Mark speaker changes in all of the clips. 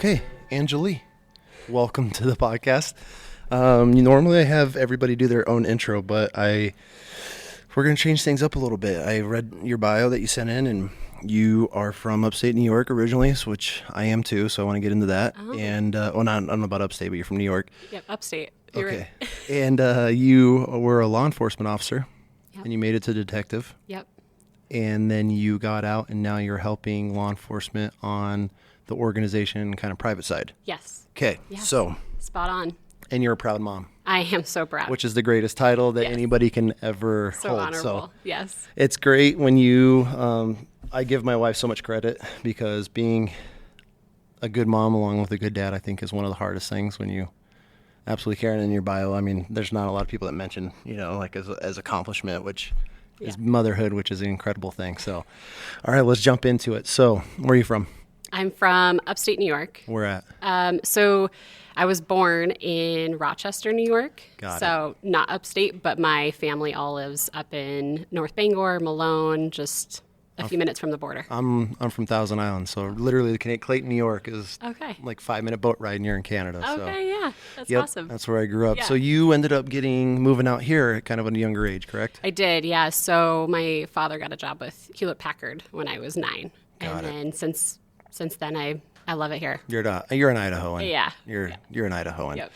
Speaker 1: Okay, Angelie, welcome to the podcast. Normally I have everybody do their own intro, but we're going to change things up a little bit. I read your bio that you sent in, and you are from upstate New York originally, which I am too, so I want to get into that.
Speaker 2: Oh.
Speaker 1: And, I don't know about upstate, but you're from New York.
Speaker 2: Yep, upstate. You're
Speaker 1: Okay.
Speaker 2: right.
Speaker 1: And you were a law enforcement officer,
Speaker 2: Yep.
Speaker 1: and you made it to detective.
Speaker 2: Yep.
Speaker 1: And then you got out, and now you're helping law enforcement on the organization kind of private side.
Speaker 2: Yes.
Speaker 1: Okay,
Speaker 2: Yes.
Speaker 1: so,
Speaker 2: Spot on.
Speaker 1: and you're a proud mom,
Speaker 2: I am so proud.
Speaker 1: which is the greatest title that
Speaker 2: Yes.
Speaker 1: anybody can ever
Speaker 2: so
Speaker 1: hold.
Speaker 2: honorable.
Speaker 1: So
Speaker 2: Yes.
Speaker 1: it's great when you, I give my wife so much credit because being a good mom along with a good dad, I think is one of the hardest things when you absolutely care. And in your bio, I mean, there's not a lot of people that mention, like as accomplishment, which is motherhood, which is an incredible thing. So, all right, let's jump into it. So where are you from?
Speaker 2: I'm from upstate New York.
Speaker 1: Where at?
Speaker 2: So I was born in Rochester, New York.
Speaker 1: Got it.
Speaker 2: So not upstate, but my family all lives up in North Bangor, Malone, just a few minutes from the border.
Speaker 1: I'm from Thousand Island, so literally the Clayton, New York is
Speaker 2: Okay.
Speaker 1: like 5-minute boat ride, and you're in Canada. So.
Speaker 2: Okay, yeah. That's
Speaker 1: Yep,
Speaker 2: awesome.
Speaker 1: that's where I grew up.
Speaker 2: Yeah.
Speaker 1: So you ended up moving out here at kind of a younger age, correct?
Speaker 2: I did, yeah. So my father got a job with Hewlett Packard when I was 9.
Speaker 1: Got it.
Speaker 2: And then since then I love it here.
Speaker 1: You're an Idahoan.
Speaker 2: Yeah.
Speaker 1: You're an Idahoan.
Speaker 2: Yep.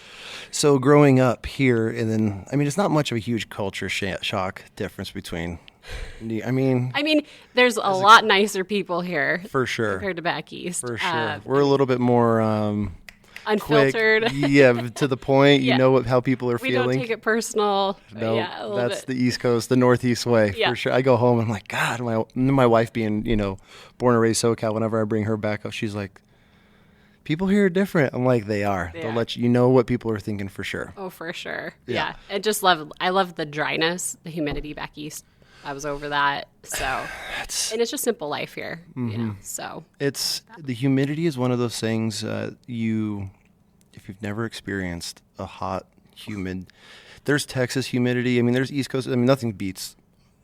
Speaker 1: So growing up here, and then it's not much of a huge culture shock difference between. I mean,
Speaker 2: there's a lot nicer people here
Speaker 1: for sure.
Speaker 2: compared to back east.
Speaker 1: For sure, we're a little bit more
Speaker 2: Unfiltered.
Speaker 1: quick. Yeah, to the point.
Speaker 2: Yeah.
Speaker 1: You know how people are
Speaker 2: We
Speaker 1: feeling.
Speaker 2: don't take it personal.
Speaker 1: No,
Speaker 2: Yeah, a little
Speaker 1: that's
Speaker 2: bit.
Speaker 1: the East Coast, the Northeast way,
Speaker 2: Yeah.
Speaker 1: for sure. I go home and I'm like, God, my wife being, born and raised SoCal, whenever I bring her back up, she's like, people here are different. I'm like, they are.
Speaker 2: They
Speaker 1: They'll
Speaker 2: are.
Speaker 1: let you know what people are thinking for sure.
Speaker 2: Oh, for sure.
Speaker 1: Yeah.
Speaker 2: Yeah. I love the dryness, the humidity back east. I was over that. So, and it's just simple life here, so.
Speaker 1: It's the humidity is one of those things if you've never experienced a hot, humid, there's Texas humidity. There's East Coast. Nothing beats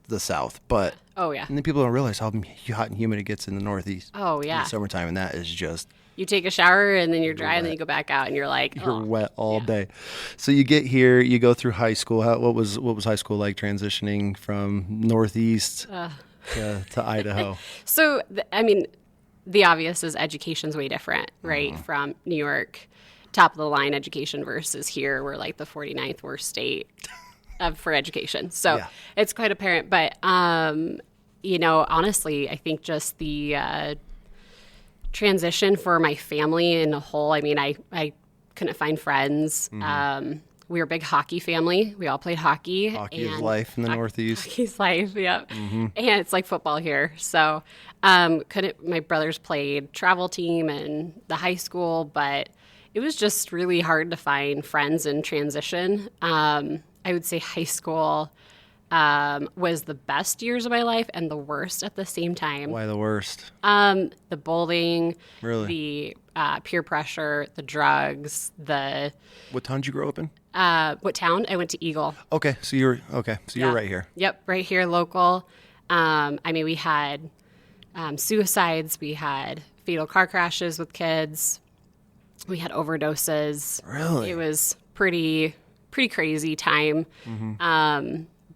Speaker 1: the South, but
Speaker 2: Oh, yeah.
Speaker 1: and then people don't realize how hot and humid it gets in the Northeast.
Speaker 2: Oh,
Speaker 1: In
Speaker 2: yeah.
Speaker 1: the summertime, and that is just
Speaker 2: You take a shower and then you're dry and then you go back out and you're like,
Speaker 1: you're
Speaker 2: oh.
Speaker 1: wet all
Speaker 2: Yeah.
Speaker 1: day. So you get here, you go through high school. What was high school like transitioning from Northeast to Idaho?
Speaker 2: So, the obvious is education's way different, right? From New York, top of the line education versus here, we're like the 49th worst state for education. So
Speaker 1: Yeah.
Speaker 2: it's quite apparent. But, honestly, I think just the transition for my family in a whole, I couldn't find friends. We were a big hockey family. We all played hockey.
Speaker 1: Hockey is life in the Northeast.
Speaker 2: Hockey's life, yep. And it's like football here. So my brothers played travel team and the high school, but it was just really hard to find friends in transition. I would say high school was the best years of my life and the worst at the same time.
Speaker 1: Why the worst?
Speaker 2: The bullying,
Speaker 1: Really?
Speaker 2: the peer pressure, the drugs,
Speaker 1: What town did you grow up in?
Speaker 2: what town? I went to Eagle.
Speaker 1: Okay, so you're right here.
Speaker 2: Yep, right here, local. We had suicides, we had fatal car crashes with kids, we had overdoses.
Speaker 1: Really?
Speaker 2: It was pretty crazy time.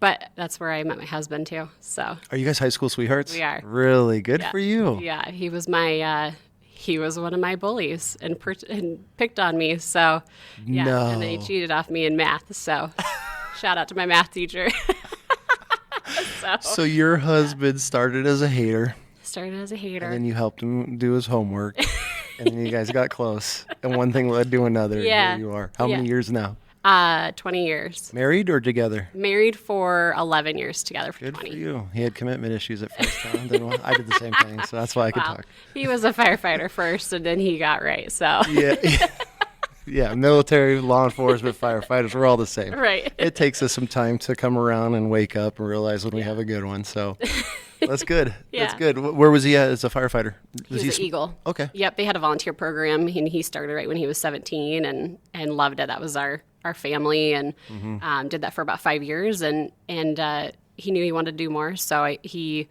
Speaker 2: But that's where I met my husband too. So
Speaker 1: Are you guys high school sweethearts?
Speaker 2: We are.
Speaker 1: Really good
Speaker 2: yeah.
Speaker 1: for you.
Speaker 2: Yeah, he was one of my bullies and picked on me. So yeah,
Speaker 1: No.
Speaker 2: and then he cheated off me in math. So shout out to my math teacher.
Speaker 1: So your husband started as a hater,
Speaker 2: Started as a hater.
Speaker 1: and then you helped him do his homework, and then you guys got close, and one thing led to another.
Speaker 2: Yeah.
Speaker 1: And here you are. How
Speaker 2: Yeah.
Speaker 1: many years now?
Speaker 2: 20 years.
Speaker 1: Married or together?
Speaker 2: Married for 11 years, together for
Speaker 1: Good
Speaker 2: 20.
Speaker 1: for you. He had commitment issues at first time. I did the same thing, so that's why I could
Speaker 2: Wow.
Speaker 1: talk.
Speaker 2: He was a firefighter first, and then he got right. So
Speaker 1: Yeah. Yeah, military, law enforcement, firefighters, we're all the same.
Speaker 2: Right.
Speaker 1: It takes us some time to come around and wake up and realize when we have a good one. So that's good. That's
Speaker 2: Yeah.
Speaker 1: good. Where was he at as a firefighter? Was
Speaker 2: he's an Eagle.
Speaker 1: Okay.
Speaker 2: Yep, they had a volunteer program, and he started right when he was 17 and loved it. That was our family, and did that for about 5 years, and he knew he wanted to do more. So he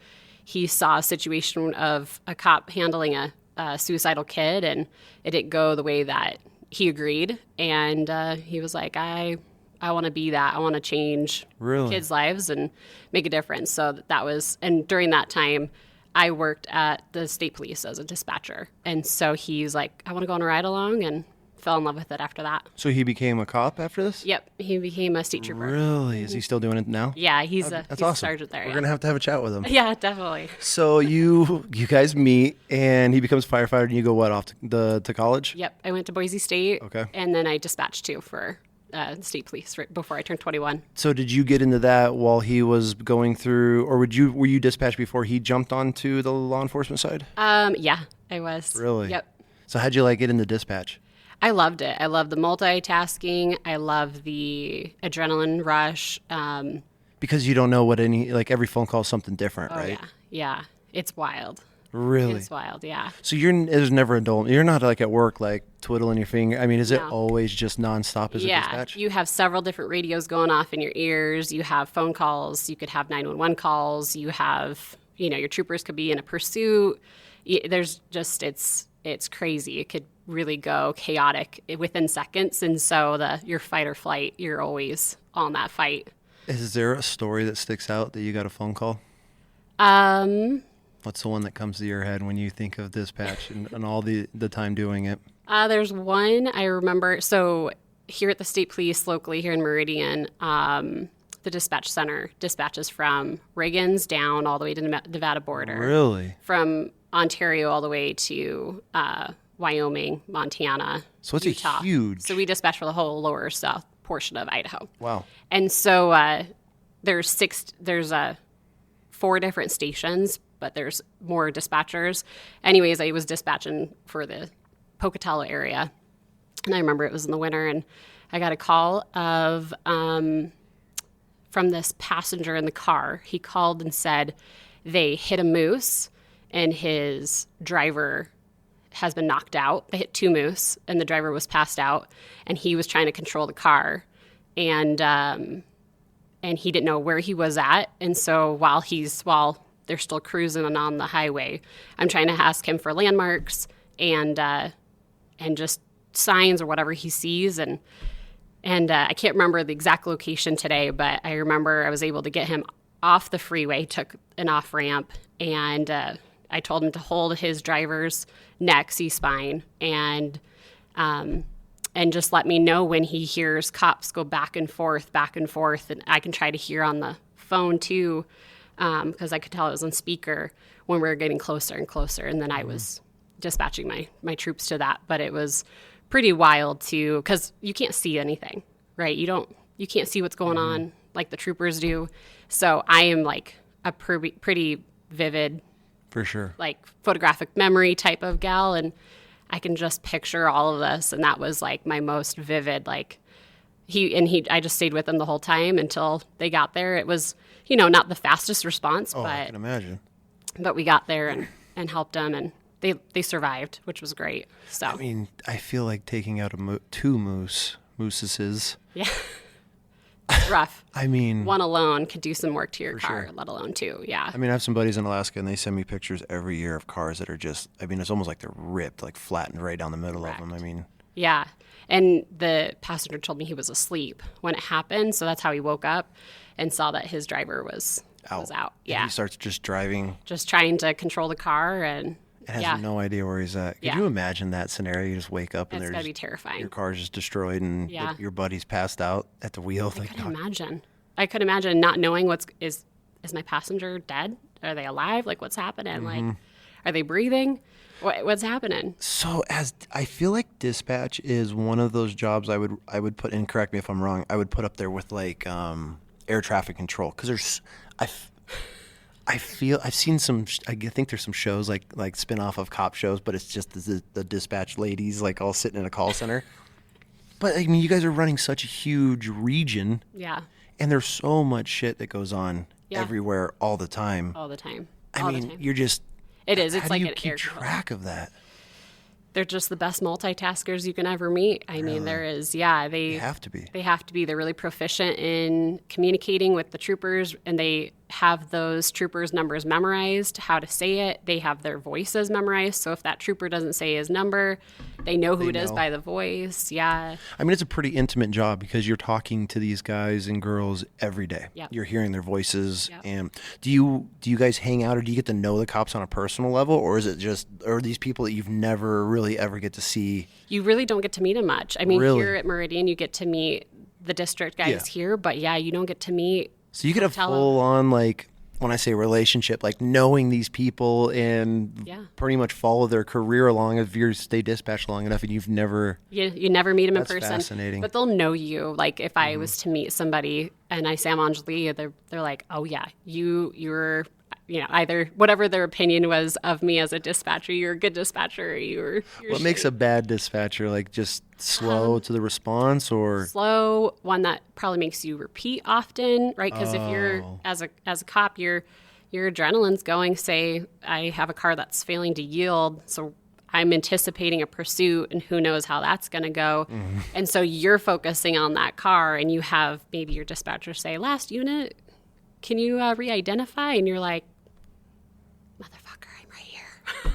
Speaker 2: saw a situation of a cop handling a a suicidal kid, and it didn't go the way that he agreed. And he was like, I want to be that. I want to change kids' lives and make a difference. So that was, and during that time, I worked at the state police as a dispatcher. And so he's like, I want to go on a ride along, and fell in love with it after that.
Speaker 1: So he became a cop after this?
Speaker 2: Yep. He became a state trooper.
Speaker 1: Really? Is he still doing it now?
Speaker 2: Yeah, he's
Speaker 1: That's
Speaker 2: a
Speaker 1: awesome.
Speaker 2: sergeant there.
Speaker 1: We're going to have a chat with him.
Speaker 2: Yeah, definitely.
Speaker 1: So you guys meet, and he becomes firefighter, and you go what, off to college?
Speaker 2: Yep. I went to Boise State.
Speaker 1: Okay.
Speaker 2: And then I dispatched too for the state police right before I turned 21.
Speaker 1: So did you get into that while he was going through, or were you dispatched before he jumped onto the law enforcement side?
Speaker 2: Yeah, I was.
Speaker 1: Really?
Speaker 2: Yep.
Speaker 1: So how'd you like get into dispatch?
Speaker 2: I loved it. I loved the multitasking. I loved the adrenaline rush.
Speaker 1: Because you don't know what every phone call is something different, right?
Speaker 2: Yeah. It's wild.
Speaker 1: Really?
Speaker 2: It's wild, yeah.
Speaker 1: So there's never a dull. You're not like at work like twiddling your finger. I mean, is it
Speaker 2: No.
Speaker 1: always just nonstop as a dispatch?
Speaker 2: You have several different radios going off in your ears. You have phone calls. You could have 911 calls. You have, your troopers could be in a pursuit. There's just, it's crazy. It could really go chaotic within seconds. And so your fight or flight, you're always on that fight.
Speaker 1: Is there a story that sticks out that you got a phone call? What's the one that comes to your head when you think of dispatch and all the time doing it?
Speaker 2: There's one I remember. So here at the state police locally here in Meridian, the dispatch center dispatches from Reagan's down all the way to the Nevada border.
Speaker 1: Really?
Speaker 2: From Ontario all the way to Wyoming, Montana,
Speaker 1: So it's
Speaker 2: Utah.
Speaker 1: a huge...
Speaker 2: So we dispatch for the whole lower south portion of Idaho.
Speaker 1: Wow.
Speaker 2: And so there's 4 different stations, but there's more dispatchers. Anyways, I was dispatching for the Pocatello area. And I remember it was in the winter, and I got a call from this passenger in the car. He called and said they hit a moose, and his driver has been knocked out. They hit 2 moose, and the driver was passed out, and he was trying to control the car. And he didn't know where he was at. And so while they're still cruising on the highway, I'm trying to ask him for landmarks and just signs or whatever he sees. And I can't remember the exact location today, but I remember I was able to get him off the freeway, took an off ramp, and I told him to hold his driver's neck, C-spine, and just let me know when he hears cops go back and forth, and I can try to hear on the phone too, because I could tell it was on speaker when we were getting closer and closer, and then I was dispatching my troops to that. But it was pretty wild too, because you can't see anything, right? You can't see what's going on like the troopers do. So I am like a pretty vivid,
Speaker 1: for sure, like
Speaker 2: photographic memory type of gal, and I can just picture all of this, and that was like my most vivid. Like I just stayed with him the whole time until they got there. It was, not the fastest response, but
Speaker 1: I can imagine.
Speaker 2: But we got there and helped them, and they survived, which was great. So
Speaker 1: I mean, I feel like taking out 2 mooses.
Speaker 2: Yeah. It's rough.
Speaker 1: I mean,
Speaker 2: one alone could do some work to your car,
Speaker 1: sure.
Speaker 2: let alone 2. Yeah.
Speaker 1: I mean, I have some buddies in Alaska, and they send me pictures every year of cars that are just, I mean, it's almost like they're ripped, like flattened right down the middle
Speaker 2: Correct.
Speaker 1: of them. I mean,
Speaker 2: yeah. And the passenger told me he was asleep when it happened, so that's how he woke up and saw that his driver was out. Yeah.
Speaker 1: And he starts just driving,
Speaker 2: just trying to control the car, and
Speaker 1: has no idea where he's at. Could you imagine that scenario? You just wake up and
Speaker 2: it's gotta be terrifying.
Speaker 1: Your car's just destroyed, and your buddy's passed out at the wheel.
Speaker 2: I could imagine not knowing is my passenger dead? Are they alive? Like, what's happening? Like, are they breathing? What's happening?
Speaker 1: So I feel like dispatch is one of those jobs I would put in, correct me if I'm wrong, I would put up there with like air traffic control, because I think there's some shows like spin-off of cop shows, but it's just the dispatch ladies like all sitting in a call center. But I mean, you guys are running such a huge region.
Speaker 2: Yeah.
Speaker 1: And there's so much shit that goes on everywhere all the time.
Speaker 2: All the time.
Speaker 1: I mean, you're just...
Speaker 2: It is. It's like
Speaker 1: an
Speaker 2: air
Speaker 1: keep track of that?
Speaker 2: They're just the best multitaskers you can ever meet. I mean, there is, they
Speaker 1: have to be.
Speaker 2: They have to be. They're really proficient in communicating with the troopers, and they have those troopers' numbers memorized, how to say it. They have their voices memorized. So if that trooper doesn't say his number, they know who it is by the voice. Yeah.
Speaker 1: I mean, it's a pretty intimate job because you're talking to these guys and girls every day.
Speaker 2: Yep.
Speaker 1: You're hearing their voices.
Speaker 2: Yep.
Speaker 1: And do you guys hang out, or do you get to know the cops on a personal level, or is it just, or are these people that you've never really ever get to see?
Speaker 2: You really don't get to meet them much. I mean,
Speaker 1: Really?
Speaker 2: here at Meridian, you get to meet the district guys here, but you don't get to meet.
Speaker 1: So you could have full on, like, when I say relationship, like knowing these people and pretty much follow their career along if you stay dispatched long enough and you've never...
Speaker 2: You never meet them in person.
Speaker 1: That's fascinating.
Speaker 2: But they'll know you. Like if I was to meet somebody and I say I'm Angelie, they're like, oh yeah, you're... either whatever their opinion was of me as a dispatcher, you're a good dispatcher, or you're
Speaker 1: what makes a bad dispatcher? Like just slow to the response, or
Speaker 2: slow, one that probably makes you repeat often, right? Because if you're as a cop, your adrenaline's going. Say I have a car that's failing to yield, so I'm anticipating a pursuit, and who knows how that's going to go. And so you're focusing on that car, and you have maybe your dispatcher say, "Last unit, can you re-identify?" And you're like, motherfucker, I'm right here.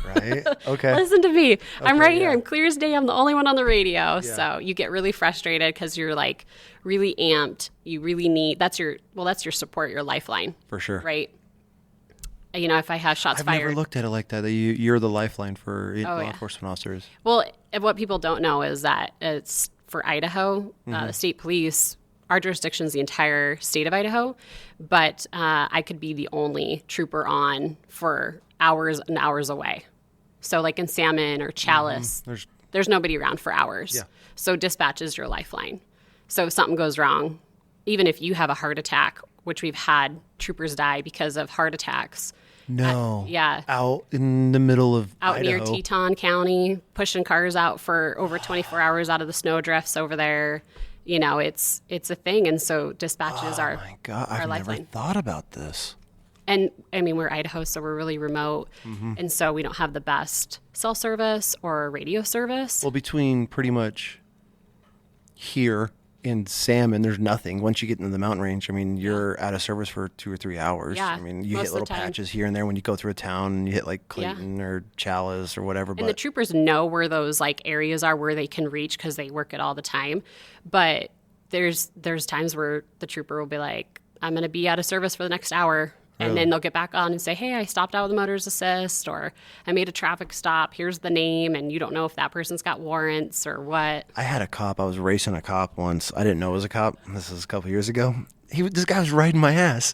Speaker 1: right? Okay.
Speaker 2: Listen to me. I'm right here. I'm clear as day. I'm the only one on the radio. So you get really frustrated because you're like really amped. You really need, that's your support, your lifeline.
Speaker 1: For sure.
Speaker 2: Right? If I have shots fired.
Speaker 1: I've never looked at it like that you're the lifeline for law enforcement officers.
Speaker 2: Well, what people don't know is that it's for Idaho, the state police. Our jurisdiction is the entire state of Idaho, but I could be the only trooper on for hours and hours away. So like in Salmon or Chalice, there's nobody around for hours. Yeah. So dispatch is your lifeline. So if something goes wrong, even if you have a heart attack, which we've had troopers die because of heart attacks.
Speaker 1: No.
Speaker 2: Yeah.
Speaker 1: Out in the middle of
Speaker 2: out
Speaker 1: Idaho.
Speaker 2: Near Teton County, pushing cars out for over 24 hours out of the snow drifts over there. It's a thing, and so dispatches are.
Speaker 1: Oh my God, I've
Speaker 2: lifeline.
Speaker 1: never thought about this.
Speaker 2: And I mean, we're Idaho, so we're really remote, and so we don't have the best cell service or radio service.
Speaker 1: Well, between pretty much here and Salmon, there's nothing. Once you get into the mountain range, I mean, you're out of service for 2 or 3 hours.
Speaker 2: Yeah,
Speaker 1: I mean, you hit little patches here and there when you go through a town and you hit like Clayton or Chalice or whatever.
Speaker 2: And the troopers know where those like areas are where they can reach because they work it all the time. But there's times where the trooper will be like, I'm going to be out of service for the next hour. And then they'll get back on and say, hey, I stopped out with a motorist assist, or I made a traffic stop. Here's the name. And you don't know if that person's got warrants or what.
Speaker 1: I had a cop. I was racing a cop once. I didn't know it was a cop. This was a couple years ago. This guy was riding my ass.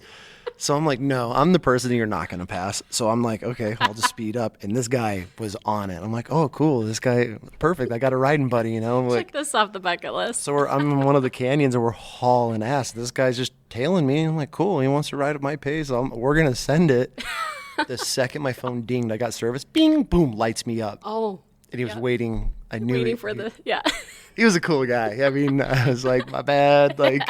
Speaker 1: So I'm like, no, I'm the person that you're not going to pass. So I'm like, okay, I'll just speed up. And this guy was on it. I'm like, oh, cool. This guy, perfect. I got a riding buddy,
Speaker 2: Check this off the bucket list.
Speaker 1: So I'm in one of the canyons and we're hauling ass. This guy's just tailing me. I'm like, cool. He wants to ride at my pace. We're going to send it. The second my phone dinged, I got service. Bing, boom, lights me up.
Speaker 2: Oh.
Speaker 1: And he was waiting.
Speaker 2: Waiting for
Speaker 1: He was a cool guy. I mean, I was like, my bad. Like,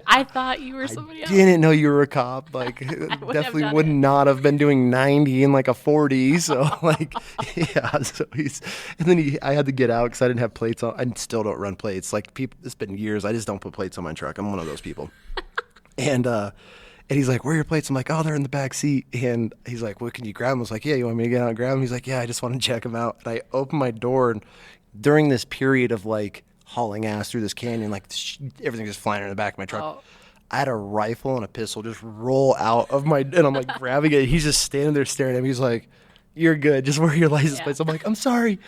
Speaker 2: I thought you were somebody else.
Speaker 1: Didn't know you were a cop. Like, definitely would not have been doing 90 in like a 40. So, like, yeah. So and then I had to get out because I didn't have plates on. I still don't run plates. Like, it's been years. I just don't put plates on my truck. I'm one of those people. And he's like, where are your plates? I'm like, oh, they're in the back seat. And he's like, well, can you grab them? I was like, yeah, you want me to get out and grab them? He's like, yeah, I just want to check them out. And I opened my door, and during this period of like hauling ass through this canyon, like everything just flying in the back of my truck, I had a rifle and a pistol just roll out of my, and I'm like grabbing it. He's just standing there staring at me. He's like, you're good. Just wear your license plates. I'm like, I'm sorry.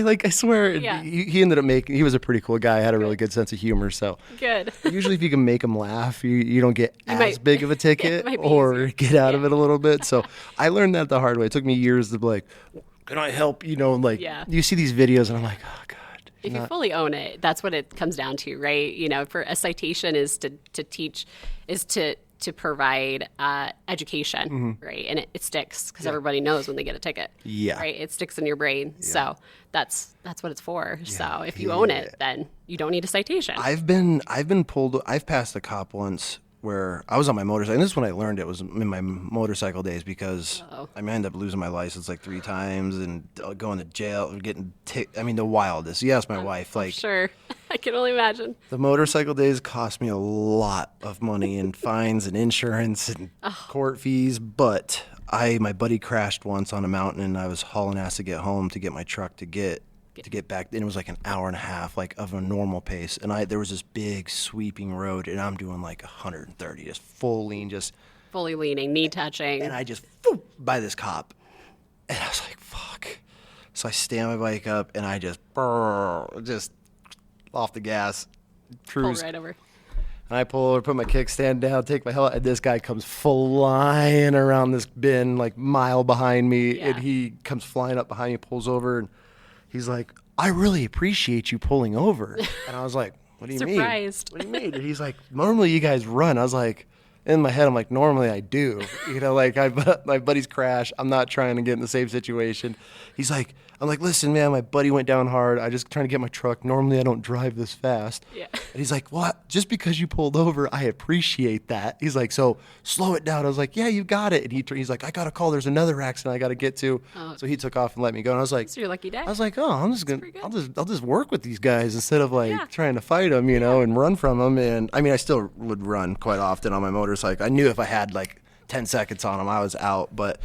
Speaker 1: Like, I swear.
Speaker 2: Yeah.
Speaker 1: He ended up he was a pretty cool guy. Had a really good sense of humor. So
Speaker 2: good.
Speaker 1: Usually if you can make him laugh, you don't get as big of a ticket or get out of it a little bit. So I learned that the hard way. It took me years to be like, can I help? You see these videos and I'm like, oh God.
Speaker 2: If you fully own it, that's what it comes down to, right? For a citation is to teach, is to provide education, right? And it sticks because everybody knows when they get a ticket, right? It sticks in your brain. Yeah. So that's what it's for. Yeah. So if you own it, then you don't need a citation.
Speaker 1: I've passed a cop once where I was on my motorcycle. And this is when I learned it was in my motorcycle days because I ended up losing my license like 3 times and going to jail, getting the wildest. You ask my wife, like,
Speaker 2: sure. I can only imagine.
Speaker 1: The motorcycle days cost me a lot of money in fines and insurance and court fees. But my buddy crashed once on a mountain, and I was hauling ass to get home to get my truck to get back. And it was like an hour and a half, like of a normal pace. And there was this big sweeping road, and I'm doing like 130, just full lean, just
Speaker 2: fully leaning, knee touching.
Speaker 1: And I just by this cop, and I was like, fuck. So I stand my bike up, and I just off the gas, cruise.
Speaker 2: Pull right over.
Speaker 1: And I pull over, put my kickstand down, take my helmet, and this guy comes flying around this bend like mile behind me, and he comes flying up behind me, pulls over, and he's like, I really appreciate you pulling over. And I was like, what do you mean?
Speaker 2: Surprised.
Speaker 1: What do you mean? And he's like, normally you guys run. I was like, in my head, I'm like, normally I do. Like my buddy's crash. I'm not trying to get in the same situation. He's like, I'm like, listen, man, my buddy went down hard. I just trying to get my truck. Normally I don't drive this fast.
Speaker 2: Yeah.
Speaker 1: And he's like, what? Just because you pulled over, I appreciate that. He's like, so slow it down. I was like, yeah, you got it. And he's like, I got to call. There's another accident I got to get to. So he took off and let me go. And I was like,
Speaker 2: it's your lucky day.
Speaker 1: I was like, oh, I'll just work with these guys instead of like trying to fight them, and run from them. And I mean, I still would run quite often on my motorcycle. I knew if I had like 10 seconds on them, I was out. But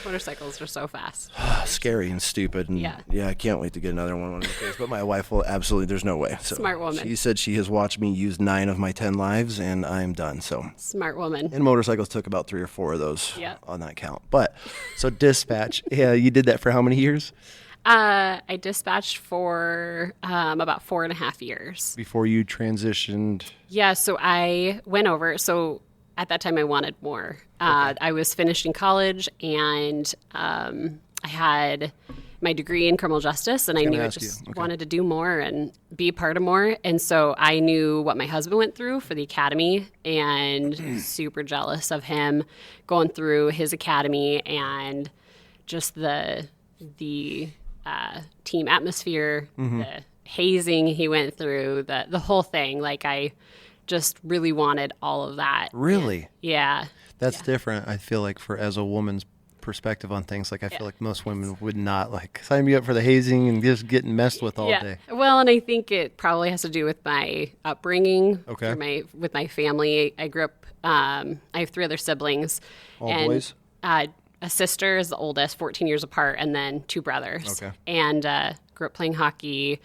Speaker 2: motorcycles are so fast.
Speaker 1: Scary and stupid. And I can't wait to get another one of these days. But my wife will absolutely, there's no way. So
Speaker 2: smart woman.
Speaker 1: She said she has watched me use 9 of my 10 lives, and I'm done. So
Speaker 2: smart woman.
Speaker 1: And motorcycles took about 3 or 4 of those on that count. But so dispatch, you did that for how many years?
Speaker 2: I dispatched for about 4.5 years.
Speaker 1: Before you transitioned?
Speaker 2: Yeah, so I went over. So at that time, I wanted more. I was finishing college, and I had my degree in criminal justice, and I knew I just wanted to do more and be a part of more. And so I knew what my husband went through for the academy, and super jealous of him going through his academy and just the team atmosphere, the hazing he went through, the whole thing. Like, I just really wanted all of that.
Speaker 1: Really?
Speaker 2: Yeah.
Speaker 1: That's different, I feel like, as a woman's perspective on things. Like, I feel like most women would not, like, sign me up for the hazing and just getting messed with all day.
Speaker 2: Well, and I think it probably has to do with my upbringing.
Speaker 1: Okay.
Speaker 2: With my family. I grew up, I have 3 other siblings.
Speaker 1: All boys?
Speaker 2: A sister is the oldest, 14 years apart, and then 2 brothers.
Speaker 1: Okay.
Speaker 2: And grew up playing hockey.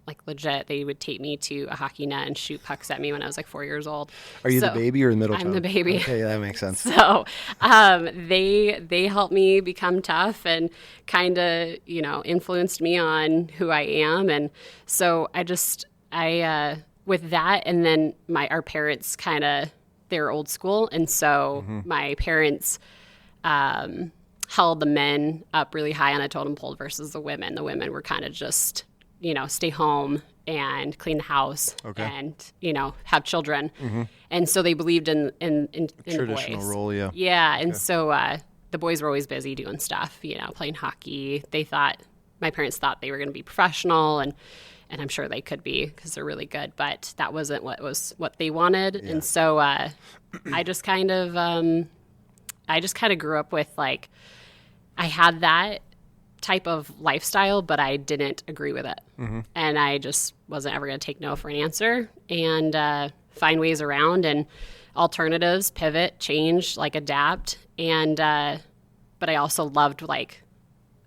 Speaker 2: Like, legit, they would take me to a hockey net and shoot pucks at me when I was like 4 years old.
Speaker 1: Are you the baby or the middle child?
Speaker 2: I'm the baby.
Speaker 1: Okay, that makes sense.
Speaker 2: So they helped me become tough and kind of, influenced me on who I am. And so I with that, and then our parents they're old school. And so my parents held the men up really high on a totem pole versus the women. The women were kind of just, stay home and clean the house and, have children. And so they believed in
Speaker 1: traditional
Speaker 2: boys.
Speaker 1: role, yeah.
Speaker 2: Yeah. And so the boys were always busy doing stuff, playing hockey. My parents thought they were going to be professional, and I'm sure they could be because they're really good, but that wasn't what they wanted. Yeah. And so I just kind of grew up with, like, I had that type of lifestyle, but I didn't agree with it. And I just wasn't ever going to take no for an answer, and find ways around and alternatives, pivot, change, like, adapt. And but I also loved, like,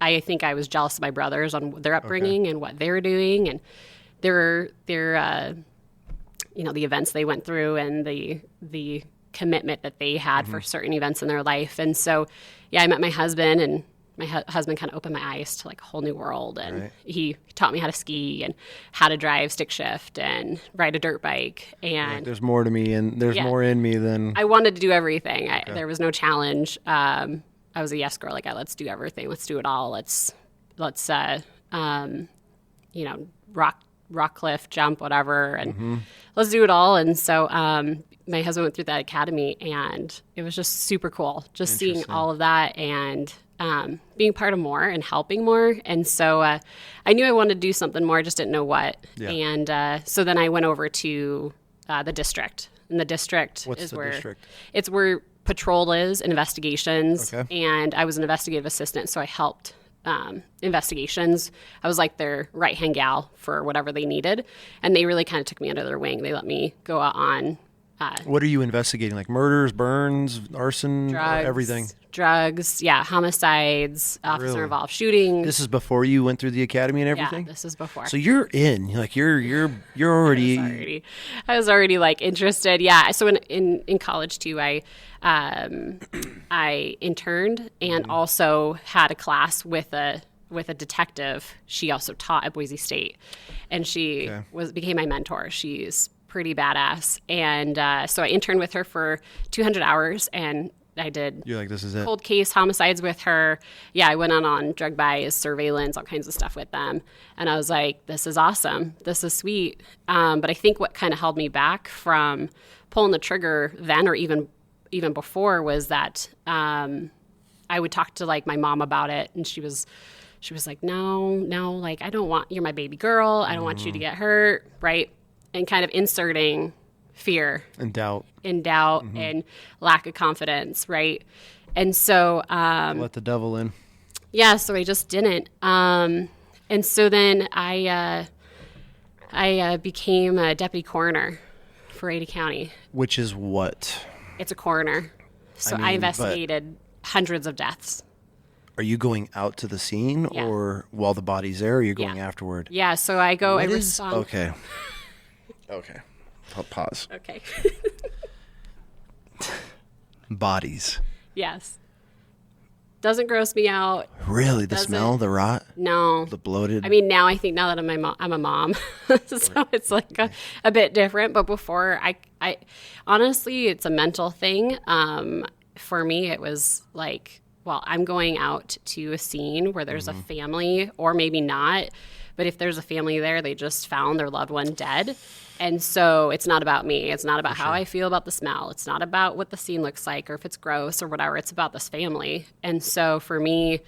Speaker 2: I think I was jealous of my brothers on their upbringing and what they were doing, and their the events they went through, and the commitment that they had for certain events in their life. And so I met my husband, and my husband kind of opened my eyes to, like, a whole new world. And he taught me how to ski and how to drive stick shift and ride a dirt bike. And
Speaker 1: there's more to me, and there's more in me than
Speaker 2: I wanted to do everything. There was no challenge. I was a yes girl. Like, let's do everything. Let's do it all. Let's rock cliff, jump, whatever, and let's do it all. And so my husband went through that academy, and it was just super cool, just seeing all of that and being part of more and helping more. And so I knew I wanted to do something more, just didn't know what. Yeah. And so then I went over to the district. in the district.
Speaker 1: What's the district?
Speaker 2: It's where patrol is, investigations.
Speaker 1: Okay.
Speaker 2: And I was an investigative assistant, so I helped investigations. I was like their right-hand gal for whatever they needed. And they really kind of took me under their wing. They let me go out on
Speaker 1: What are you investigating? Like murders, burns, arson, everything?
Speaker 2: Drugs, yeah, homicides,
Speaker 1: Really?
Speaker 2: officer-involved shootings.
Speaker 1: This is before you went through the academy and everything?
Speaker 2: Yeah, this is before.
Speaker 1: So you're in. Like you're already.
Speaker 2: I was already like interested. Yeah. So in college too, I interned and also had a class with a detective. She also taught at Boise State, and she became my mentor. She's pretty badass, and so I interned with her for 200 hours, and I did.
Speaker 1: You're like, this is it.
Speaker 2: Cold case homicides with her. Yeah, I went on drug buys, surveillance, all kinds of stuff with them. And I was like, this is awesome. This is sweet. But I think what kind of held me back from pulling the trigger then or even before was that I would talk to like my mom about it, and she was like, no, like I don't want, you're my baby girl. I don't want you to get hurt, right? And kind of inserting fear
Speaker 1: and doubt
Speaker 2: and lack of confidence, right? And so
Speaker 1: let the devil in.
Speaker 2: Yeah, so I just didn't. And so then I became a deputy coroner for Ada County.
Speaker 1: Which is what?
Speaker 2: It's a coroner. So I investigated hundreds of deaths.
Speaker 1: Are you going out to the scene or while the body's there, or are you going afterward?
Speaker 2: Yeah, so I go, respond.
Speaker 1: Okay. Okay. Pause.
Speaker 2: Okay.
Speaker 1: Bodies.
Speaker 2: Yes. Doesn't gross me out.
Speaker 1: Really? The smell? The rot?
Speaker 2: No.
Speaker 1: The bloated?
Speaker 2: I mean, now I think now that I'm a mom, so it's like a bit different. But before, I honestly, it's a mental thing. For me, it was like, well, I'm going out to a scene where there's a family, or maybe not. But if there's a family there, they just found their loved one dead. And so it's not about me. It's not about how I feel about the smell. It's not about what the scene looks like or if it's gross or whatever. It's about this family. And so for me,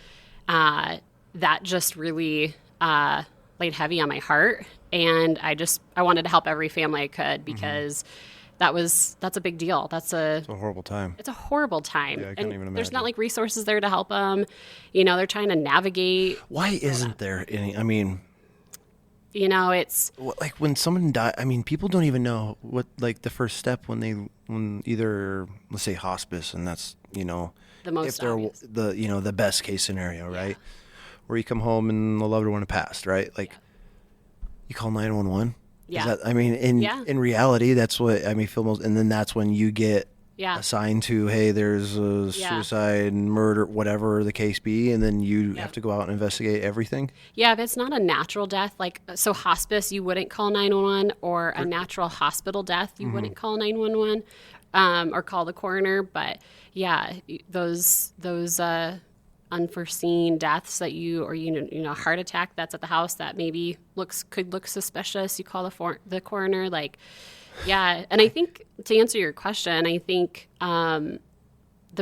Speaker 2: that just really laid heavy on my heart. And I wanted to help every family I could because that's a big deal. It's a
Speaker 1: horrible time.
Speaker 2: It's a horrible time.
Speaker 1: Yeah, I can't even imagine.
Speaker 2: There's not like resources there to help them. You know, they're trying to navigate.
Speaker 1: Why isn't there any? I mean,
Speaker 2: you know, it's
Speaker 1: like when someone dies. I mean, people don't even know what like the first step when either let's say hospice, and that's the most if they're obvious. The best case scenario, right? Where you come home and the loved one passed, right? Like you call 911.
Speaker 2: Yeah.
Speaker 1: In reality, that's what I mean. Feel most, and then that's when you get assigned to, hey, there's a suicide, murder, whatever the case be, and then you have to go out and investigate everything. Yeah,
Speaker 2: if it's not a natural death, like so hospice, you wouldn't call 911, or a natural hospital death, you wouldn't call 911, or call the coroner. But yeah, those unforeseen deaths that heart attack that's at the house that maybe could look suspicious, you call the coroner. Like, yeah. And I think to answer your question, I think the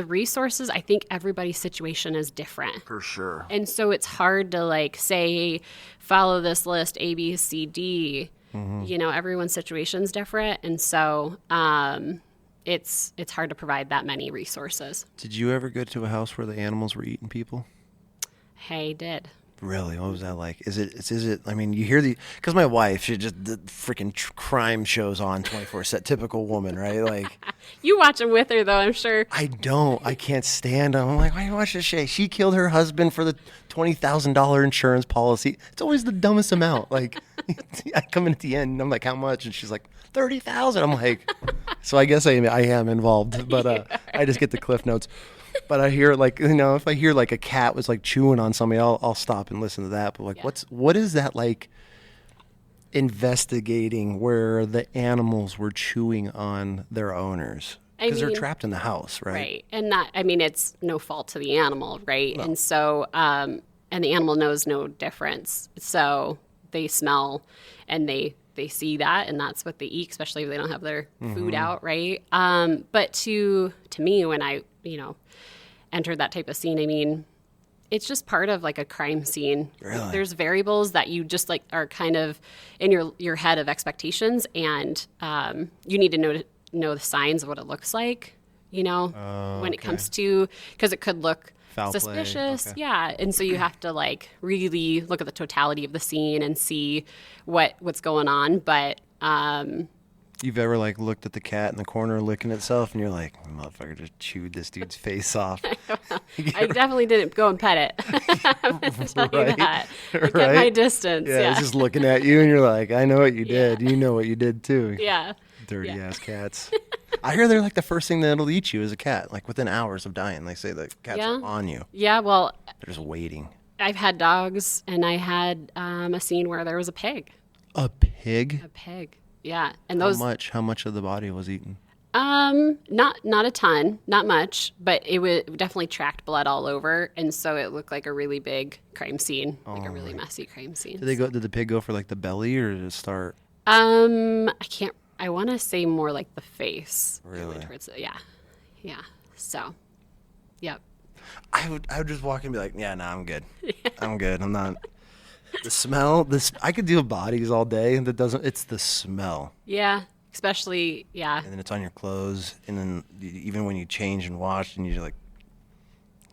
Speaker 2: resources, I think everybody's situation is different.
Speaker 1: For sure. And
Speaker 2: so it's hard to like say, follow this list A, B, C, D. Everyone's situation's different. And so it's hard to provide that many resources.
Speaker 1: Did you ever go to a house where the animals were eating people?
Speaker 2: Hey, did.
Speaker 1: Really? What was that like? Is it? I mean, you hear because my wife, she just the freaking crime shows on 24/7. Typical woman, right? Like
Speaker 2: you watch them with her though, I'm sure.
Speaker 1: I don't. I can't stand them. I'm like, why do you watch this shit? She killed her husband for the $20,000 insurance policy. It's always the dumbest amount. Like I come in at the end and I'm like, how much? And she's like, $30,000. I'm like, so I guess I am involved, but I just get the cliff notes. But I hear if I hear like a cat was like chewing on somebody, I'll stop and listen to that. But like, what is that like investigating where the animals were chewing on their owners? Because they're trapped in the house, right?
Speaker 2: Right. And it's no fault to the animal, right? No. And so, and the animal knows no difference. So they smell and they see that, and that's what they eat, especially if they don't have their food out, right? But to me, when I, entered that type of scene, I mean, it's just part of like a crime scene.
Speaker 1: Really?
Speaker 2: There's variables that you just like are kind of in your head of expectations, and you need to know the signs of what it looks like, when it
Speaker 1: okay.
Speaker 2: comes to, because it could look
Speaker 1: Foul play.
Speaker 2: suspicious.
Speaker 1: Okay.
Speaker 2: Yeah. And so you have to like really look at the totality of the scene and see what's going on. But,
Speaker 1: You've ever like looked at the cat in the corner licking itself and you're like, motherfucker just chewed this dude's face off.
Speaker 2: I definitely didn't go and pet it. I'm going to tell you that. I kept my distance.
Speaker 1: Yeah, it's just looking at you and you're like, I know what you did.
Speaker 2: Yeah.
Speaker 1: You know what you did too.
Speaker 2: Yeah.
Speaker 1: Dirty ass cats. I hear they're like the first thing that'll eat you as a cat, like within hours of dying. They say the cats are on you.
Speaker 2: Yeah, well,
Speaker 1: they're just waiting.
Speaker 2: I've had dogs, and I had a scene where there was a pig.
Speaker 1: A pig?
Speaker 2: A pig. Yeah, and those.
Speaker 1: How much of the body was eaten?
Speaker 2: Not a ton, not much, but it definitely tracked blood all over, and so it looked like a really big crime scene, like a really messy crime scene.
Speaker 1: Did the pig go for like the belly, or did it start?
Speaker 2: I can't. I want to say more like the face.
Speaker 1: Really?
Speaker 2: Yeah. So, yep.
Speaker 1: I would just walk in and be like, yeah, I'm good. I'm good. I'm not. The smell. I could deal with bodies all day, and it's the smell.
Speaker 2: Yeah. Especially, yeah.
Speaker 1: And then it's on your clothes, and then even when you change and wash, and you like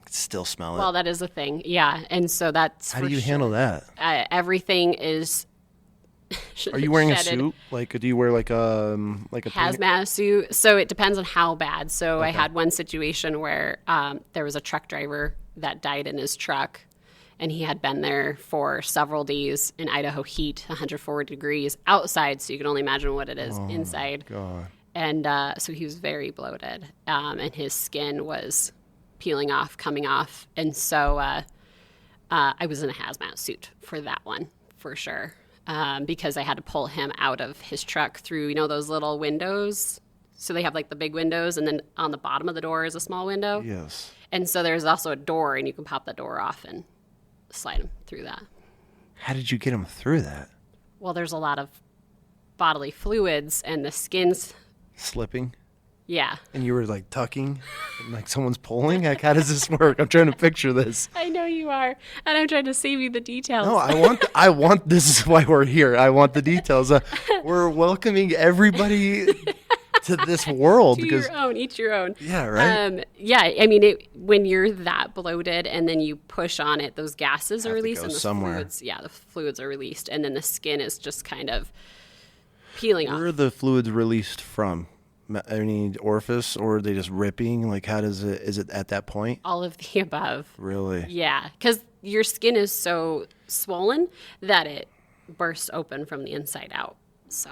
Speaker 1: still smell it.
Speaker 2: Well, that is a thing, yeah. And so that's.
Speaker 1: How do you handle that?
Speaker 2: Everything is.
Speaker 1: Are you wearing a suit? Like, do you wear like a
Speaker 2: hazmat suit? So it depends on how bad. So I had one situation where there was a truck driver that died in his truck. And he had been there for several days in Idaho heat, 104 degrees outside, so you can only imagine what it is inside.
Speaker 1: God.
Speaker 2: And so he was very bloated, and his skin was peeling off, coming off. And so I was in a hazmat suit for that one, for sure, because I had to pull him out of his truck through, those little windows. So they have like the big windows, and then on the bottom of the door is a small window.
Speaker 1: Yes.
Speaker 2: And so there's also a door, and you can pop the door off and slide him through that.
Speaker 1: How did you get him through that?
Speaker 2: Well, there's a lot of bodily fluids, and the skin's
Speaker 1: slipping.
Speaker 2: Yeah.
Speaker 1: And you were like tucking, and like someone's pulling. Like, how does this work? I'm trying to picture this.
Speaker 2: I know you are, and I'm trying to save you the details.
Speaker 1: No, I want. This is why we're here. I want the details. We're welcoming everybody to this world
Speaker 2: to your own, each your own.
Speaker 1: Yeah, right.
Speaker 2: Yeah, I mean, when you're that bloated and then you push on it, those gases are released, and the fluids are released, and then the skin is just kind of peeling off.
Speaker 1: Where are the fluids released from? Any orifice, or are they just ripping? Like, how does it? Is it at that point?
Speaker 2: All of the above.
Speaker 1: Really?
Speaker 2: Yeah, because your skin is so swollen that it bursts open from the inside out. So.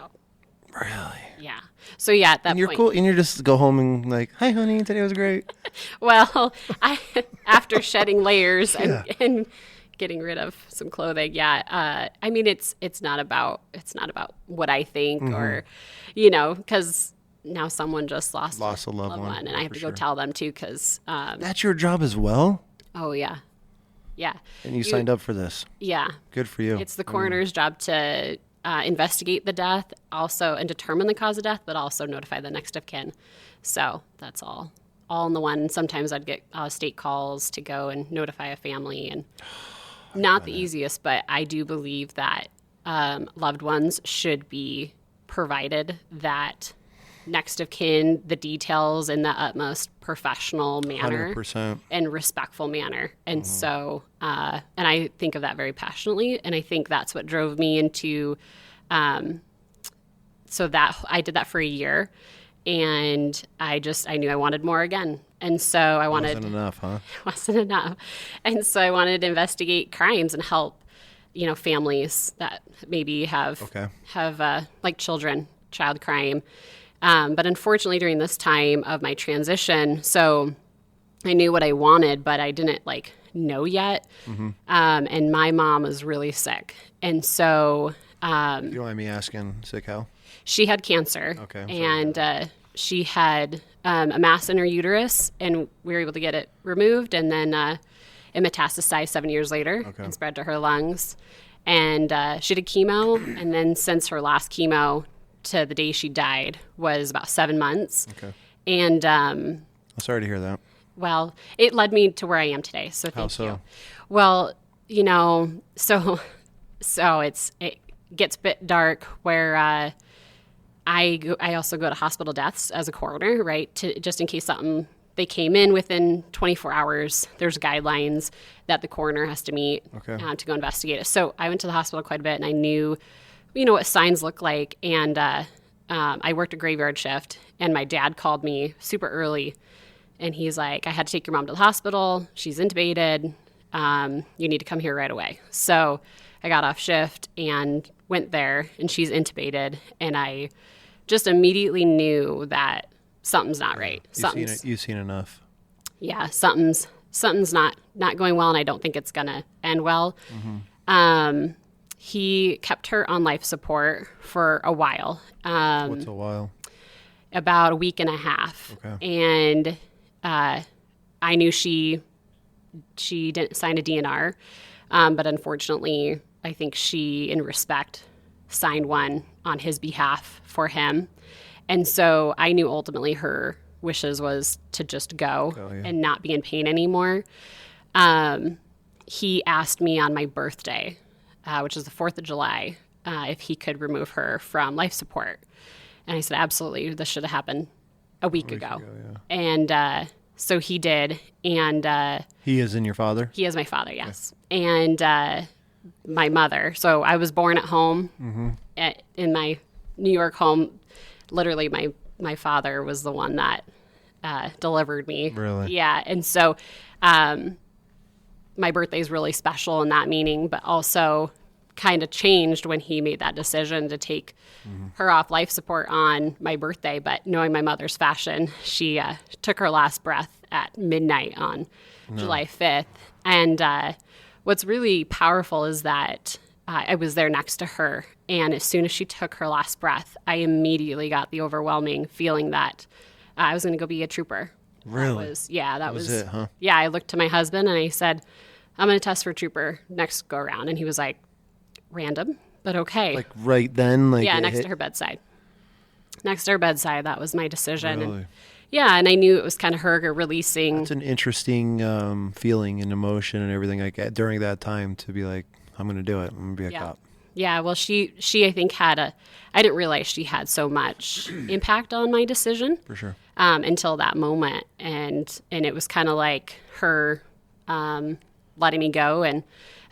Speaker 1: Really?
Speaker 2: Yeah. So yeah, at that
Speaker 1: and you're
Speaker 2: point,
Speaker 1: cool, and you're just go home and like, hi, honey, today was great.
Speaker 2: Well, after shedding layers and getting rid of some clothing, I mean, it's not about what I think or, because now someone just lost a loved one, and I have to go tell them too, because
Speaker 1: that's your job as well.
Speaker 2: Oh yeah. Yeah.
Speaker 1: And you signed up for this.
Speaker 2: Yeah.
Speaker 1: Good for you.
Speaker 2: It's the coroner's job to investigate the death also and determine the cause of death, but also notify the next of kin. So that's all in the one. Sometimes I'd get state calls to go and notify a family, and not the easiest, but I do believe that loved ones should be provided that next of kin, the details in the utmost professional manner
Speaker 1: 100%.
Speaker 2: and respectful manner. And so, and I think of that very passionately. And I think that's what drove me into, so that I did that for a year, and I knew I wanted more again. And so I wanted.
Speaker 1: Wasn't enough, huh?
Speaker 2: Wasn't enough. And so I wanted to investigate crimes and help, families that maybe have like child crime. But unfortunately, during this time of my transition, so I knew what I wanted, but I didn't know yet. Mm-hmm. And my mom was really sick. And so...
Speaker 1: you don't mind me asking, sick how?
Speaker 2: She had cancer. Okay. And she had a mass in her uterus, and we were able to get it removed. And then it metastasized 7 years later and spread to her lungs. And she did chemo. And then since her last chemo... to the day she died was about 7 months. Okay. And I'm
Speaker 1: sorry to hear that.
Speaker 2: Well, it led me to where I am today. So thank you. Well, so it gets a bit dark where I also go to hospital deaths as a coroner, right? Just in case they came in within 24 hours, there's guidelines that the coroner has to meet to go investigate it. So I went to the hospital quite a bit, and I knew, what signs look like. And I worked a graveyard shift, and my dad called me super early, and he's like, I had to take your mom to the hospital. She's intubated. You need to come here right away. So I got off shift and went there, and she's intubated, and I just immediately knew that something's not right.
Speaker 1: You've seen enough.
Speaker 2: Yeah, something's not going well, and I don't think it's going to end well. He kept her on life support for a while.
Speaker 1: What's a while?
Speaker 2: About a week and a half. Okay. And I knew she didn't sign a DNR, but unfortunately, I think she, in respect, signed one on his behalf for him. And so I knew ultimately her wishes was to just go and not be in pain anymore. He asked me on my birthday, which is the 4th of July, if he could remove her from life support. And I said, absolutely, this should have happened a week ago. And so he did. And
Speaker 1: he is in your father?
Speaker 2: He is my father, yes. And my mother. So I was born at home in my New York home. Literally, my father was the one that delivered me.
Speaker 1: Really?
Speaker 2: Yeah. And so my birthday is really special in that meaning, but also kind of changed when he made that decision to take her off life support on my birthday. But knowing my mother's fashion, she took her last breath at midnight on July 5th. And what's really powerful is that I was there next to her. And as soon as she took her last breath, I immediately got the overwhelming feeling that I was going to go be a trooper.
Speaker 1: Really?
Speaker 2: That was
Speaker 1: it, huh?
Speaker 2: Yeah, I looked to my husband and I said, I'm going to test for trooper next go around. And he was like, random, but okay.
Speaker 1: Like right then?
Speaker 2: Next to her bedside. Next to her bedside, that was my decision.
Speaker 1: Really?
Speaker 2: And I knew it was kind of her releasing.
Speaker 1: It's an interesting feeling and emotion and everything like that during that time to be like, I'm going to do it. I'm going to be a cop.
Speaker 2: Yeah, well, she I think I didn't realize she had so much impact on my decision.
Speaker 1: For sure.
Speaker 2: Until that moment. And it was kind of like her letting me go and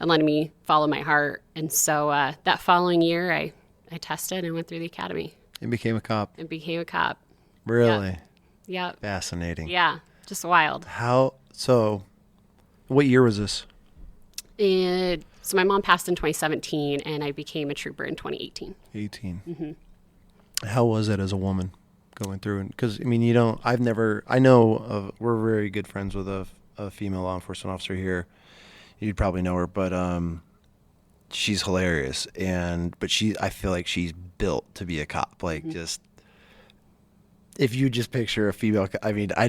Speaker 2: letting me follow my heart. And so that following year, I tested and went through the academy.
Speaker 1: And became a cop.
Speaker 2: Really?
Speaker 1: Yeah. Fascinating.
Speaker 2: Yeah, just wild.
Speaker 1: So what year was this?
Speaker 2: So my mom passed in 2017, and I became a trooper in 2018.
Speaker 1: 18.
Speaker 2: Mm-hmm.
Speaker 1: How was it as a woman going through? Because, I mean, we're very good friends with a female law enforcement officer here. You'd probably know her, but she's hilarious. But I feel like she's built to be a cop. Like, just, if you just picture a female, I mean, I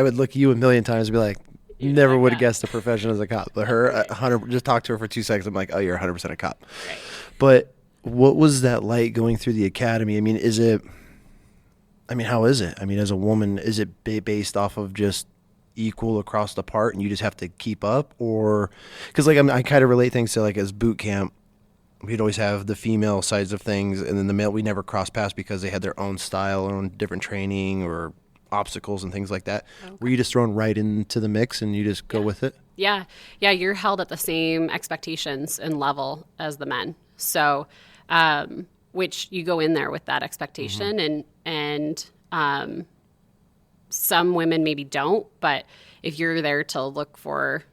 Speaker 1: would look at you a million times and be like, never would have guessed the profession as a cop. But her, 100, just talk to her for 2 seconds. I'm like, oh, you're 100% a cop.
Speaker 2: Right.
Speaker 1: But what was that like going through the academy? I mean, how is it? I mean, as a woman, is it based off of just equal across the part and you just have to keep up? Or, because like I kind of relate things to like as boot camp, we'd always have the female sides of things, and then the male, we never cross paths because they had their own style, their own different training or obstacles and things like that. Okay. Were you just thrown right into the mix and you just go with it?
Speaker 2: Yeah, you're held at the same expectations and level as the men. So, which you go in there with that expectation, and some women maybe don't, but if you're there to look for,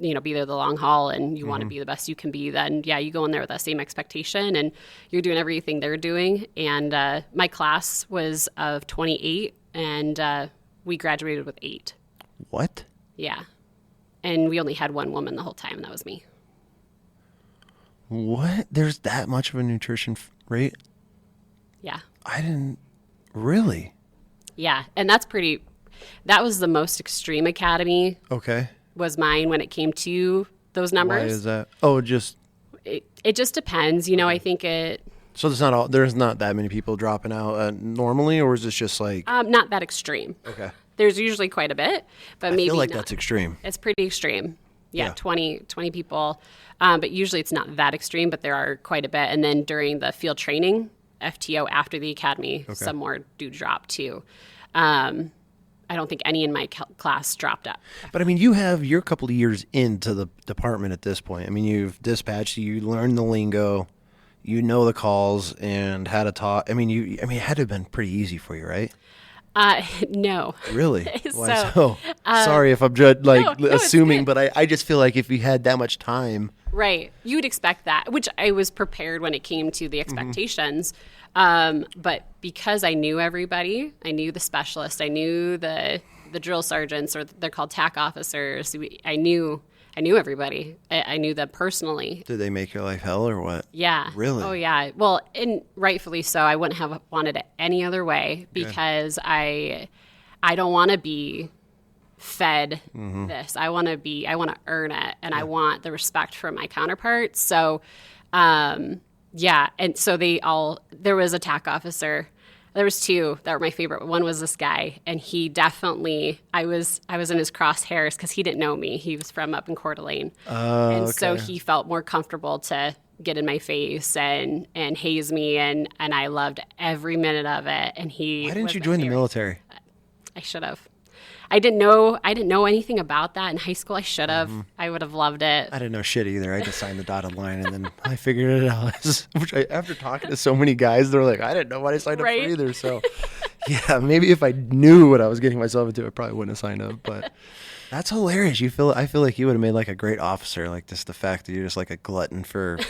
Speaker 2: be there the long haul and you want to be the best you can be, then you go in there with that same expectation and you're doing everything they're doing. And my class was of 28 and we graduated with 8.
Speaker 1: What?
Speaker 2: Yeah. And we only had one woman the whole time, and that was me.
Speaker 1: What? There's that much of a nutrition rate?
Speaker 2: Yeah.
Speaker 1: I didn't really.
Speaker 2: Yeah, and that was the most extreme academy.
Speaker 1: Okay.
Speaker 2: Was mine when it came to those numbers.
Speaker 1: Why is that? Oh,
Speaker 2: it just depends. I think it.
Speaker 1: So there's not that many people dropping out normally, or is this just like?
Speaker 2: Not that extreme.
Speaker 1: Okay.
Speaker 2: There's usually quite a bit, but maybe
Speaker 1: I feel like
Speaker 2: not.
Speaker 1: That's extreme.
Speaker 2: It's pretty extreme. Yeah. 20 people. But usually it's not that extreme, but there are quite a bit. And then during the field training, FTO after the academy.
Speaker 1: Okay.
Speaker 2: Some more do drop too. I don't think any in my class dropped out.
Speaker 1: But I mean, you're a couple of years into the department at this point. I mean, you've dispatched, you learned the lingo, you know the calls and how to talk. I mean, it had to have been pretty easy for you, right?
Speaker 2: No.
Speaker 1: Really?
Speaker 2: So,
Speaker 1: Why so? Sorry if I'm assuming, but I just feel like if you had that much time.
Speaker 2: Right. You would expect that, which I was prepared when it came to the expectations. But because I knew everybody, I knew the specialists, I knew the drill sergeants, or they're called TAC officers. I knew everybody. I knew them personally.
Speaker 1: Did they make your life hell or what?
Speaker 2: Yeah.
Speaker 1: Really?
Speaker 2: Oh, yeah. Well, and rightfully so. I wouldn't have wanted it any other way, because I don't want to be fed this. I want to earn it, and I want the respect from my counterparts. So, yeah. And so there was a TAC officer. There was two that were my favorite. One was this guy, and he definitely, I was in his crosshairs because he didn't know me. He was from up in Coeur d'Alene. And so he felt more comfortable to get in my face and haze me, and I loved every minute of it. And
Speaker 1: Why didn't you join the military?
Speaker 2: I should have. I didn't know anything about that in high school. I should have. I would have loved it.
Speaker 1: I didn't know shit either. I just signed the dotted line, and then I figured it out. After talking to so many guys, they're like, I didn't know what I signed up for either. So, yeah, maybe if I knew what I was getting myself into, I probably wouldn't have signed up. But that's hilarious. I feel like you would have made like a great officer. Like just the fact that you're just like a glutton for.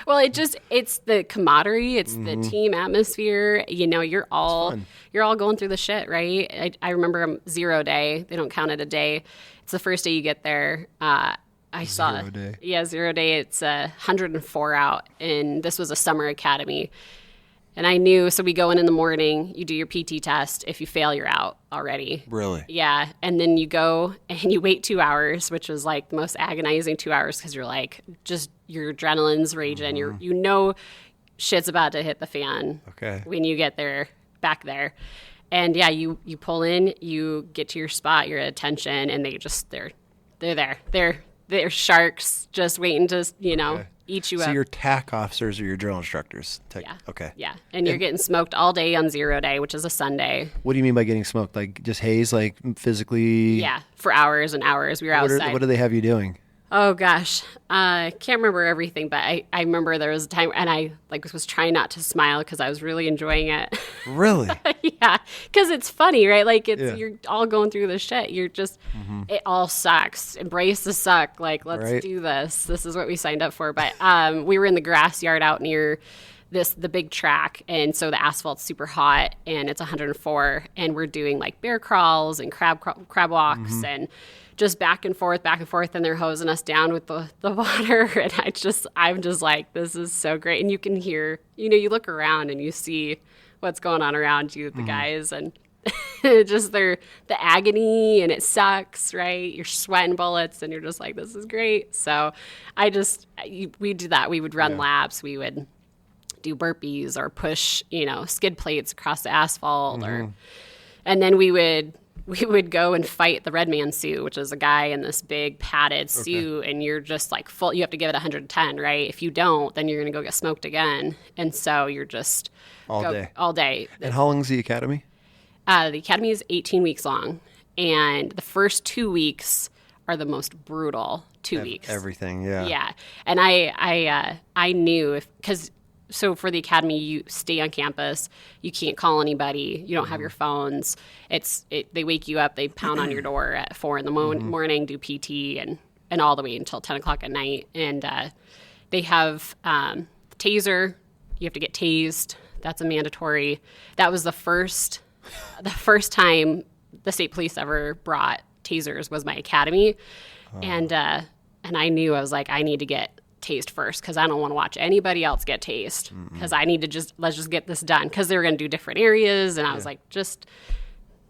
Speaker 2: Well, it's the camaraderie, it's the team atmosphere. You know, you're all going through the shit, right? I remember 0 day. They don't count it a day. It's the first day you get there. I saw
Speaker 1: 0 day.
Speaker 2: Yeah, 0 day. It's 104 out, and this was a summer academy. And I knew, so we go in the morning, you do your PT test. If you fail, you're out already.
Speaker 1: Really?
Speaker 2: Yeah. And then you go and you wait 2 hours, which was like the most agonizing 2 hours, because you're like, just your adrenaline's raging. You know shit's about to hit the fan when you get there, back there. And yeah, you pull in, you get to your spot, your attention, and they're there. They're sharks just waiting to, eat you up.
Speaker 1: So your TAC officers are your drill instructors?
Speaker 2: Yeah.
Speaker 1: Okay.
Speaker 2: Yeah. And you're getting smoked all day on 0 day, which is a Sunday.
Speaker 1: What do you mean by getting smoked? Like just haze, like physically?
Speaker 2: Yeah. For hours and hours. We were outside.
Speaker 1: What do they have you doing?
Speaker 2: Oh, gosh. I can't remember everything, but I remember there was a time, and I was trying not to smile because I was really enjoying it.
Speaker 1: Really?
Speaker 2: Yeah. Because it's funny, right? Like, you're all going through this shit. You're just, it all sucks. Embrace the suck. Like, let's do this. This is what we signed up for. But we were in the grass yard out near the big track, and so the asphalt's super hot, and it's 104, and we're doing like bear crawls and crab walks and just back and forth, and they're hosing us down with the water. And I'm just like, this is so great. And you can hear, you look around and you see what's going on around you, the guys, and just the agony, and it sucks, right? You're sweating bullets, and you're just like, this is great. So we do that. We would run laps. We would do burpees or push, skid plates across the asphalt, and then we would go and fight the Red Man Sioux, which is a guy in this big padded suit, and you're just like full. You have to give it 110, right? If you don't, then you're going to go get smoked again. And so you're just all day.
Speaker 1: And how long is the academy?
Speaker 2: The academy is 18 weeks long, and the first 2 weeks are the most brutal 2 weeks.
Speaker 1: Everything, yeah.
Speaker 2: Yeah, and I knew because. So for the academy, you stay on campus. You can't call anybody. You don't have your phones. They wake you up. They pound on your door at 4 in the morning, do PT, and all the way until 10 o'clock at night. And they have taser. You have to get tased. That's a mandatory. That was the first time the state police ever brought tasers was my academy, and I knew, I was like, I need to get tased first, because I don't want to watch anybody else get tased, because I need to let's just get this done, because they were going to do different areas, and I was like, just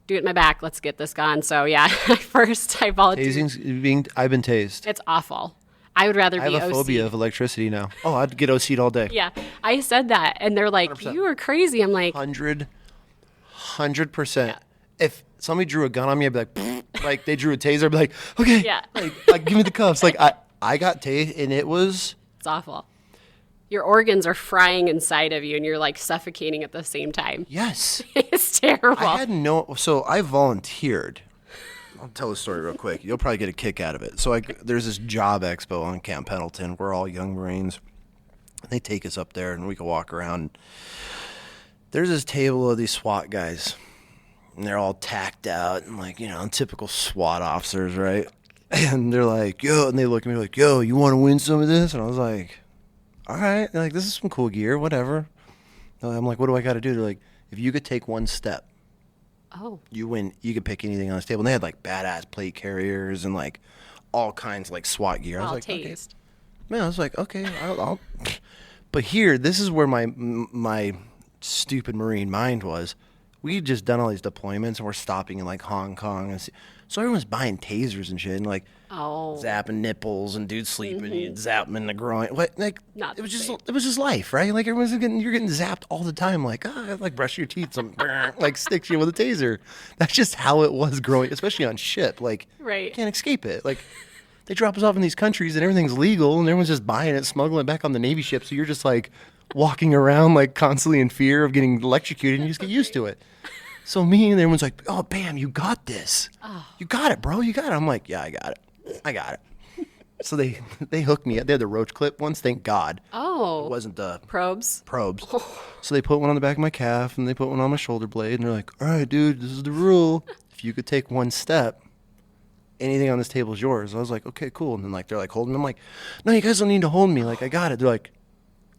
Speaker 2: do it in my back, let's get this gone. So yeah, first I volunteered.
Speaker 1: I've been tased.
Speaker 2: It's awful. I would rather be OC'd.
Speaker 1: I have a phobia of electricity now. Oh, I'd get OC'd all day.
Speaker 2: Yeah, I said that, and they're like, 100%. You are crazy. I'm like,
Speaker 1: 100%. If somebody drew a gun on me, I'd be like, like they drew a taser, I'd be like, okay, like give me the cuffs. Like I got tased, and it's
Speaker 2: awful. Your organs are frying inside of you and you're like suffocating at the same time.
Speaker 1: Yes.
Speaker 2: It's terrible.
Speaker 1: So I volunteered. I'll tell the story real quick. You'll probably get a kick out of it. So there's this job expo on Camp Pendleton. We're all young Marines. They take us up there and we can walk around. There's this table of these SWAT guys. And they're all tacked out and like, typical SWAT officers, right? And they're like, yo, and they look at me like, yo, you want to win some of this? And I was like, all right. They're like, this is some cool gear, whatever. I'm like, what do I got to do? They're like, if you could take one step, you win. You could pick anything on this table. And they had like badass plate carriers and like all kinds of like SWAT gear. I was like, okay. Man, I was like, okay, I'll. But here, this is where my stupid Marine mind was. We had just done all these deployments and we're stopping in like Hong Kong. And so everyone's buying tasers and shit and like zapping nipples and dudes sleeping, you'd zap them in the groin. Like it was just life, right? Like you're getting zapped all the time. Like like brush your teeth, some like sticks you with a taser. That's just how it was growing, especially on ship. Like you can't escape it. Like they drop us off in these countries and everything's legal and everyone's just buying it, smuggling it back on the Navy ship. So you're just like walking around like constantly in fear of getting electrocuted and you just get used to it. So me and everyone's like, oh, bam, you got this. Oh. You got it, bro. You got it. I'm like, yeah, I got it. So they hooked me up. They had the roach clip ones, thank God.
Speaker 2: Oh.
Speaker 1: It wasn't the
Speaker 2: probes.
Speaker 1: Oh. So they put one on the back of my calf and they put one on my shoulder blade. And they're like, all right, dude, this is the rule. If you could take one step, anything on this table is yours. I was like, okay, cool. And then like they're like holding me. I'm like, no, you guys don't need to hold me. Like, I got it. They're like,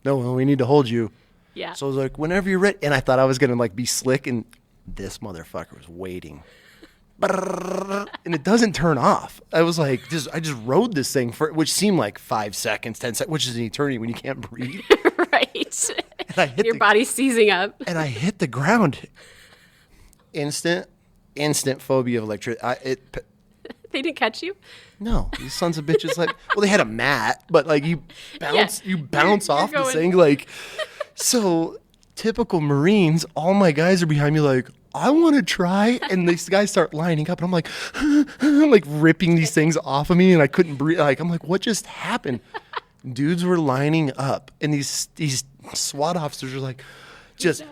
Speaker 1: no, we need to hold you.
Speaker 2: Yeah.
Speaker 1: So I was like, whenever you're ready. And I thought I was going to like be slick and this motherfucker was waiting. And it doesn't turn off. I was like, I just rode this thing which seemed like 5 seconds, 10 seconds, which is an eternity when you can't breathe.
Speaker 2: Right. And your body's seizing up.
Speaker 1: And I hit the ground. Instant phobia of electricity.
Speaker 2: They didn't catch you?
Speaker 1: No, these sons of bitches they had a mat, but like you bounce off this thing like so. Typical Marines, all my guys are behind me like, I want to try. And these guys start lining up and I'm like, like ripping these things off of me and I couldn't breathe. Like, I'm like, what just happened? Dudes were lining up and these SWAT officers are like, just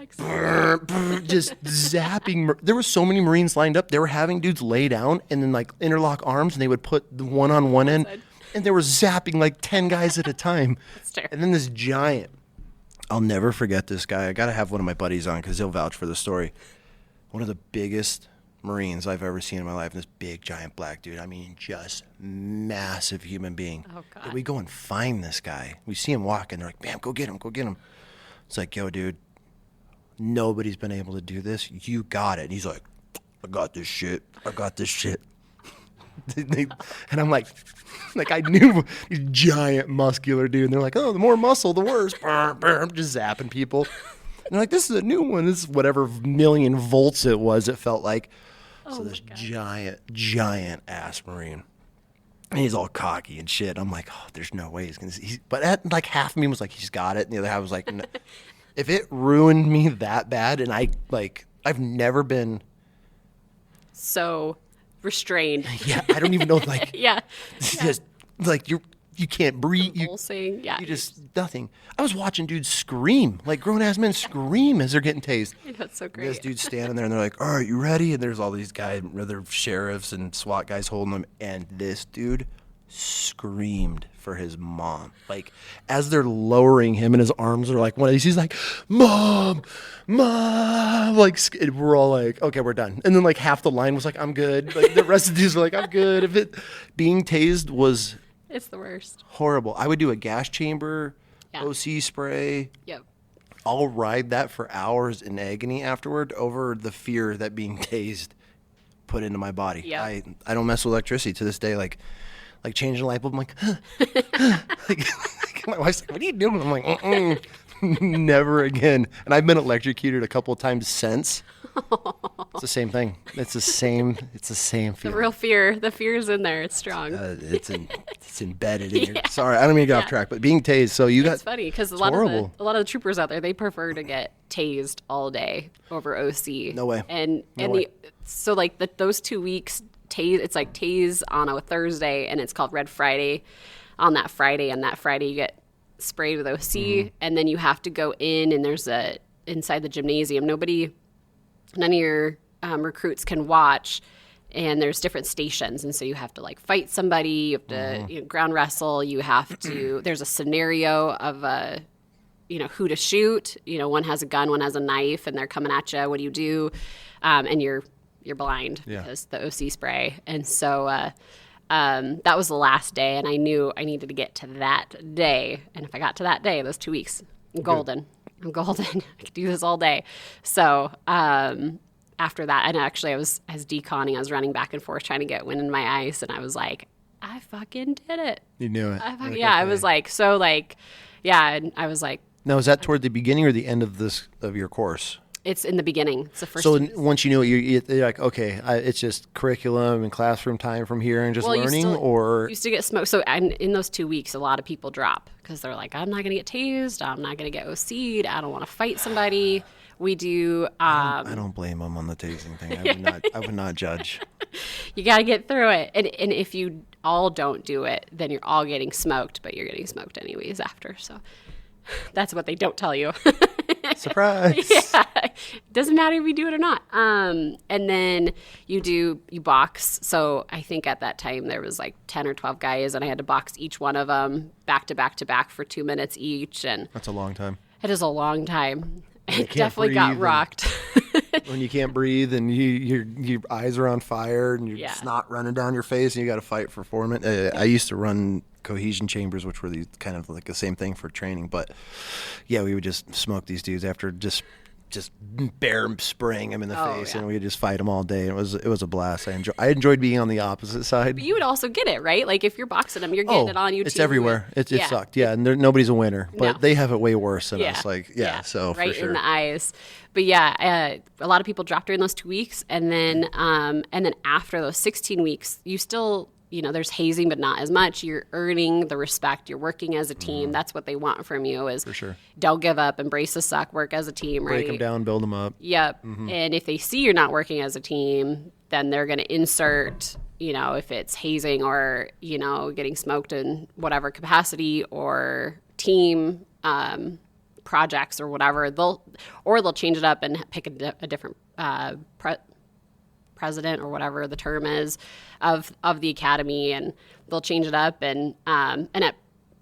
Speaker 1: zapping. There were so many Marines lined up. They were having dudes lay down and then like interlock arms and they would put the one on one end and they were zapping like 10 guys at a time. And then this giant, I'll never forget this guy. I got to have one of my buddies on because he'll vouch for the story. One of the biggest Marines I've ever seen in my life. This big, giant black dude. I mean, just massive human being.
Speaker 2: Oh, God.
Speaker 1: And we go and find this guy. We see him walking. They're like, bam, go get him, go get him. It's like, yo, dude, nobody's been able to do this. You got it. And he's like, I got this shit. And I'm like I knew he's giant, muscular dude. And they're like, oh, the more muscle, the worse. Just zapping people. And they're like, this is a new one. This is whatever million volts it was, it felt like. So this giant ass Marine. And he's all cocky and shit. I'm like, oh, there's no way he's going to. But like half of me was like, he's got it. And the other half was like, no. If it ruined me that bad, and I've never been
Speaker 2: so restrained.
Speaker 1: Yeah, I don't even know, like, just like you can't breathe. You just nothing. I was watching dudes scream, like grown ass men scream as they're getting tased.
Speaker 2: That's so great.
Speaker 1: This dude's standing there and they're like, all right, you ready? And there's all these guys, other sheriffs and SWAT guys holding them. And this dude screamed for his mom. Like, as they're lowering him and his arms are like one of these, he's like, Mom. Like, we're all like, okay, we're done. And then like half the line was like, I'm good. Like the rest of these were like, I'm good. Being tased was...
Speaker 2: It's the worst.
Speaker 1: Horrible. I would do a gas chamber, OC spray.
Speaker 2: Yep.
Speaker 1: I'll ride that for hours in agony afterward over the fear that being tased put into my body.
Speaker 2: Yep.
Speaker 1: I don't mess with electricity to this day. Like changing a light bulb, I'm like, my wife's like, what are you doing? I'm like, never again. And I've been electrocuted a couple of times since. It's the same thing. It's the same feeling.
Speaker 2: The real fear. The fear is in there. It's strong.
Speaker 1: It's embedded in you. Sorry, I don't mean to get off track, but being tased. So it's
Speaker 2: funny because a lot of the troopers out there, they prefer to get tased all day over OC.
Speaker 1: No way.
Speaker 2: So those 2 weeks, it's like tase on a Thursday, and it's called Red Friday. On that Friday, you get sprayed with OC, and then you have to go in, and there's inside the gymnasium, none of your recruits can watch, and there's different stations, and so you have to like fight somebody, you have to ground wrestle, you have to, there's a scenario of who to shoot, one has a gun, one has a knife, and they're coming at you, what do you do? And you're blind because the OC spray. And so that was the last day, and I knew I needed to get to that day, and if I got to that day, those 2 weeks, I'm golden. I'm golden. I could do this all day. So after that, and actually I was deconning, I was running back and forth trying to get wind in my ice, and I was like, I fucking did it.
Speaker 1: You knew it.
Speaker 2: I was like, so like, and I was like.
Speaker 1: Now, is that toward the beginning or the end of your course?
Speaker 2: It's in the beginning. It's the first.
Speaker 1: So once you know it, you're like, okay, it's just curriculum and classroom time from here and just learning, or
Speaker 2: you still get smoked. So in those 2 weeks, a lot of people drop because they're like, I'm not going to get tased. I'm not going to get OC'd. I don't want to fight somebody. We do.
Speaker 1: I don't blame them on the tasing thing. I would not judge.
Speaker 2: You got to get through it, and if you all don't do it, then you're all getting smoked, but you're getting smoked anyways after. So that's what they don't tell you.
Speaker 1: Surprise.
Speaker 2: Yeah. Doesn't matter if you do it or not. And then you box. So I think at that time there was like 10 or 12 guys, and I had to box each one of them back to back to back for 2 minutes each. And
Speaker 1: that's a long time.
Speaker 2: It is a long time. It definitely got rocked.
Speaker 1: When you can't breathe and your eyes are on fire and your snot running down your face and you got to fight for 4 minutes. I used to run cohesion chambers, which were these kind of like the same thing for training, but yeah, we would just smoke these dudes after just bear spraying them in the face, and we would just fight them all day. It was a blast. I enjoyed being on the opposite side.
Speaker 2: But you would also get it, right? Like if you're boxing them, you're getting it on you.
Speaker 1: It's everywhere. It sucked. Yeah, and nobody's a winner, but they have it way worse than us. Like so
Speaker 2: right
Speaker 1: for sure.
Speaker 2: In the eyes. But a lot of people dropped during those 2 weeks, and then after those 16 weeks, you still. There's hazing, but not as much. You're earning the respect. You're working as a team. That's what they want from you is
Speaker 1: for sure.
Speaker 2: Don't give up, embrace the suck, work as a team, right?
Speaker 1: Break them down, build them up.
Speaker 2: Yep. And if they see you're not working as a team, then they're going to insert, if it's hazing or, getting smoked in whatever capacity or team projects or whatever, they'll change it up and pick a different president or whatever the term is of the academy, and they'll change it up. And at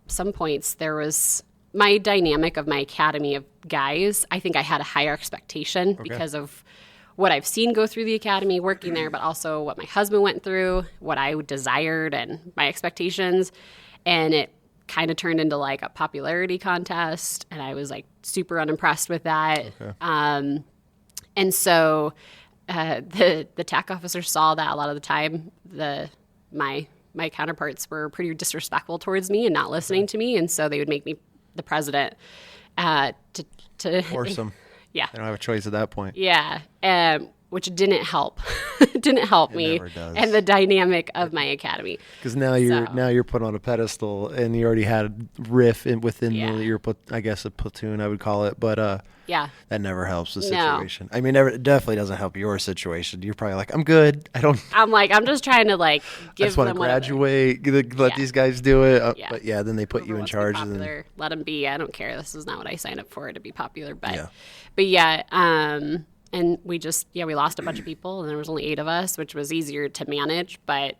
Speaker 2: some points there was my dynamic of my academy of guys. I think I had a higher expectation because of what I've seen go through the academy working there, but also what my husband went through, what I desired and my expectations. And it kind of turned into like a popularity contest, and I was like super unimpressed with that. Okay. And so the TAC officers saw that a lot of the time. My counterparts were pretty disrespectful towards me and not listening to me, and so they would make me the president to
Speaker 1: force them.
Speaker 2: Yeah,
Speaker 1: they don't have a choice at that point.
Speaker 2: Yeah, which didn't help. Didn't help me and the dynamic of my academy.
Speaker 1: Because now you're put on a pedestal, and you already had riff within your, I guess, a platoon, I would call it, but that never helps the situation. No. I mean, it definitely doesn't help your situation. You're probably like, I'm good.
Speaker 2: I'm just trying to like give
Speaker 1: I just want to graduate. Let these guys do it. But then they put you in charge.
Speaker 2: Let them be. I don't care. This is not what I signed up for, to be popular. But and we just we lost a bunch of people, and there was only 8 of us, which was easier to manage. But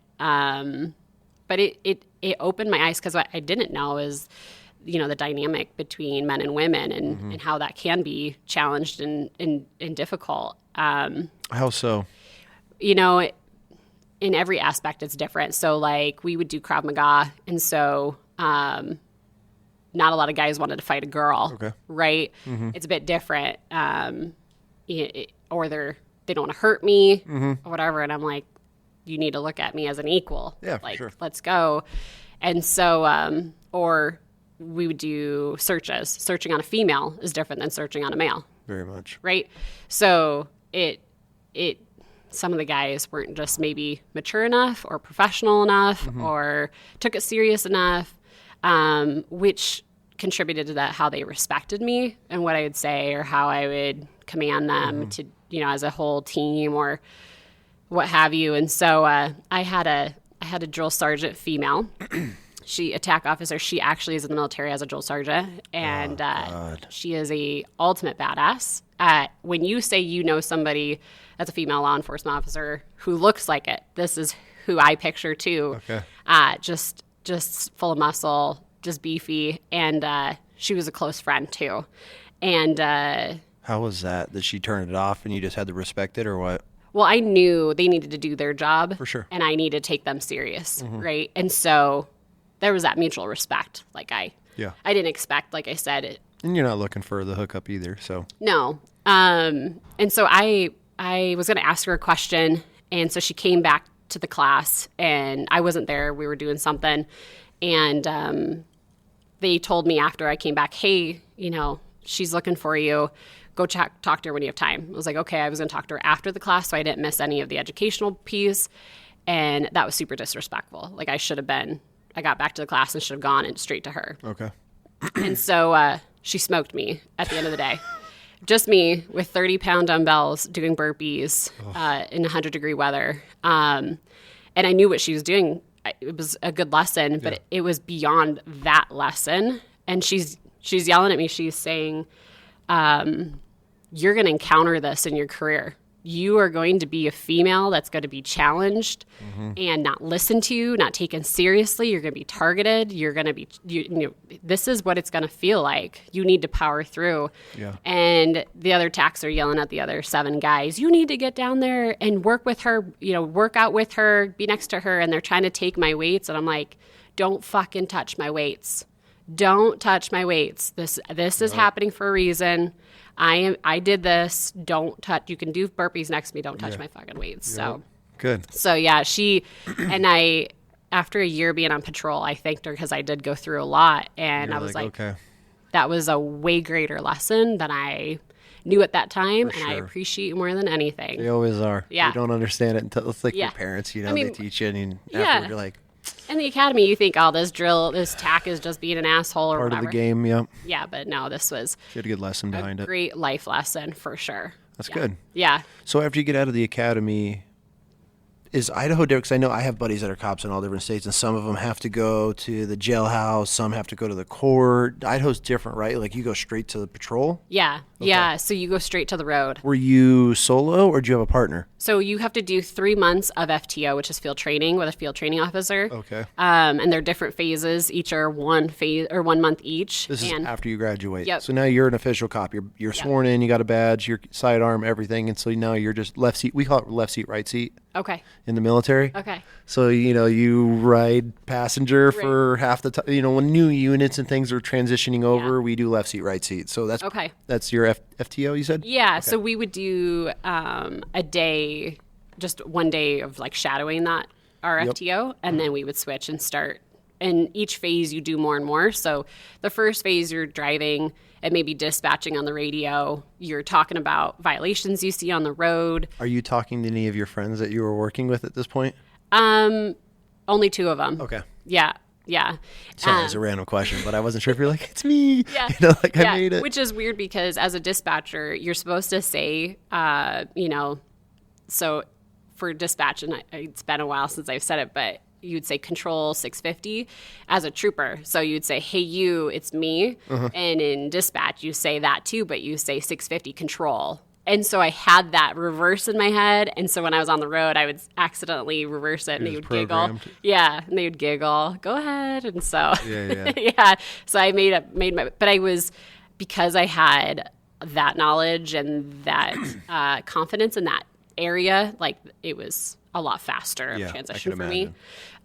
Speaker 2: it opened my eyes, because what I didn't know is the dynamic between men and women, and how that can be challenged and difficult.
Speaker 1: How so?
Speaker 2: In every aspect, it's different. So like we would do Krav Maga, and so not a lot of guys wanted to fight a girl, right? Mm-hmm. It's a bit different. Or they don't want to hurt me or whatever. And I'm like, you need to look at me as an equal.
Speaker 1: Yeah,
Speaker 2: like,
Speaker 1: sure.
Speaker 2: Let's go. And so, or we would do searches. Searching on a female is different than searching on a male.
Speaker 1: Very much.
Speaker 2: Right. So some of the guys weren't just maybe mature enough or professional enough or took it serious enough, which contributed to that, how they respected me and what I would say or how I would command them to, as a whole team or what have you. And so I had a drill sergeant female. She attack officer. She actually is in the military as a drill sergeant, and she is a ultimate badass. When you say you know somebody as a female law enforcement officer who looks like it, this is who I picture too.
Speaker 1: Okay.
Speaker 2: Just full of muscle, just beefy, and she was a close friend too. And
Speaker 1: how was that? Did she turn it off and you just had to respect it, or what?
Speaker 2: well, I knew they needed to do their job
Speaker 1: For sure.
Speaker 2: and I needed to take them serious, right? And so there was that mutual respect. Like I didn't expect, like I said, it.
Speaker 1: And you're not looking for the hookup either, so.
Speaker 2: No. And so I was going to ask her a question, and so she came back to the class, and I wasn't there. We were doing something, and they told me after I came back, hey, you know, she's looking for you. Go talk to her when you have time. I was like, okay. I was going to talk to her after the class, so I didn't miss any of the educational piece, and that was super disrespectful. Like I got back to the class and should have gone and straight to her.
Speaker 1: Okay.
Speaker 2: And so she smoked me at the end of the day. Just me with 30-pound dumbbells doing burpees in 100-degree weather. And I knew what she was doing. It was a good lesson, but it was beyond that lesson. And she's yelling at me. She's saying, you're going to encounter this in your career. You are going to be a female that's going to be challenged and not listened to, not taken seriously. You're going to be targeted. You're going to be, you know, this is what it's going to feel like. You need to power through.
Speaker 1: Yeah.
Speaker 2: And the other techs are yelling at the other 7 guys, you need to get down there and work with her, you know, work out with her, be next to her. And they're trying to take my weights. And I'm like, don't fucking touch my weights. Don't touch my weights. This is happening for a reason. I did this. Don't touch. You can do burpees next to me. Don't touch my fucking weights. So
Speaker 1: good.
Speaker 2: So yeah, she and I. After a year being on patrol, I thanked her because I did go through a lot, and
Speaker 1: You're
Speaker 2: I was like,
Speaker 1: okay.
Speaker 2: That was a way greater lesson than I knew at that time,
Speaker 1: For
Speaker 2: and I
Speaker 1: sure.
Speaker 2: appreciate more than anything.
Speaker 1: They always are.
Speaker 2: Yeah.
Speaker 1: You don't understand it until it's like
Speaker 2: Yeah.
Speaker 1: your parents. You know,
Speaker 2: I mean,
Speaker 1: they teach you, and
Speaker 2: yeah.
Speaker 1: afterward you're like
Speaker 2: In the academy, you think, oh, this tack is just being an asshole or
Speaker 1: part
Speaker 2: whatever.
Speaker 1: of the game. Yeah.
Speaker 2: Yeah, but no, this was
Speaker 1: You had a good lesson behind
Speaker 2: a
Speaker 1: it.
Speaker 2: great life lesson for sure.
Speaker 1: That's
Speaker 2: Yeah.
Speaker 1: good.
Speaker 2: Yeah.
Speaker 1: So after you get out of the academy, is Idaho different? Because I know I have buddies that are cops in all different states, and some of them have to go to the jailhouse, some have to go to the court. Idaho's different, right? Like you go straight to the patrol?
Speaker 2: Yeah. Yeah. So you go straight to the road.
Speaker 1: Were you solo, or did you have a partner?
Speaker 2: So you have to do 3 months of FTO, which is field training with a field training officer.
Speaker 1: Okay.
Speaker 2: And they're different phases. Each are 1 phase or 1 month each.
Speaker 1: This is
Speaker 2: and
Speaker 1: after you graduate.
Speaker 2: Yep.
Speaker 1: So now you're an official cop. You're sworn in, you got a badge, your sidearm, everything. And so now you're just left seat. We call it left seat, right seat
Speaker 2: Okay.
Speaker 1: in the military.
Speaker 2: Okay.
Speaker 1: So, you know, you ride passenger for half the time. You know, when new units and things are transitioning over, we do left seat, right seat. So that's
Speaker 2: Okay.
Speaker 1: That's your FTO, you said?
Speaker 2: Yeah. So we would do a day, just 1 day of like shadowing that our FTO, and then we would switch and start. And each phase you do more and more. So the first phase you're driving and maybe dispatching on the radio. You're talking about violations you see on the road.
Speaker 1: Are you talking to any of your friends that you were working with at this point?
Speaker 2: Only 2 of them.
Speaker 1: Okay.
Speaker 2: Yeah. Yeah.
Speaker 1: Sorry, it's a random question, but I wasn't sure if you're like, it's me.
Speaker 2: Yeah.
Speaker 1: You know, like I made it.
Speaker 2: Which is weird because as a dispatcher, you're supposed to say, you know, so for dispatch, and it's been a while since I've said it, but you'd say control 650 as a trooper. So you'd say, hey, you, it's me. And in dispatch, you say that too, but you say 650 control. And so I had that reverse in my head. And so when I was on the road, I would accidentally reverse it and they would giggle. Yeah. And they would giggle, go ahead. And so, yeah. So I but I was, because I had that knowledge and that confidence in that area, like it was a lot faster of transition for me.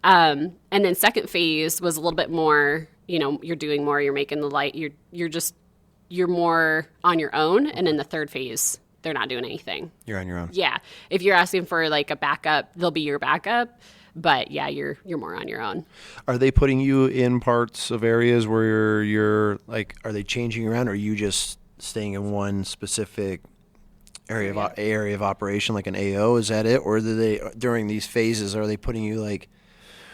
Speaker 2: And then second phase was a little bit more, you know, you're doing more, you're making the light, you're more on your own. And in the third phase, they're not doing anything.
Speaker 1: You're on your own.
Speaker 2: Yeah. If you're asking for like a backup, they'll be your backup. But yeah, you're more on your own.
Speaker 1: Are they putting you in parts of areas where you're like, are they changing around, or are you just staying in one specific area of operation, like an AO? Is that it? Or do they, during these phases, are they putting you like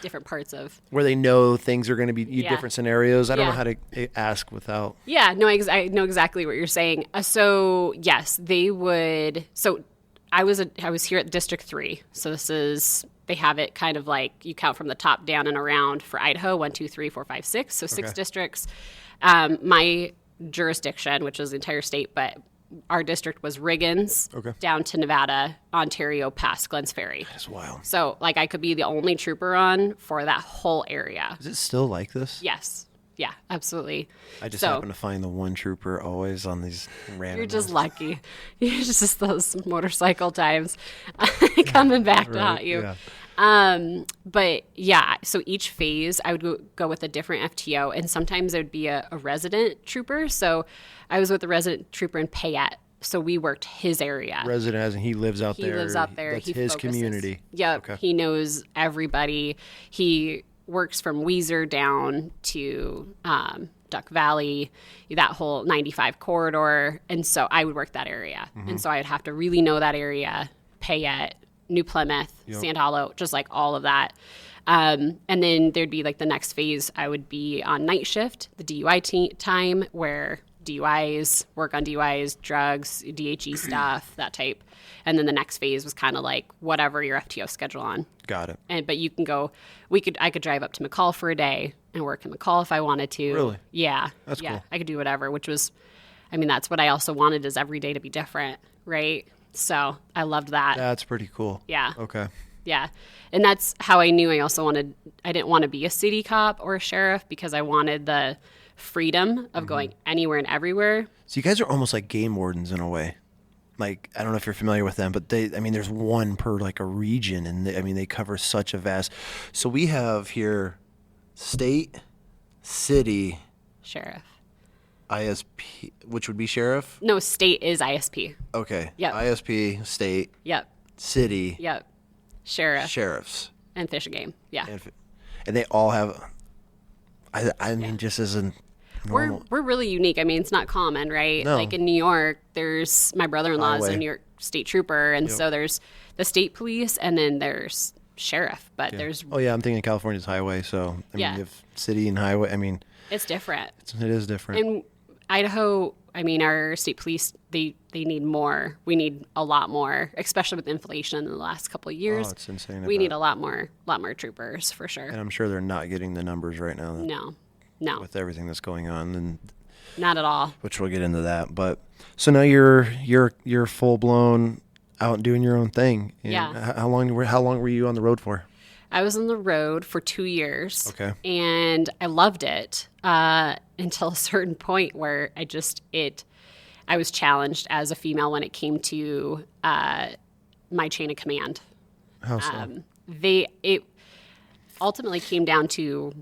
Speaker 2: different parts of
Speaker 1: where they know things are going to be different scenarios? I don't know how to ask without.
Speaker 2: Yeah, no, I know exactly what you're saying. So yes, they would. So I was here at District 3. So this is, they have it kind of like you count from the top down and around for Idaho, 1, 2, 3, 4, 5, 6. So 6 districts. My jurisdiction, which is the entire state, but our district was Riggins down to Nevada, Ontario, past Glens Ferry.
Speaker 1: That's wild.
Speaker 2: So like I could be the only trooper on for that whole area.
Speaker 1: Is it still like this?
Speaker 2: Yes. Yeah, absolutely.
Speaker 1: I just happen to find the one trooper always on these random.
Speaker 2: You're just lucky. You're just those motorcycle times coming back to haunt you. Yeah. But yeah, so each phase I would go with a different FTO, and sometimes it would be a resident trooper. So I was with the resident trooper in Payette. So we worked his area.
Speaker 1: Resident as in he lives out there.
Speaker 2: He lives out there.
Speaker 1: That's his community.
Speaker 2: Yep. Okay. He knows everybody. He works from Weiser down to Duck Valley, that whole 95 corridor. And so I would work that area. And so I would have to really know that area, Payette, New Plymouth, Sand Hollow, just like all of that. And then there'd be like the next phase, I would be on night shift, the DUI time, where DUIs, work on DUIs, drugs, DHE stuff, that type. And then the next phase was kind of like whatever your FTO schedule on.
Speaker 1: Got it.
Speaker 2: But you can go, I could drive up to McCall for a day and work in McCall if I wanted to.
Speaker 1: Really?
Speaker 2: Yeah.
Speaker 1: That's cool.
Speaker 2: I could do whatever, which was, I mean, that's what I also wanted, is every day to be different, right? So I loved that.
Speaker 1: That's pretty cool.
Speaker 2: Yeah.
Speaker 1: Okay.
Speaker 2: Yeah. And that's how I knew I didn't want to be a city cop or a sheriff, because I wanted the freedom of going anywhere and everywhere.
Speaker 1: So you guys are almost like game wardens in a way. Like, I don't know if you're familiar with them, but there's one per like a region, and they cover such a vast. So we have here state, city,
Speaker 2: sheriff,
Speaker 1: ISP, which would be sheriff?
Speaker 2: No, state is ISP.
Speaker 1: Okay.
Speaker 2: Yep.
Speaker 1: ISP, state.
Speaker 2: Yep.
Speaker 1: City.
Speaker 2: Yep. Sheriff.
Speaker 1: Sheriffs.
Speaker 2: And Fish and Game. Yeah.
Speaker 1: And they all have, I mean, just as a normal.
Speaker 2: We're really unique. I mean, it's not common, right?
Speaker 1: No.
Speaker 2: Like in New York, there's my brother-in-law is a New York State Trooper, and so there's the state police, and then there's sheriff. But there's
Speaker 1: I'm thinking California's highway. So I mean, you have city and highway. I mean,
Speaker 2: it's different.
Speaker 1: It is different.
Speaker 2: In Idaho, I mean, our state police they need more. We need a lot more, especially with inflation in the last couple of years.
Speaker 1: Oh, it's insane.
Speaker 2: We need a lot more troopers for sure.
Speaker 1: And I'm sure they're not getting the numbers right now.
Speaker 2: No.
Speaker 1: With everything that's going on, and
Speaker 2: not at all.
Speaker 1: Which we'll get into that. But so now you're full blown out doing your own thing.
Speaker 2: Yeah.
Speaker 1: How long were you on the road for?
Speaker 2: I was on the road for 2 years.
Speaker 1: Okay.
Speaker 2: And I loved it until a certain point where I was challenged as a female when it came to my chain of command.
Speaker 1: How so?
Speaker 2: It ultimately came down to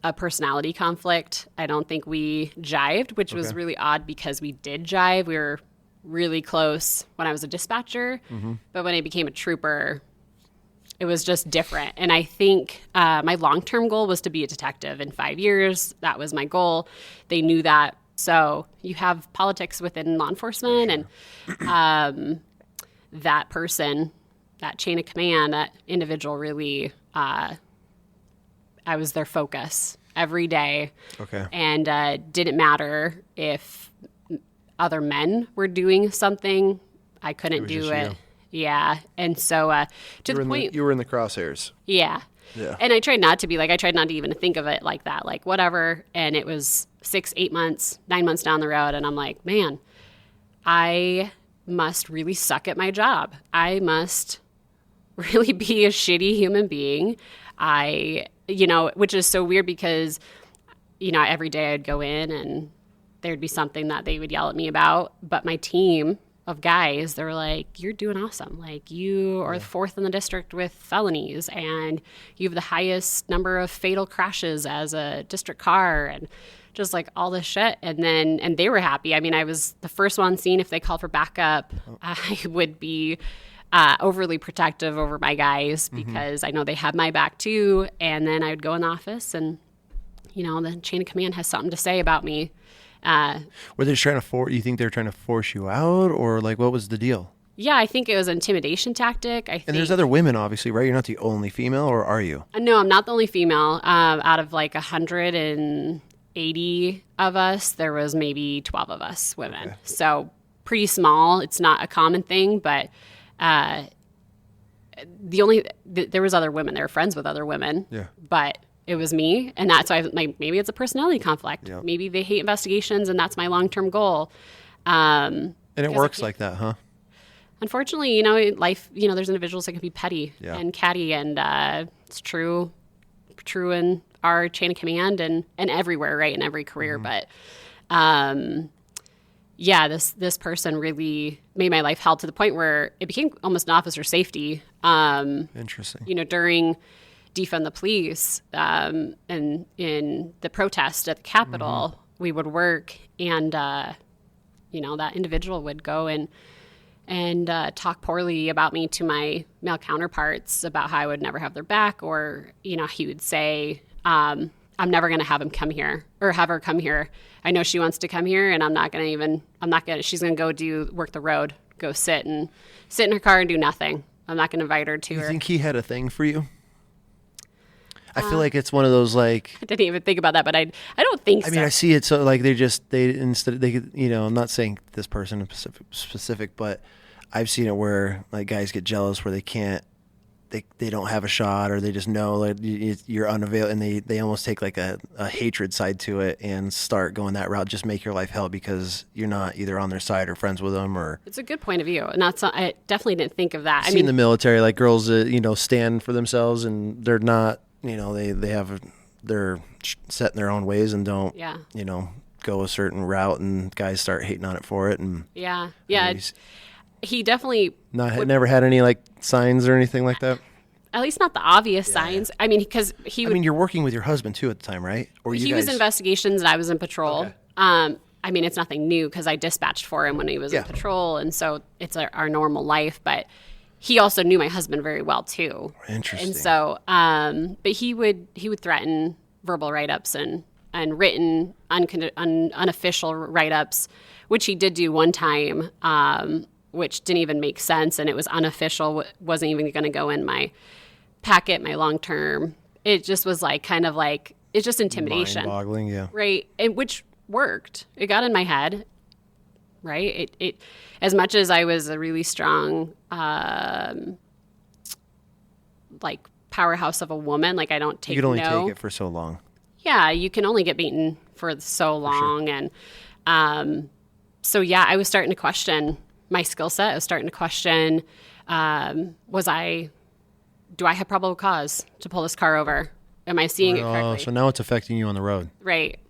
Speaker 2: a personality conflict. I don't think we jived, which was really odd, because we did jive. We were really close when I was a dispatcher, but when I became a trooper, it was just different. And I think my long-term goal was to be a detective in 5 years. That was my goal. They knew that. So you have politics within law enforcement, and that person, that chain of command, that individual really, I was their focus every day.
Speaker 1: Okay.
Speaker 2: And didn't matter if other men were doing something, I couldn't do it. Yeah. And so to the point.
Speaker 1: You were in the crosshairs.
Speaker 2: Yeah.
Speaker 1: Yeah.
Speaker 2: And I tried not to be I tried not to even think of it like that, like whatever. And it was 6, 8 months, 9 months down the road. And I'm like, man, I must really suck at my job. I must really be a shitty human being. Which is so weird, because, every day I'd go in and there'd be something that they would yell at me about. But my team of guys, they were like, you're doing awesome. Like, you are 4th in the district with felonies, and you have the highest number of fatal crashes as a district car, and just like all this shit. And they were happy. I mean, I was the first one seen. If they called for backup, I would be overly protective over my guys, because I know they have my back too. And then I would go in the office, and, the chain of command has something to say about me.
Speaker 1: Were they just trying to you think they were trying to force you out, or like what was the deal?
Speaker 2: Yeah, I think it was an intimidation tactic.
Speaker 1: And there's other women, obviously, right? You're not the only female, or are you?
Speaker 2: No, I'm not the only female. Out of like 180 of us, there was maybe 12 of us women. Okay. So pretty small. It's not a common thing, but there was other women. They were friends with other women.
Speaker 1: Yeah.
Speaker 2: But it was me, and that's why maybe it's a personality conflict.
Speaker 1: Yeah.
Speaker 2: Maybe they hate investigations, and that's my long-term goal.
Speaker 1: And it works like that, huh?
Speaker 2: Unfortunately, life, there's individuals that can be petty and catty, and it's true in our chain of command and everywhere, right, in every career. But this person really made my life hell to the point where it became almost an officer safety.
Speaker 1: Interesting.
Speaker 2: During defund the police and in the protest at the Capitol, we would work, and that individual would go and talk poorly about me to my male counterparts about how I would never have their back, or he would say, I'm never going to have him come here or have her come here. I know she wants to come here, and she's going to go work the road, go sit in her car and do nothing. I'm not going to invite her to her.
Speaker 1: You think he had a thing for you? I feel like it's one of those, like,
Speaker 2: I didn't even think about that, but I don't think so.
Speaker 1: I mean, I see it so, like, I'm not saying this person in specific, but I've seen it where, like, guys get jealous where they don't have a shot, or they just know, like, you're unavailable, and they almost take like a hatred side to it and start going that route, just make your life hell because you're not either on their side or friends with them. Or
Speaker 2: it's a good point of view, and I definitely didn't think of that.
Speaker 1: I mean, in the military, like, girls stand for themselves, and they're not, they're set in their own ways and don't go a certain route, and guys start hating on it for it. And he definitely never had any, like, signs or anything like that.
Speaker 2: At least not the obvious signs. I mean, because
Speaker 1: you're working with your husband too at the time, right? Or
Speaker 2: he was in investigations and I was in patrol. Okay. I mean, it's nothing new because I dispatched for him when he was in patrol, and so it's our normal life. But he also knew my husband very well too.
Speaker 1: Interesting.
Speaker 2: And so, but he would threaten verbal write-ups and written unofficial write-ups, which he did do one time. Which didn't even make sense, and it was unofficial, wasn't even going to go in my packet, my long-term. It just was it's just intimidation.
Speaker 1: Mind-boggling, yeah.
Speaker 2: Right, and which worked. It got in my head, right? It as much as I was a really strong, powerhouse of a woman, like, I don't take.
Speaker 1: You could only take it for so long.
Speaker 2: Yeah, you can only get beaten for so long, sure. And I was starting to question my skill set. I was starting to question, do I have probable cause to pull this car over? Am I seeing it correctly?
Speaker 1: So now it's affecting you on the road.
Speaker 2: Right.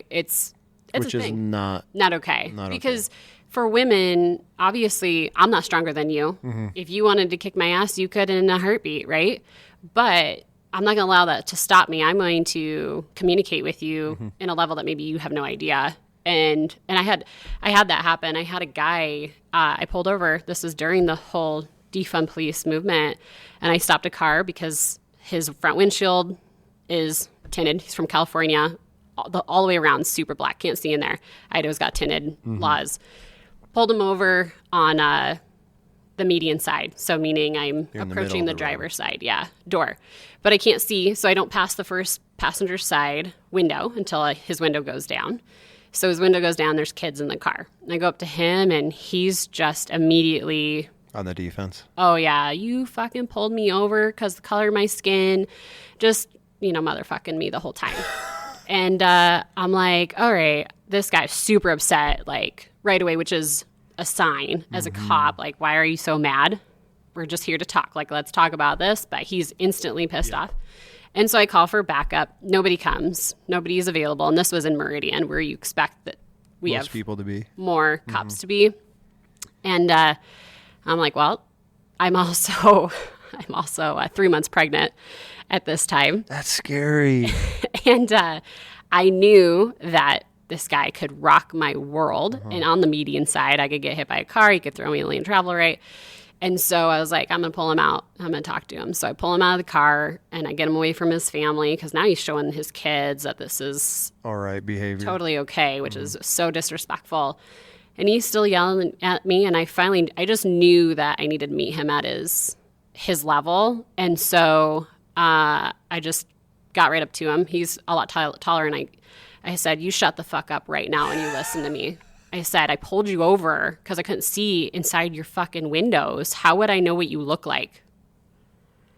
Speaker 2: It's
Speaker 1: which is not
Speaker 2: okay. Because for women, obviously, I'm not stronger than you. Mm-hmm. If you wanted to kick my ass, you could in a heartbeat, right? But I'm not going to allow that to stop me. I'm going to communicate with you in a level that maybe you have no idea. And I had that happen. I had a guy I pulled over. This was during the whole defund police movement, and I stopped a car because his front windshield is tinted. He's from California, all the way around, super black, can't see in there. Idaho's got tinted laws. Pulled him over on the median side, so meaning I'm approaching the driver's side, door. But I can't see, so I don't pass the first passenger side window until his window goes down. So his window goes down, there's kids in the car. And I go up to him, and he's just immediately...
Speaker 1: on the defense.
Speaker 2: Oh, yeah, you fucking pulled me over because the color of my skin, just, motherfucking me the whole time. And I'm like, all right, this guy's super upset, like, right away, which is a sign as a cop. Like, why are you so mad? We're just here to talk. Like, let's talk about this. But he's instantly pissed off. And so I call for backup. Nobody comes. Nobody's available. And this was in Meridian, where you expect that we
Speaker 1: most
Speaker 2: have
Speaker 1: people to be.
Speaker 2: More cops to be. And I'm like, well, I'm also 3 months pregnant at this time.
Speaker 1: That's scary.
Speaker 2: And I knew that this guy could rock my world. And on the median side, I could get hit by a car. He could throw me in lane travel right. And so I was like, I'm going to pull him out. I'm going to talk to him. So I pull him out of the car, and I get him away from his family, because now he's showing his kids that this is
Speaker 1: all right behavior,
Speaker 2: totally okay, which is so disrespectful. And he's still yelling at me. And I just knew that I needed to meet him at his level. And so I just got right up to him. He's a lot taller. And I said, you shut the fuck up right now and you listen to me. I said, I pulled you over because I couldn't see inside your fucking windows. How would I know what you look like?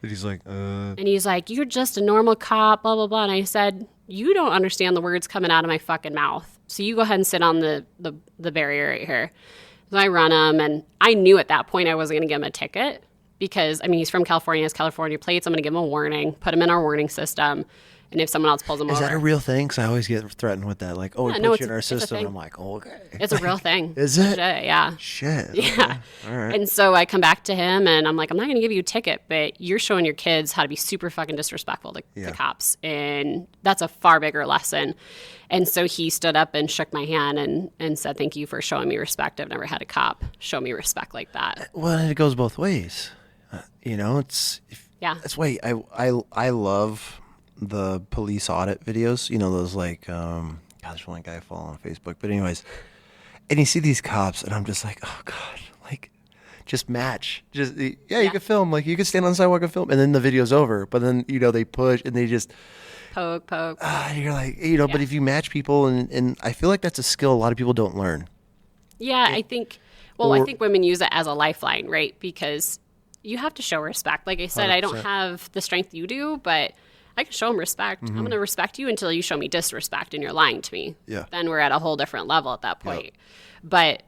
Speaker 1: And he's like,
Speaker 2: And he's like, you're just a normal cop, blah, blah, blah. And I said, you don't understand the words coming out of my fucking mouth. So you go ahead and sit on the barrier right here. So I run him, and I knew at that point I wasn't going to give him a ticket because, I mean, he's from California, has California plates. I'm going to give him a warning, put him in our warning system. And if someone else pulls him over.
Speaker 1: Is that a real thing? Because I always get threatened with that. Like, we put you in our system. And I'm like, oh, okay.
Speaker 2: It's a real thing.
Speaker 1: Is it?
Speaker 2: Yeah.
Speaker 1: Shit.
Speaker 2: Yeah.
Speaker 1: Okay. All right.
Speaker 2: And so I come back to him, and I'm like, I'm not going to give you a ticket, but you're showing your kids how to be super fucking disrespectful to cops. And that's a far bigger lesson. And so he stood up and shook my hand and said, thank you for showing me respect. I've never had a cop show me respect like that.
Speaker 1: Well, it goes both ways. It's why I love the police audit videos, those like, there's one guy I follow on Facebook, but anyways, and you see these cops and I'm just like, oh God, like just match, you can film, like you can stand on the sidewalk and film and then the video's over, but then, they push and they just
Speaker 2: poke.
Speaker 1: You're like, but if you match people and I feel like that's a skill a lot of people don't learn.
Speaker 2: Yeah. I think women use it as a lifeline, right? Because you have to show respect. Like I said, 100%. I don't have the strength you do, but I can show them respect. Mm-hmm. I'm going to respect you until you show me disrespect and you're lying to me.
Speaker 1: Yeah.
Speaker 2: Then we're at a whole different level at that point. Yep. But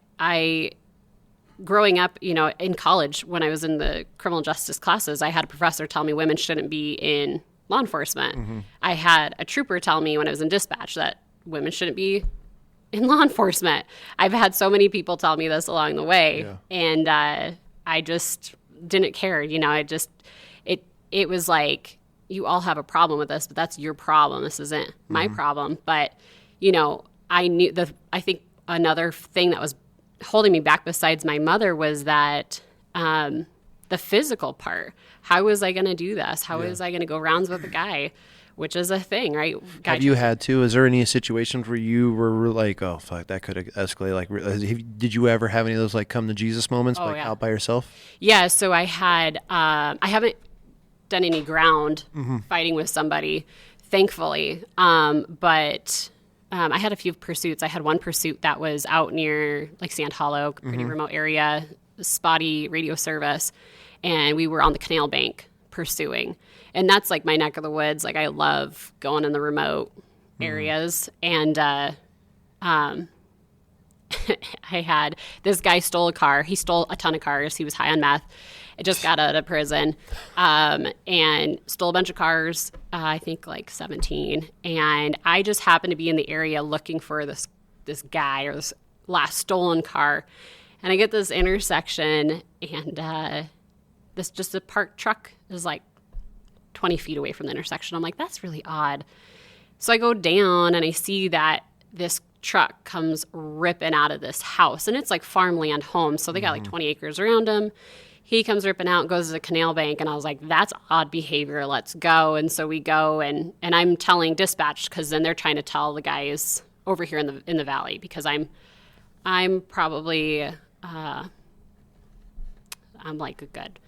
Speaker 2: growing up, in college, when I was in the criminal justice classes, I had a professor tell me women shouldn't be in law enforcement. Mm-hmm. I had a trooper tell me when I was in dispatch that women shouldn't be in law enforcement. I've had so many people tell me this along the way. Yeah. And I just didn't care. It was like, you all have a problem with this, but that's your problem. This isn't my problem. But, I think another thing that was holding me back besides my mother was that the physical part. How was I going to do this? How was I going to go rounds with a guy? Which is a thing, right?
Speaker 1: Have you had to? Is there any situations where you were like, oh, fuck, that could escalate? Like, did you ever have any of those, like, come to Jesus moments, out by yourself?
Speaker 2: Yeah, so I had, I haven't done any ground fighting with somebody, thankfully. But I had a few pursuits. I had one pursuit that was out near, like, Sand Hollow, pretty remote area, spotty radio service. And we were on the canal bank pursuing. And that's like my neck of the woods. Like I love going in the remote areas. And I had this guy stole a car. He stole a ton of cars. He was high on meth. I just got out of prison and stole a bunch of cars, I think like 17. And I just happened to be in the area looking for this guy or this last stolen car. And I get this intersection and this a parked truck is like 20 feet away from the intersection. I'm like, that's really odd. So I go down and I see that this truck comes ripping out of this house. And it's like farmland home. So they got like 20 acres around him. He comes ripping out, goes to the canal bank. And I was like, that's odd behavior. Let's go. And so we go and I'm telling dispatch because then they're trying to tell the guys over here in the valley because I'm probably, I'm like a good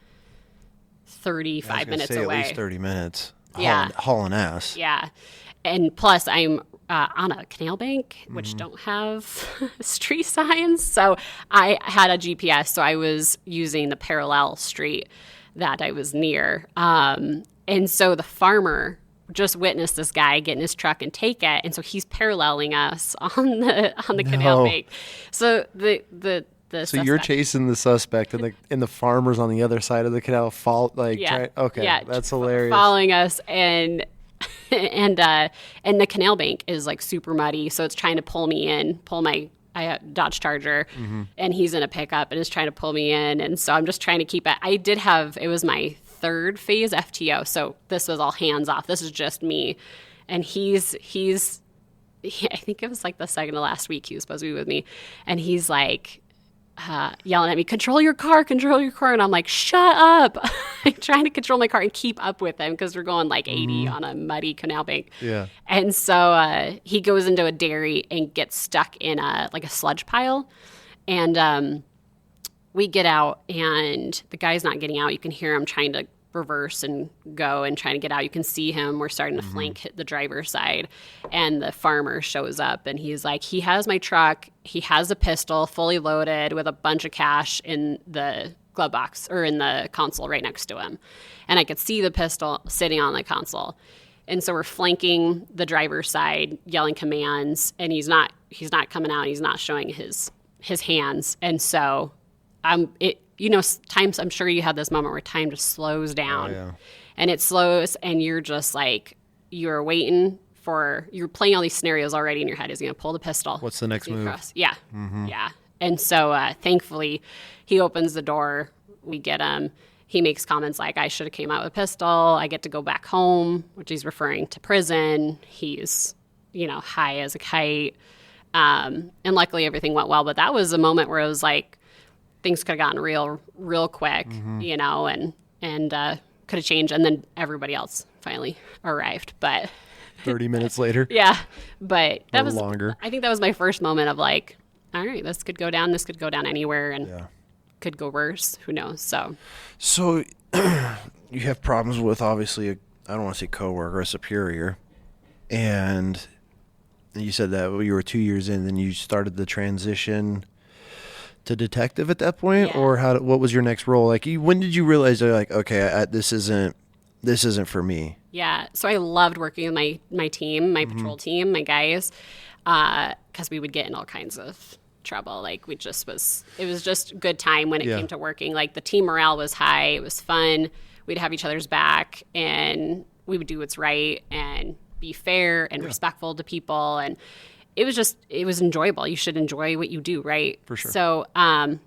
Speaker 2: 35 minutes away.
Speaker 1: At least 30 minutes.
Speaker 2: Yeah.
Speaker 1: Hauling ass.
Speaker 2: Yeah. And plus I'm on a canal bank, which don't have street signs. So I had a GPS. So I was using the parallel street that I was near. And so the farmer just witnessed this guy get in his truck and take it. And so he's paralleling us on the canal bank. So so
Speaker 1: you're chasing the suspect, and the farmer's on the other side of the canal. That's hilarious.
Speaker 2: Following us, and the canal bank is like super muddy, so it's trying to pull me in. I have Dodge Charger, and he's in a pickup and is trying to pull me in, and so I'm just trying to keep it. It was my third phase FTO, so this was all hands off. This is just me, and he's. I think it was like the second to last week he was supposed to be with me, and he's like. Yelling at me, control your car. And I'm like, shut up. I'm trying to control my car and keep up with him because we're going like 80 on a muddy canal bank.
Speaker 1: Yeah.
Speaker 2: And so he goes into a dairy and gets stuck in a sludge pile. And we get out and the guy's not getting out. You can hear him trying to reverse and go and trying to get out. You can see him. We're starting to flank hit the driver's side, and the farmer shows up, and he's like, he has my truck. He has a pistol fully loaded with a bunch of cash in the glove box or in the console right next to him. And I could see the pistol sitting on the console. And so we're flanking the driver's side, yelling commands, and he's not coming out. He's not showing his hands. And so times, I'm sure you had this moment where time just slows down.
Speaker 1: Oh, yeah.
Speaker 2: And it slows, and you're just like, you're waiting for, you're playing all these scenarios already in your head. Is he going to pull the pistol?
Speaker 1: What's the next move?
Speaker 2: Yeah. Yeah. And so thankfully, he opens the door. We get him. He makes comments like, I should have came out with a pistol. I get to go back home, which he's referring to prison. He's, high as a kite. And luckily, everything went well. But that was a moment where it was like, things could have gotten real quick, and could have changed. And then everybody else finally arrived. But
Speaker 1: 30 minutes later.
Speaker 2: Yeah. But that was
Speaker 1: longer.
Speaker 2: I think that was my first moment of like, all right, this could go down. This could go down anywhere, and could go worse. Who knows? So
Speaker 1: you have problems with, obviously, I don't want to say coworker, a superior. And you said that you were 2 years in, then you started the transition to detective at that point?
Speaker 2: Yeah.
Speaker 1: Or what was your next role? Like, when did you realize that, like, okay, this isn't for me?
Speaker 2: Yeah. So I loved working with my team, my patrol team, my guys, because we would get in all kinds of trouble. Like, it was just good time when it came to working. Like, the team morale was high. It was fun. We'd have each other's back, and we would do what's right and be fair and respectful to people. And it was enjoyable. You should enjoy what you do, right?
Speaker 1: For sure.
Speaker 2: So, I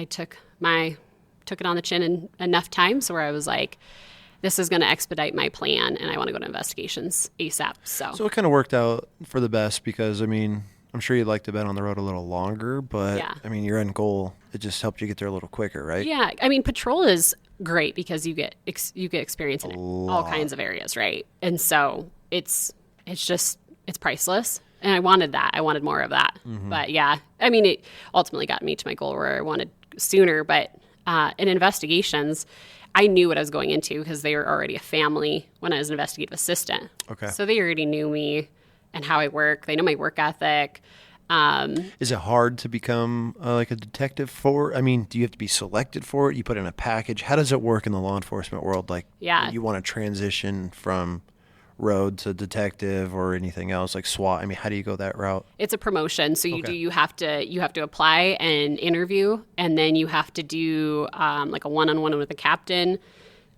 Speaker 2: took it on the chin enough times where I was like, this is going to expedite my plan, and I want to go to investigations ASAP. So
Speaker 1: it kind of worked out for the best because, I mean, I'm sure you'd like to been on the road a little longer, but I mean, your end goal, it just helped you get there a little quicker, right?
Speaker 2: Yeah. I mean, patrol is great because you get experience in all kinds of areas, right? And so it's priceless. And I wanted that. I wanted more of that. But yeah, I mean, it ultimately got me to my goal where I wanted sooner. But in investigations, I knew what I was going into because they were already a family when I was an investigative assistant.
Speaker 1: Okay.
Speaker 2: So they already knew me and how I work. They know my work ethic.
Speaker 1: Is it hard to become like a detective do you have to be selected for it? You put in a package. How does it work in the law enforcement world? Like, you want to transition from road to detective or anything else like SWAT? I mean, how do you go that route?
Speaker 2: It's a promotion. So you have to apply and interview, and then you have to do like a one-on-one with the captain.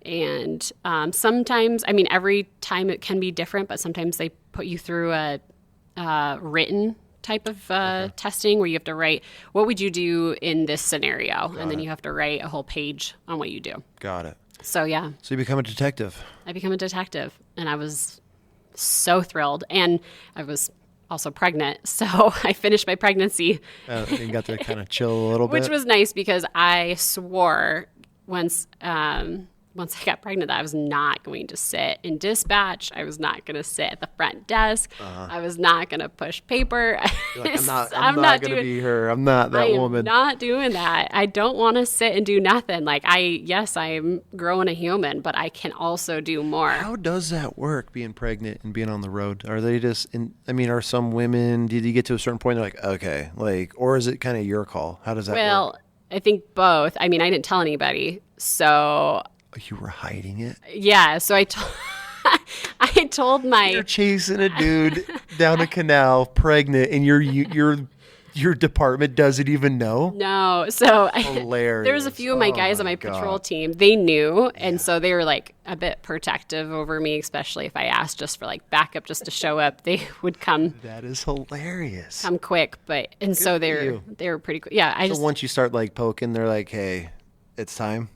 Speaker 2: And sometimes, I mean, every time it can be different, but sometimes they put you through a written type of testing where you have to write, what would you do in this scenario? And then you have to write a whole page on what you do.
Speaker 1: Got it.
Speaker 2: So, yeah.
Speaker 1: So you become a detective.
Speaker 2: I became a detective, and I was so thrilled. And I was also pregnant, so I finished my pregnancy.
Speaker 1: You got to kind of chill a little bit.
Speaker 2: Which was nice because I swore once I got pregnant that I was not going to sit in dispatch. I was not going to sit at the front desk. I was not going to push paper.
Speaker 1: You're like, I'm not going to be her. I'm not that woman.
Speaker 2: I'm not doing that. I don't want to sit and do nothing. Like, I'm growing a human, but I can also do more.
Speaker 1: How does that work, being pregnant and being on the road? Are they are some women, did you get to a certain point, they're like, okay, like, or is it kind of your call? How does that work?
Speaker 2: Well, I think both. I mean, I didn't tell anybody, so...
Speaker 1: You were hiding it?
Speaker 2: Yeah, so I told my...
Speaker 1: You're chasing a dude down a canal, pregnant, and your department doesn't even know?
Speaker 2: No, so...
Speaker 1: Hilarious.
Speaker 2: There was a few of my guys on my patrol team. They knew, and so they were like a bit protective over me, especially if I asked just for like backup just to show up. They would come...
Speaker 1: That is hilarious.
Speaker 2: Come quick, so they were pretty quick. Yeah,
Speaker 1: So once you start like poking, they're like, hey, it's time?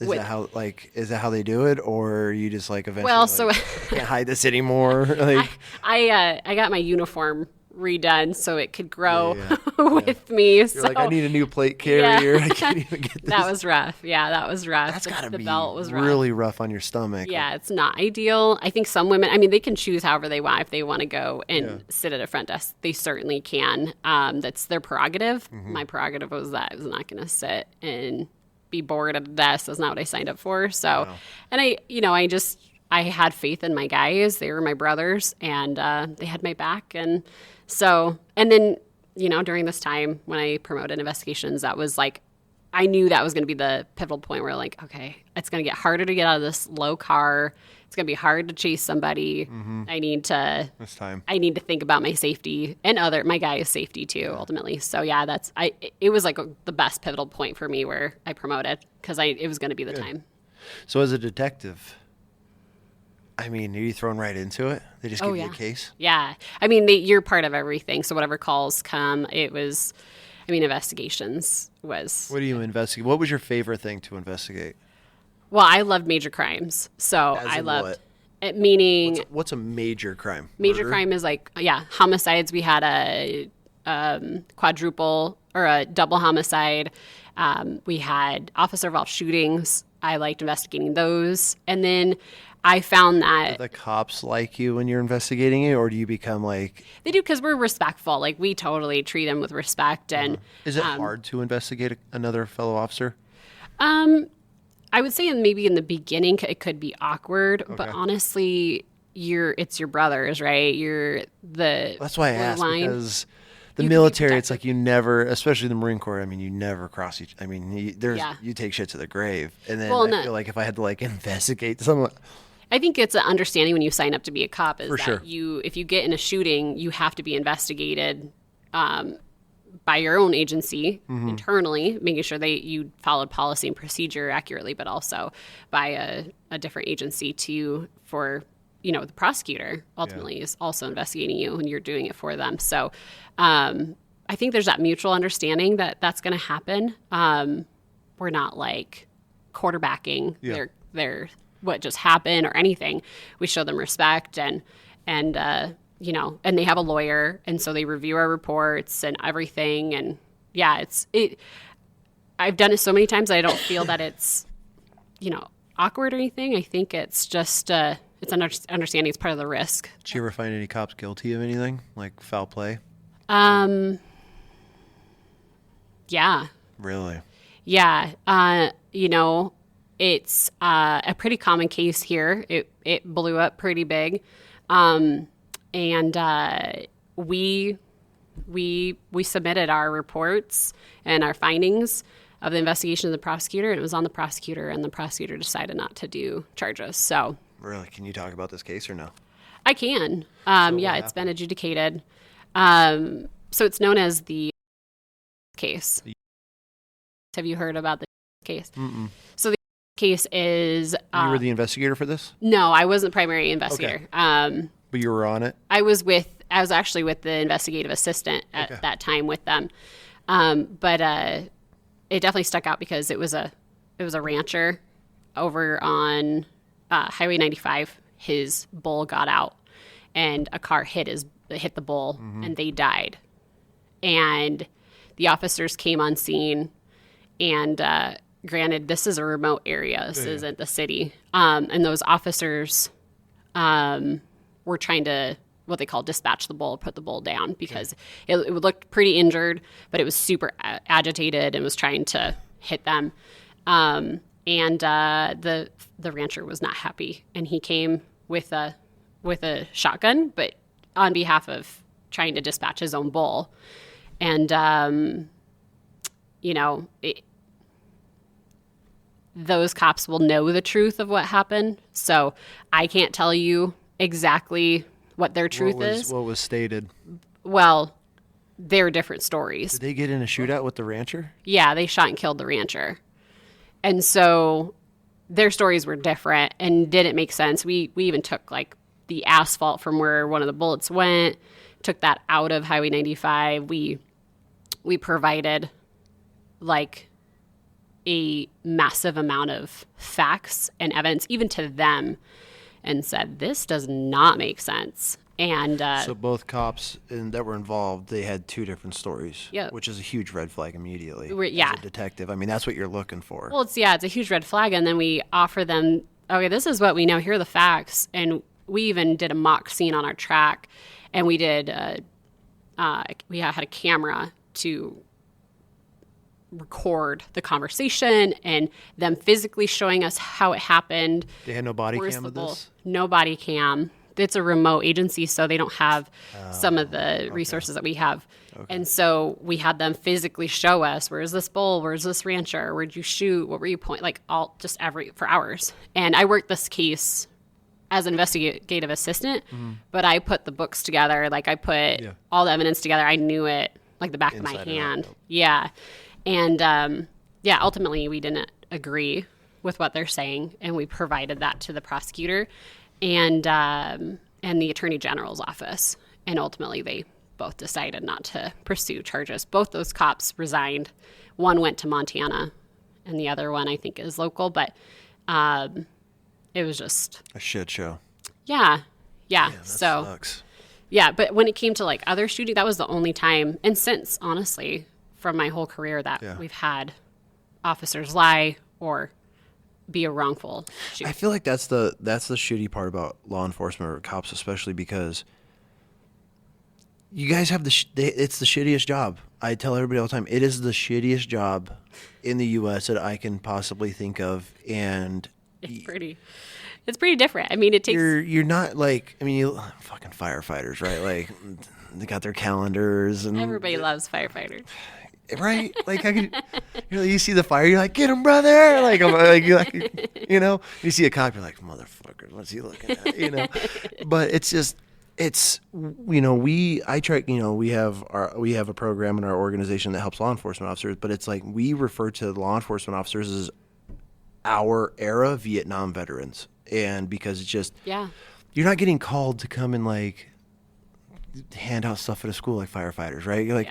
Speaker 1: Is that how they do it, or are you just like eventually? Well, so I can't hide this anymore. Like,
Speaker 2: I got my uniform redone so it could grow with me.
Speaker 1: You're
Speaker 2: so
Speaker 1: like, I need a new plate carrier. I can't even get this.
Speaker 2: That was rough. Yeah, that was rough.
Speaker 1: That's got to be
Speaker 2: belt was rough.
Speaker 1: Really rough on your stomach.
Speaker 2: Yeah, it's not ideal. I think some women, I mean, they can choose however they want. If they want to go and sit at a front desk, they certainly can. That's their prerogative. My prerogative was that I was not going to sit and be bored at a desk. That's not what I signed up for. So,
Speaker 1: Wow.
Speaker 2: and I had faith in my guys. They were my brothers, and they had my back. And so, and then, during this time when I promoted investigations, that was like, I knew that was going to be the pivotal point where like, okay, it's going to get harder to get out of this low car. It's going to be hard to chase somebody. I need to,
Speaker 1: This time.
Speaker 2: I need to think about my safety and my guy's safety too, ultimately. So yeah, it was like the best pivotal point for me where I promoted because it was going to be the time.
Speaker 1: So as a detective, I mean, are you thrown right into it? They just give you a case?
Speaker 2: Yeah. I mean, you're part of everything. So whatever calls come, investigations was.
Speaker 1: What do you investigate? What was your favorite thing to investigate?
Speaker 2: Well, I loved major crimes. So
Speaker 1: As
Speaker 2: I
Speaker 1: in
Speaker 2: loved
Speaker 1: what?
Speaker 2: it, meaning
Speaker 1: What's a major crime?
Speaker 2: major
Speaker 1: Murder?
Speaker 2: crime is like, homicides. We had a quadruple or a double homicide. We had officer-involved shootings. I liked investigating those. And then I found that
Speaker 1: The cops like you when you're investigating it, or do you become like...
Speaker 2: they do because we're respectful. Like, we totally treat them with respect. And
Speaker 1: Is it hard to investigate another fellow officer?
Speaker 2: I would say maybe in the beginning it could be awkward, but honestly, it's your brothers, right? You're the
Speaker 1: That's why I asked,
Speaker 2: line.
Speaker 1: because the
Speaker 2: You can be
Speaker 1: military, it's
Speaker 2: protected.
Speaker 1: like you never, especially the Marine Corps, I mean, you never cross each... I mean,
Speaker 2: Yeah.
Speaker 1: you take shit to the grave. And then
Speaker 2: Well,
Speaker 1: I feel like if I had to like investigate someone...
Speaker 2: I think it's an understanding when you sign up to be a cop is
Speaker 1: For
Speaker 2: that
Speaker 1: sure.
Speaker 2: if you get in a shooting, you have to be investigated by your own agency internally, making sure you followed policy and procedure accurately, but also by a different agency for the prosecutor ultimately is also investigating you and you're doing it for them. So I think there's that mutual understanding that that's going to happen. We're not like quarterbacking their what just happened or anything. We show them respect and and they have a lawyer, and so they review our reports and everything. And yeah, I've done it so many times that I don't feel that it's, awkward or anything. I think it's just, it's understanding it's part of the risk.
Speaker 1: Did you ever find any cops guilty of anything, like foul play?
Speaker 2: Yeah.
Speaker 1: Really?
Speaker 2: Yeah. It's a pretty common case here. It blew up pretty big. And we submitted our reports and our findings of the investigation to the prosecutor, and it was on the prosecutor, and the prosecutor decided not to do charges. So
Speaker 1: Really? Can you talk about this case or no?
Speaker 2: I can. It's been adjudicated. So it's known as the case. Have you heard about the case?
Speaker 1: Mm-mm.
Speaker 2: So the case is...
Speaker 1: You were the investigator for this?
Speaker 2: No, I wasn't the primary investigator.
Speaker 1: Okay. But you were on it?
Speaker 2: I was actually with the investigative assistant at that time with them. But it definitely stuck out because it was a rancher over on Highway 95. His bull got out and a car hit the bull, and they died. And the officers came on scene, and granted, this is a remote area. This isn't the city. And those officers were trying to, what they call dispatch the bull, put the bull down, because it looked pretty injured, but it was super agitated and was trying to hit them. And the rancher was not happy, and he came with a shotgun, but on behalf of trying to dispatch his own bull. And those cops will know the truth of what happened. So I can't tell you exactly what their truth is.
Speaker 1: What was stated?
Speaker 2: Well, they're different stories.
Speaker 1: Did they get in a shootout with the rancher?
Speaker 2: Yeah, they shot and killed the rancher. And so their stories were different and didn't make sense. We even took like the asphalt from where one of the bullets went, took that out of Highway 95. We provided like a massive amount of facts and evidence even to them, and said, this does not make sense. And
Speaker 1: so both cops that were involved, they had two different stories,
Speaker 2: Yep.
Speaker 1: which is a huge red flag immediately.
Speaker 2: Yeah.
Speaker 1: As a detective, I mean, that's what you're looking for.
Speaker 2: well, it's a huge red flag. And then we offer them, okay, this is what we know. Here are the facts. And we even did a mock scene on our track, and we did we had a camera to record the conversation and them physically showing us how it happened.
Speaker 1: They had no body
Speaker 2: Where's
Speaker 1: cam
Speaker 2: the
Speaker 1: of
Speaker 2: bull?
Speaker 1: this?
Speaker 2: No body cam. It's a remote agency, so they don't have some of the resources that we have. Okay. And so we had them physically show us, where's this bull? Where's this rancher? Where'd you shoot? What were you point? Like for hours. And I worked this case as an investigative assistant, but I put the books together. Like I put all the evidence together. I knew it like the back of my hand. Yeah. And ultimately we didn't agree with what they're saying, and we provided that to the prosecutor and the Attorney General's office. And ultimately they both decided not to pursue charges. Both those cops resigned. One went to Montana, and the other one I think is local, but it was just
Speaker 1: a shit show.
Speaker 2: Yeah.
Speaker 1: Man, that sucks.
Speaker 2: Yeah, but when it came to like other shooting, that was the only time, and since honestly from my whole career that we've had officers lie or be a wrongful shooting.
Speaker 1: I feel like that's the shitty part about law enforcement or cops, especially because you guys have it's the shittiest job. I tell everybody all the time, it is the shittiest job in the U.S. that I can possibly think of, and
Speaker 2: it's pretty different. I mean, it takes.
Speaker 1: You're not like, I mean, you fucking firefighters, right? Like they got their calendars, and
Speaker 2: everybody loves firefighters.
Speaker 1: Right? Like you see the fire, you're like, get him, brother! Like, you know, you see a cop, you're like, motherfucker, what's he looking at? You know, but it's just, you know, we have a program in our organization that helps law enforcement officers, but it's like we refer to law enforcement officers as our era Vietnam veterans, and because it's just you're not getting called to come and like hand out stuff at a school like firefighters, right? You're like.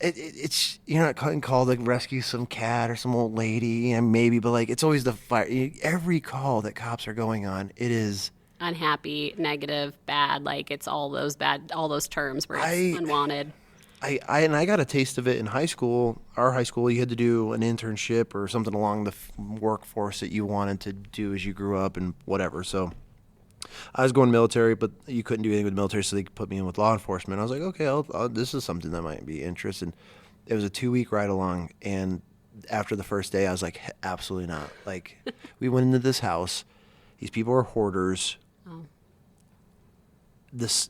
Speaker 1: It's you're not getting called to rescue some cat or some old lady, and maybe, but like it's always the fire. Every call that cops are going on, it is
Speaker 2: unhappy, negative, bad. Like it's all those terms where it's unwanted.
Speaker 1: I got a taste of it in high school. Our high school, you had to do an internship or something along the workforce that you wanted to do as you grew up and whatever. So I was going military, but you couldn't do anything with the military, so they put me in with law enforcement. I was like, okay, this is something that might be interesting. It was a 2-week ride along, and after the first day, I was like, absolutely not. Like, we went into this house. These people are hoarders. Oh.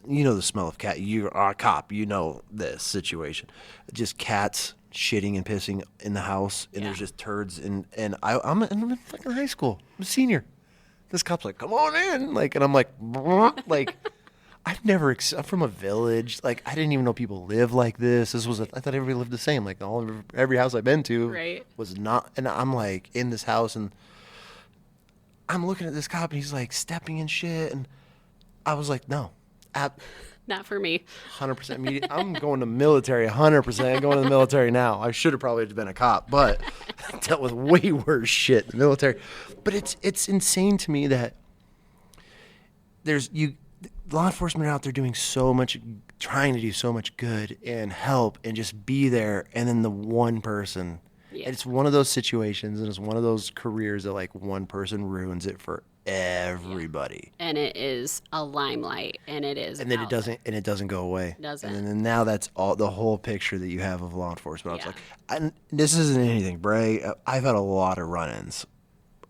Speaker 1: You know the smell of cat. You are a cop. You know this situation. Just cats shitting and pissing in the house, and there's just turds. And I'm in fucking high school. I'm a senior. This cop's like, come on in. Like, and I'm like, like, I'm from a village. Like, I didn't even know people live like this. I thought everybody lived the same. Like, every house I've been to was not. And I'm like in this house, and I'm looking at this cop, and he's like stepping in shit. And I was like, no.
Speaker 2: Not for me.
Speaker 1: 100% immediate. I'm going to military, 100%. I'm going to the military now. I should have probably been a cop, but I dealt with way worse shit in the military. But it's insane to me that law enforcement are out there doing so much, trying to do so much good and help and just be there, and then the one person. Yeah. It's one of those situations, and it's one of those careers that like one person ruins it for everybody.
Speaker 2: And it is a limelight, and it is,
Speaker 1: and then it doesn't go away.
Speaker 2: Doesn't.
Speaker 1: And then now that's all the whole picture that you have of law enforcement. I was like, this isn't anything, Bray. I've had a lot of run-ins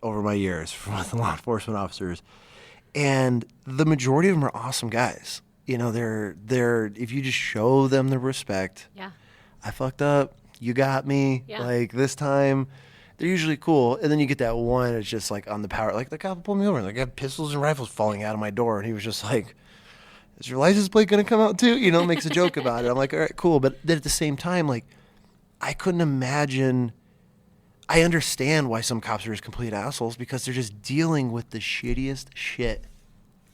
Speaker 1: over my years with law enforcement officers, and the majority of them are awesome guys. You know, they're if you just show them the respect. Yeah. I fucked up. You got me. Yeah. Like this time. They're usually cool, and then you get that one. It's just like on the power. Like the cop pulled me over, and I got pistols and rifles falling out of my door, and he was just like, "Is your license plate gonna come out too?" You know, makes a joke about it. I'm like, "All right, cool," but then at the same time, like, I couldn't imagine. I understand why some cops are just complete assholes because they're just dealing with the shittiest shit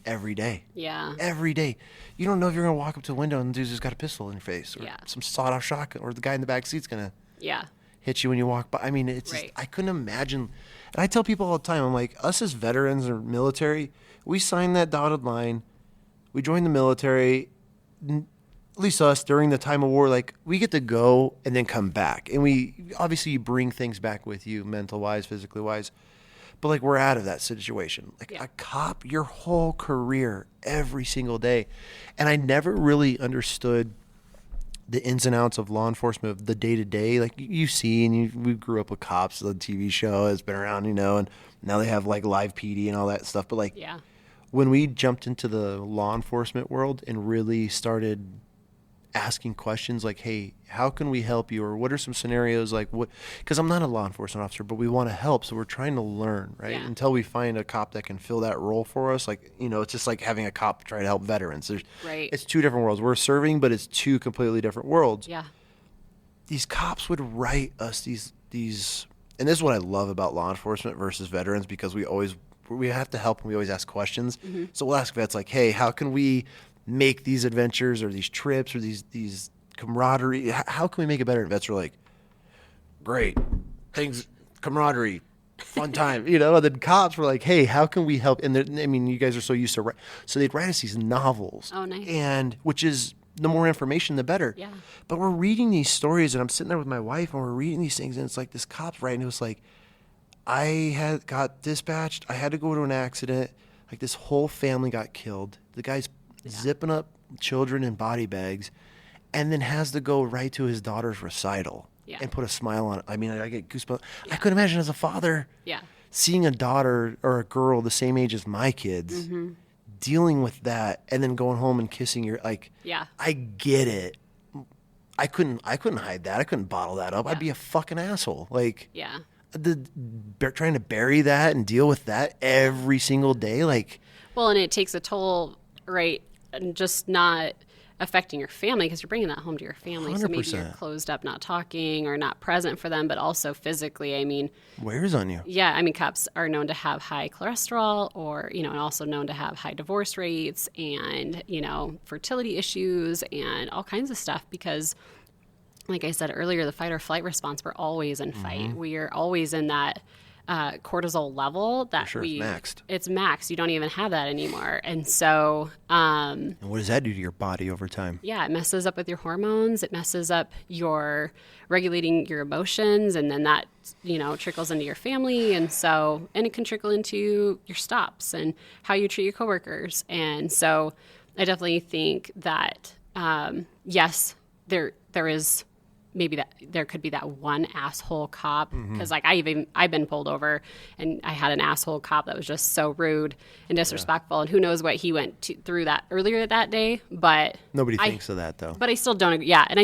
Speaker 1: every day. Yeah, every day. You don't know if you're gonna walk up to a window and the dude's just got a pistol in your face, or some sawed-off shotgun, or the guy in the back seat's gonna hit you when you walk by. I mean, it's just, I couldn't imagine. And I tell people all the time, I'm like, us as veterans or military, we signed that dotted line. We joined the military, at least us, during the time of war. Like, we get to go and then come back. And obviously you bring things back with you, mental-wise, physically-wise. But, like, we're out of that situation. Like, a cop, your whole career, every single day. And I never really understood the ins and outs of law enforcement, of the day to day. Like you see, and we grew up with Cops, the TV show has been around, and now they have like live PD and all that stuff. But like,
Speaker 2: Yeah.
Speaker 1: when we jumped into the law enforcement world and really started asking questions like, hey, how can we help you? Or what are some scenarios like what? Because I'm not a law enforcement officer, but we want to help. So we're trying to learn, right?
Speaker 2: Yeah.
Speaker 1: Until we find a cop that can fill that role for us. Like, it's just like having a cop try to help veterans.
Speaker 2: Right.
Speaker 1: It's two different worlds. We're serving, but it's two completely different worlds.
Speaker 2: Yeah.
Speaker 1: These cops would write us these, and this is what I love about law enforcement versus veterans, because we have to help and we always ask questions.
Speaker 2: Mm-hmm.
Speaker 1: So we'll ask vets like, hey, how can we make these adventures or these trips or these camaraderie, how can we make it better? And vets are like, great, things, camaraderie, fun time, And then cops were like, hey, how can we help? And you guys are so used to, so they'd write us these novels.
Speaker 2: Oh, nice.
Speaker 1: And which is, the more information, the better.
Speaker 2: Yeah.
Speaker 1: But we're reading these stories, and I'm sitting there with my wife, and we're reading these things, and it's like this cop's writing. It was like, I had got dispatched. I had to go to an accident. Like this whole family got killed. The guy's zipping up children in body bags, and then has to go right to his daughter's recital and put a smile on it. I mean, I get goosebumps. Yeah. I couldn't imagine as a father seeing a daughter or a girl the same age as my kids dealing with that, and then going home and kissing your I get it. I couldn't hide that. I couldn't bottle that up. I'd be a fucking asshole. Like trying to bury that and deal with that every single day. Like,
Speaker 2: well, and it takes a toll, right? And just not affecting your family, because you're bringing that home to your family. 100%. So maybe you're closed up, not talking or not present for them, but also physically. I mean,
Speaker 1: wears on you.
Speaker 2: Yeah. I mean, cops are known to have high cholesterol, or, and also known to have high divorce rates and, fertility issues and all kinds of stuff, because like I said earlier, the fight or flight response, we're always in fight. We are always in that cortisol level that it's maxed. You don't even have that anymore. And so,
Speaker 1: and what does that do to your body over time?
Speaker 2: Yeah, it messes up with your hormones. It messes up your regulating your emotions, and then that, trickles into your family. And so, and it can trickle into your stops and how you treat your coworkers. And so I definitely think that, yes, there is, maybe that there could be that one asshole cop, because I've been pulled over and I had an asshole cop that was just so rude and disrespectful, and who knows what he went through that earlier that day. But
Speaker 1: nobody thinks of that though.
Speaker 2: But I still don't agree. Yeah, and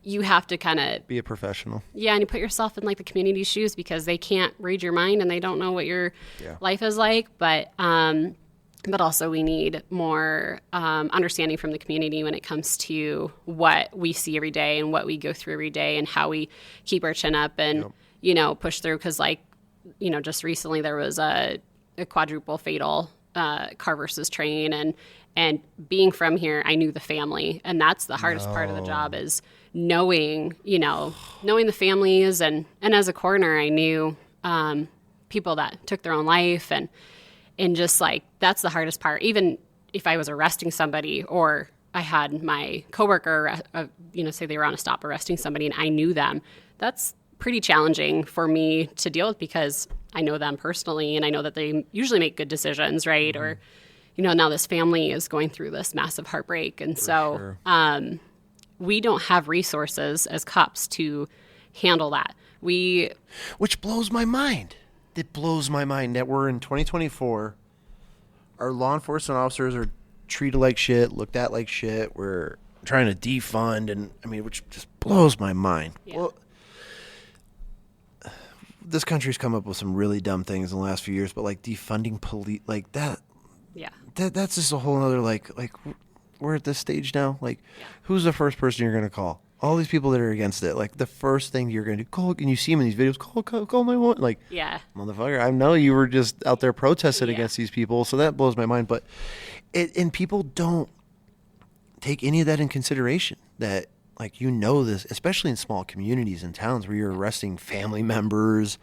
Speaker 2: you have to kind of
Speaker 1: be a professional. Yeah,
Speaker 2: and you put yourself in like the community's shoes, because they can't read your mind and they don't know what your life is like. But also we need more understanding from the community when it comes to what we see every day and what we go through every day and how we keep our chin up and, push through. Because just recently there was a quadruple fatal car versus train. And being from here, I knew the family. And that's the hardest part of the job, is knowing the families. And as a coroner, I knew people that took their own life, and just like, that's the hardest part. Even if I was arresting somebody, or I had my coworker, say they were on a stop arresting somebody and I knew them, that's pretty challenging for me to deal with, because I know them personally and I know that they usually make good decisions, right? Or, now this family is going through this massive heartbreak. And we don't have resources as cops to handle that.
Speaker 1: Which blows my mind. It blows my mind that we're in 2024. Our law enforcement officers are treated like shit, looked at like shit. We're trying to defund, and which just blows my mind. Yeah. Well, this country's come up with some really dumb things in the last few years, but like defunding police, like that. Yeah. That's just a whole other like we're at this stage now. Like, who's the first person you're gonna call? All these people that are against it, like the first thing you're going to do, call, and you see them in these videos, call 911. Like, motherfucker, I know you were just out there protesting against these people, so that blows my mind. But and people don't take any of that in consideration. That this, especially in small communities and towns where you're arresting family members,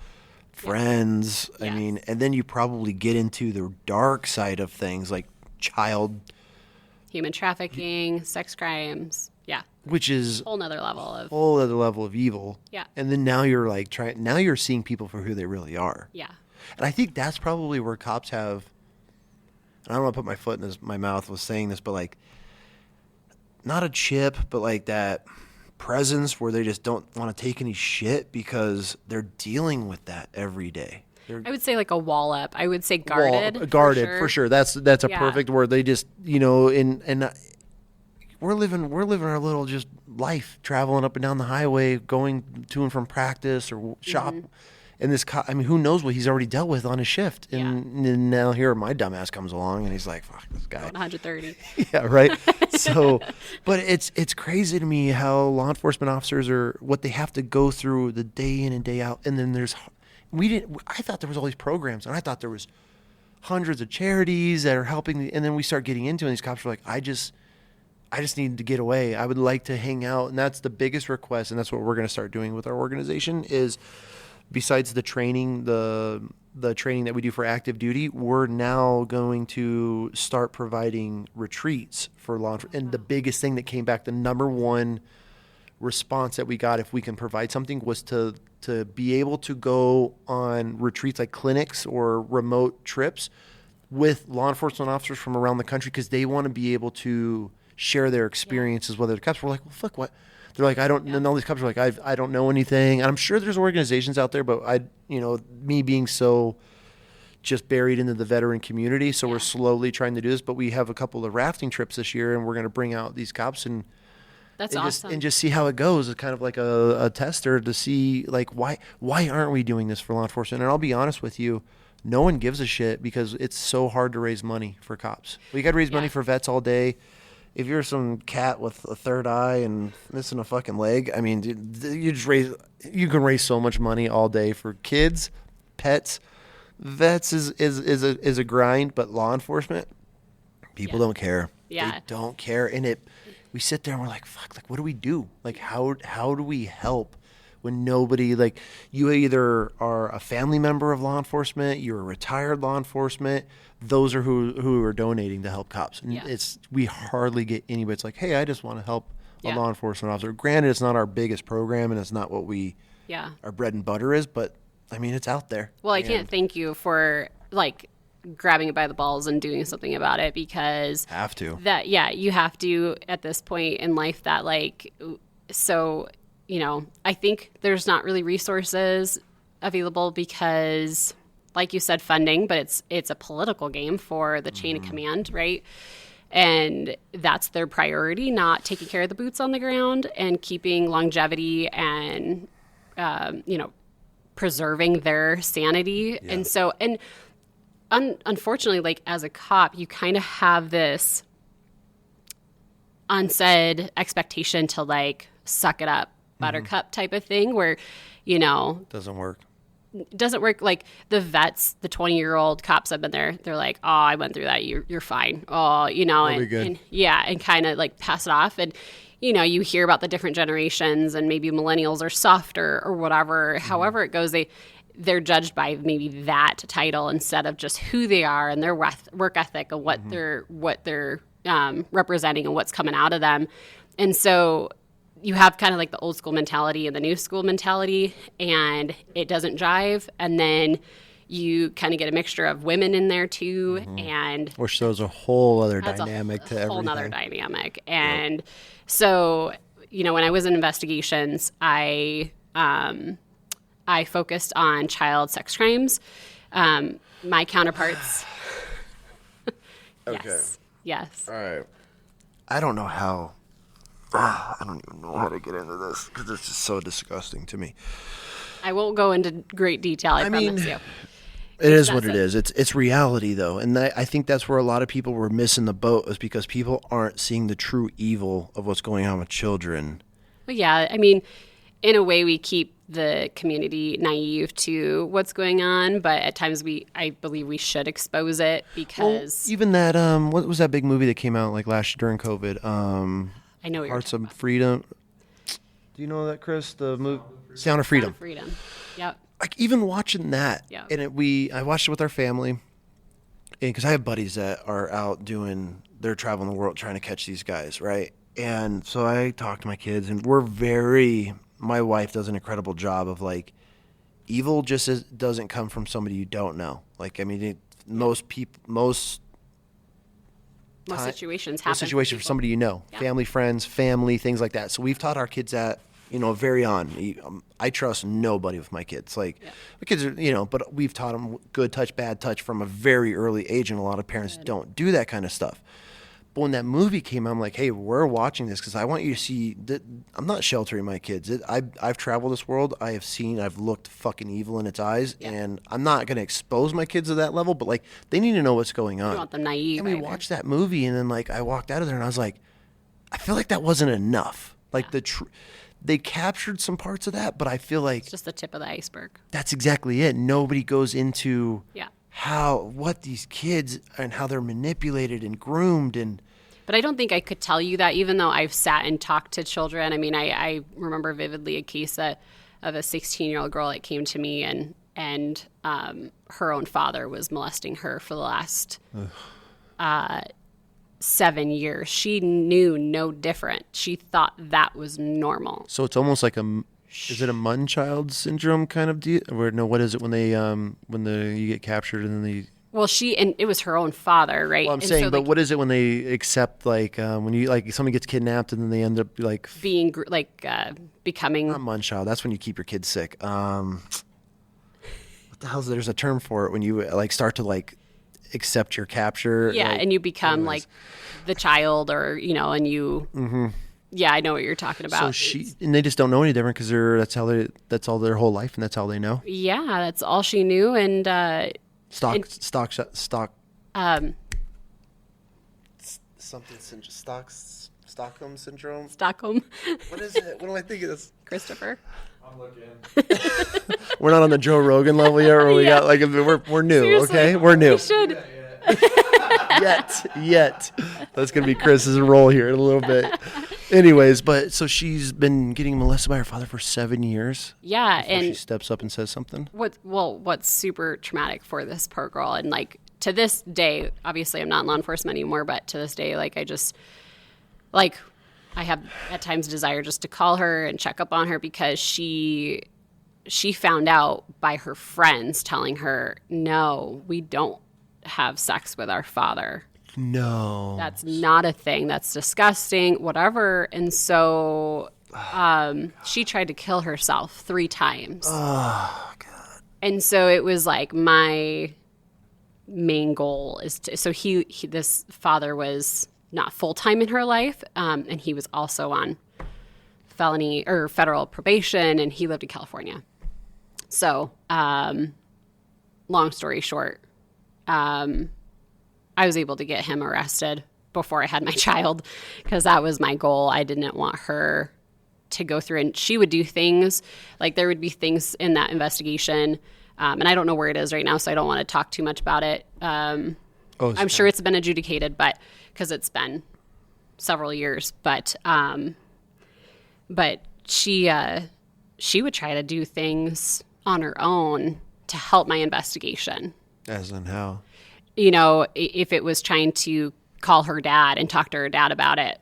Speaker 1: friends. Yes. And then you probably get into the dark side of things, like
Speaker 2: human trafficking, sex crimes. Yeah.
Speaker 1: Which is
Speaker 2: a whole other
Speaker 1: level of evil.
Speaker 2: Yeah.
Speaker 1: And then now you're now you're seeing people for who they really are.
Speaker 2: Yeah.
Speaker 1: And I think that's probably where cops have, and I don't want to put my foot in my mouth with saying this, but
Speaker 3: not a chip, but like that presence where they just don't want to take any shit because they're dealing with that every day.
Speaker 2: I would say like a wall up. I would say guarded.
Speaker 3: Guarded for sure. That's a
Speaker 2: Yeah.
Speaker 3: perfect word. They just, you know, and we're living our little just life, traveling up and down the highway, going to and from practice or shop. And this I mean, who knows what he's already dealt with on his shift. And now here my dumbass comes along and he's like, fuck this guy.
Speaker 2: 130.
Speaker 3: Yeah, right. So, but it's crazy to me how law enforcement officers are, what they have to go through the day in and day out. And then I thought there was all these programs, and I thought there was hundreds of charities that are helping. And then we start getting into it, and these cops are like, I just need to get away. I would like to hang out. And that's the biggest request. And that's what we're going to start doing with our organization is, besides the training, the training that we do for active duty, we're now going to start providing retreats for law enforcement. And the biggest thing that came back, the number one response that we got, if we can provide something, was to be able to go on retreats like clinics or remote trips with law enforcement officers from around the country, because they want to be able to share their experiences, whether the cops were like, well, fuck, what? They're like, I don't, and all these cops are like, I don't know anything. And I'm sure there's organizations out there, but me being so just buried into the veteran community. So we're slowly trying to do this, but we have a couple of rafting trips this year, and we're going to bring out these cops and
Speaker 2: Awesome.
Speaker 3: Just see how it goes. It's kind of like a tester to see like, why aren't we doing this for law enforcement? And I'll be honest with you, no one gives a shit because it's so hard to raise money for cops. We got to raise money for vets all day. If you're some cat with a third eye and missing a fucking leg, I mean, you can raise so much money all day for kids, pets. Vets is a grind, but law enforcement, people don't care.
Speaker 2: Yeah.
Speaker 3: They don't care. And we sit there and we're like, fuck, like, what do we do? Like, how do we help when nobody, like, you either are a family member of law enforcement, you're a retired law enforcement, those are who are donating to help cops. And we hardly get anybody. It's like, hey, I just want to help a law enforcement officer. Granted, it's not our biggest program and it's not what our bread and butter is, but I mean, it's out there.
Speaker 2: Well, I can't thank you for like grabbing it by the balls and doing something about it, because
Speaker 3: you have
Speaker 2: to at this point in life that like, so, you know, I think there's not really resources available because, like you said, funding, but it's a political game for the chain of command, right? And that's their priority, not taking care of the boots on the ground and keeping longevity and, preserving their sanity. Yeah. And so, unfortunately, like as a cop, you kind of have this unsaid expectation to like suck it up, buttercup type of thing where, you know,
Speaker 3: doesn't work.
Speaker 2: Like the vets, the 20-year-old cops have been there. They're like, oh, I went through that. You're fine. Oh, you know, and kind of like pass it off. And, you know, you hear about the different generations and maybe millennials are softer or whatever. However it goes, they're judged by maybe that title instead of just who they are and their work ethic and what they're representing and what's coming out of them. And so you have kind of like the old school mentality and the new school mentality, and it doesn't jive. And then you kind of get a mixture of women in there too, and
Speaker 3: which throws a whole other dynamic to everything.
Speaker 2: Whole other dynamic. And so, you know, when I was in investigations, I focused on child sex crimes. My counterparts.
Speaker 3: Okay.
Speaker 2: Yes.
Speaker 3: All right. I don't know how. I don't even know how to get into this because it's just so disgusting to me.
Speaker 2: I won't go into great detail. I promise you.
Speaker 3: It is what it is. It's reality, though. And I think that's where a lot of people were missing the boat, is because people aren't seeing the true evil of what's going on with children.
Speaker 2: Well, yeah. I mean, in a way, we keep the community naive to what's going on, but at times I believe we should expose it because...
Speaker 3: Well, even that, what was that big movie that came out like last year during COVID?
Speaker 2: I know what
Speaker 3: Hearts of Freedom. Do you know that, Chris? The movie Sound of Freedom.
Speaker 2: Sound of Freedom. Yep.
Speaker 3: Like even watching that, and I watched it with our family, and because I have buddies that are out they're traveling the world trying to catch these guys, right? And so I talk to my kids, and my wife does an incredible job of like, evil just doesn't come from somebody you don't know. Like, I mean, most
Speaker 2: Most
Speaker 3: time,
Speaker 2: situations
Speaker 3: most
Speaker 2: happen.
Speaker 3: situation for somebody you know,
Speaker 2: Yeah.
Speaker 3: family, friends, family, things like that. So we've taught our kids that, very on. I trust nobody with my kids. Like, my kids are, but we've taught them good touch, bad touch from a very early age, and a lot of parents don't do that kind of stuff. But when that movie came out, I'm like, hey, we're watching this because I want you to see that I'm not sheltering my kids. I've traveled this world. I've looked fucking evil in its eyes, and I'm not going to expose my kids to that level, but, like, they need to know what's going on.
Speaker 2: You don't want them naive.
Speaker 3: And we watched that movie, and then, like, I walked out of there, and I was like, I feel like that wasn't enough. Like, they captured some parts of that, but I feel like
Speaker 2: It's just the tip of the iceberg.
Speaker 3: that's exactly it. Nobody goes into
Speaker 2: Yeah.
Speaker 3: what these kids and how they're manipulated and groomed and.
Speaker 2: But I don't think I could tell you that, even though I've sat and talked to children. I mean, I remember vividly a case of a 16-year-old girl that came to me, and her own father was molesting her for the last 7 years. She knew no different. She thought that was normal.
Speaker 3: So it's almost like is it a Munchild syndrome kind of deal? Or no, what is it when they you get captured and then they.
Speaker 2: Well, and it was her own father, right?
Speaker 3: Well, I'm
Speaker 2: and
Speaker 3: saying,
Speaker 2: so,
Speaker 3: but
Speaker 2: like,
Speaker 3: what is it when they accept, like, when you, like, someone gets kidnapped and then they end up, like,
Speaker 2: being becoming.
Speaker 3: not Munchild. That's when you keep your kids sick. What the hell is there's a term for it when you, like, start to, like, accept your capture?
Speaker 2: Yeah,
Speaker 3: like,
Speaker 2: and you become
Speaker 3: anyways.
Speaker 2: like the child, or and you. Mm-hmm. Yeah, I know what you're talking about.
Speaker 3: So and they just don't know any different because that's all their whole life, and that's all they know.
Speaker 2: Yeah, that's all she knew, and
Speaker 3: Stockholm syndrome.
Speaker 2: Stockholm,
Speaker 3: What is it? What do I think of this?
Speaker 2: Christopher.
Speaker 4: I'm looking.
Speaker 3: We're not on the Joe Rogan level yet, where we
Speaker 2: Yeah.
Speaker 3: got, like, we're new,
Speaker 2: Seriously,
Speaker 3: okay? We're new.
Speaker 2: We should.
Speaker 3: Yet. That's gonna be Chris's role here in a little bit. Anyways, but so she's been getting molested by her father for 7 years.
Speaker 2: Yeah,
Speaker 3: Before she
Speaker 2: and
Speaker 3: steps up and says something.
Speaker 2: what's super traumatic for this poor girl, and like to this day, obviously I'm not in law enforcement anymore, but to this day, like, I just, like, I have at times desire just to call her and check up on her, because she found out by her friends telling her, no, we don't have sex with our father.
Speaker 3: No.
Speaker 2: That's not a thing. That's disgusting, whatever. And so she tried to kill herself 3 times.
Speaker 3: Oh, God.
Speaker 2: And so it was like, my main goal is to, so this father was not full-time in her life, and he was also on felony or federal probation, and he lived in California. So long story short, I was able to get him arrested before I had my child, because that was my goal. I didn't want her to go through, and she would do things, like, there would be things in that investigation, and I don't know where it is right now, so I don't want to talk too much about it. I'm sure it's been adjudicated, but because it's been several years, but she would try to do things on her own to help my investigation.
Speaker 3: As in how?
Speaker 2: If it was trying to call her dad and talk to her dad about it,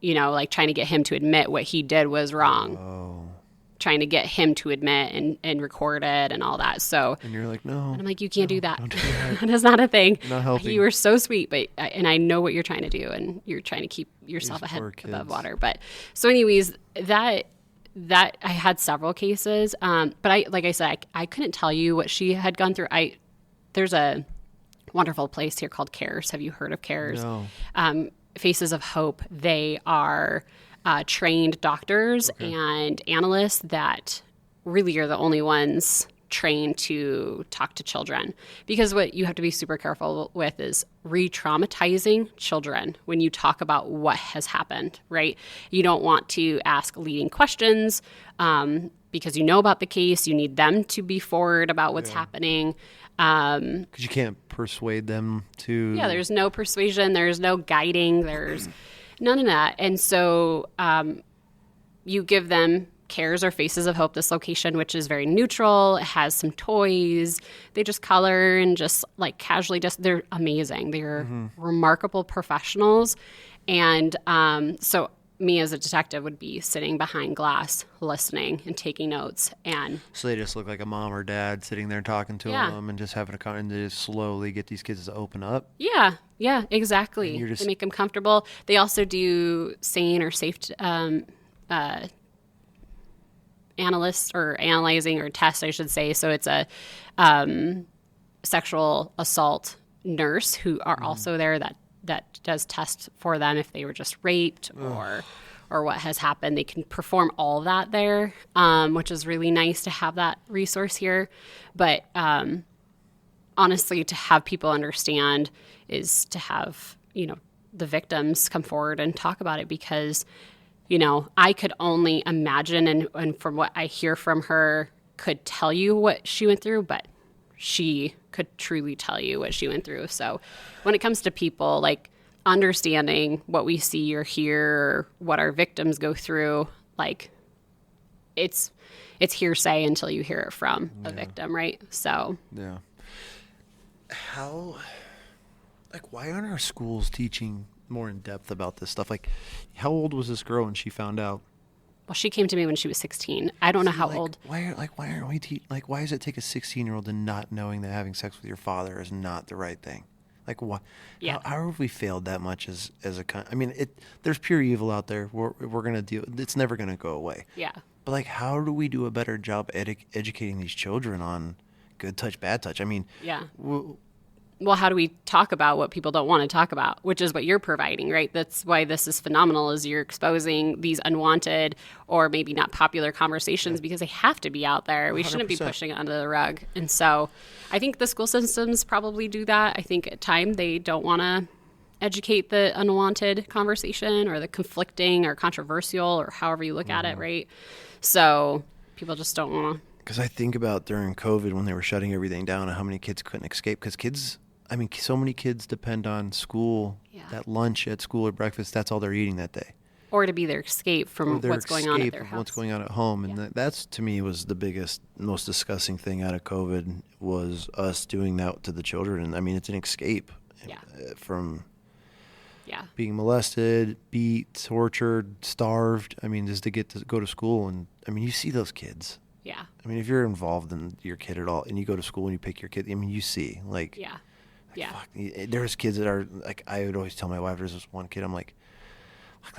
Speaker 2: like trying to get him to admit what he did was wrong.
Speaker 3: Oh.
Speaker 2: Trying to get him to admit and record it and all that. So,
Speaker 3: And you're like, no.
Speaker 2: and I'm like, you can't do that.
Speaker 3: Don't do that.
Speaker 2: That is not a thing.
Speaker 3: Not helping.
Speaker 2: You were so sweet, but and I know what you're trying to do, and you're trying to keep yourself
Speaker 3: These
Speaker 2: ahead
Speaker 3: poor
Speaker 2: above
Speaker 3: kids.
Speaker 2: water. But so, anyways, that I had several cases, but like I said, I couldn't tell you what she had gone through. There's a wonderful place here called CARES. Have you heard of CARES?
Speaker 3: No.
Speaker 2: Faces of Hope. They are trained doctors and analysts that really are the only ones trained to talk to children, because what you have to be super careful with is re-traumatizing children when you talk about what has happened, right? You don't want to ask leading questions because you know about the case. You need them to be forward about what's happening.
Speaker 3: Because you can't persuade them to.
Speaker 2: Yeah, there's no persuasion, there's no guiding, there's none of that. And so you give them CARES or Faces of Hope, this location, which is very neutral. It has some toys. They just color and just like casually they're amazing. They're remarkable professionals. And so me as a detective would be sitting behind glass, listening and taking notes. And
Speaker 3: So they just look like a mom or dad sitting there talking to
Speaker 2: Yeah.
Speaker 3: them and just having and they just slowly get these kids to open up.
Speaker 2: yeah, exactly.
Speaker 3: you're just-
Speaker 2: They make them comfortable. They also do sane or safe analysts or analyzing or test, I should say. So it's a sexual assault nurse who are also there that does test for them if they were just raped or what has happened. They can perform all of that there, which is really nice to have that resource here. But honestly, to have people understand is to have, the victims come forward and talk about it, because, I could only imagine, and from what I hear from her, could tell you what she went through, but she could truly tell you what she went through. So when it comes to people, like understanding what we see or hear, or what our victims go through, like it's hearsay until you hear it from a victim, right? So
Speaker 3: Yeah. Why aren't our schools teaching more in depth about this stuff? Like, how old was this girl when she found out?
Speaker 2: well, she came to me when she was 16. I don't know how old.
Speaker 3: Why aren't we why does it take a 16-year-old to not knowing that having sex with your father is not the right thing? Like, what?
Speaker 2: Yeah.
Speaker 3: How have we failed that much as a I mean, there's pure evil out there. We're gonna deal. It's never gonna go away.
Speaker 2: Yeah.
Speaker 3: But like, how do we do a better job educating these children on good touch, bad touch? I mean,
Speaker 2: Yeah. Well, how do we talk about what people don't want to talk about, which is what you're providing, right? That's why this is phenomenal, is you're exposing these unwanted or maybe not popular conversations because they have to be out there. We shouldn't be
Speaker 3: 100%.
Speaker 2: pushing it under the rug. And so I think the school systems probably do that. I think at times they don't want to educate the unwanted conversation or the conflicting or controversial or however you look at it, right? So people just don't want to.
Speaker 3: Because I think about during COVID when they were shutting everything down and how many kids couldn't escape. Because so many kids depend on school,
Speaker 2: Yeah.
Speaker 3: that lunch at school or breakfast, that's all they're eating that day.
Speaker 2: Or to be their escape from
Speaker 3: Their
Speaker 2: what's going on at
Speaker 3: escape
Speaker 2: their
Speaker 3: of
Speaker 2: house.
Speaker 3: what's going on at home. And
Speaker 2: Yeah.
Speaker 3: that's, to me, was the biggest, most disgusting thing out of COVID was us doing that to the children. And I mean, it's an escape
Speaker 2: Yeah.
Speaker 3: from
Speaker 2: Yeah.
Speaker 3: being molested, beat, tortured, starved. I mean, just to get to go to school. And I mean, you see those kids.
Speaker 2: Yeah.
Speaker 3: I mean, if you're involved in your kid at all and you go to school and you pick your kid, I mean, you see, like,
Speaker 2: Yeah. Yeah.
Speaker 3: fuck, there's kids that are, like, I would always tell my wife, there's this one kid, I'm like,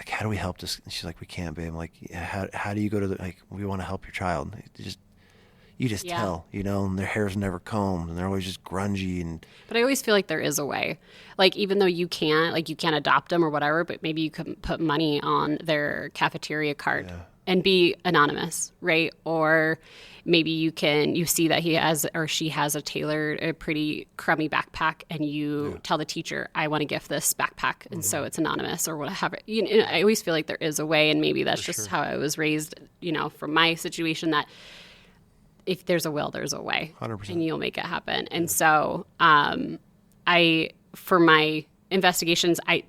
Speaker 3: how do we help this? And she's like, we can't, babe. I'm like, yeah, how do you go to we want to help your child. You just
Speaker 2: Yeah.
Speaker 3: tell, and their hair's never combed and they're always just grungy and.
Speaker 2: But I always feel like there is a way. Like, even though you can't adopt them or whatever, but maybe you could put money on their cafeteria card and be anonymous, right? Or maybe you see that he has or she has a pretty crummy backpack and you tell the teacher, I want to gift this backpack. And so it's anonymous or whatever. I always feel like there is a way, and maybe that's just how I was raised, from my situation, that if there's a will, there's a way.
Speaker 3: 100%.
Speaker 2: And you'll make it happen. And so for my investigations, I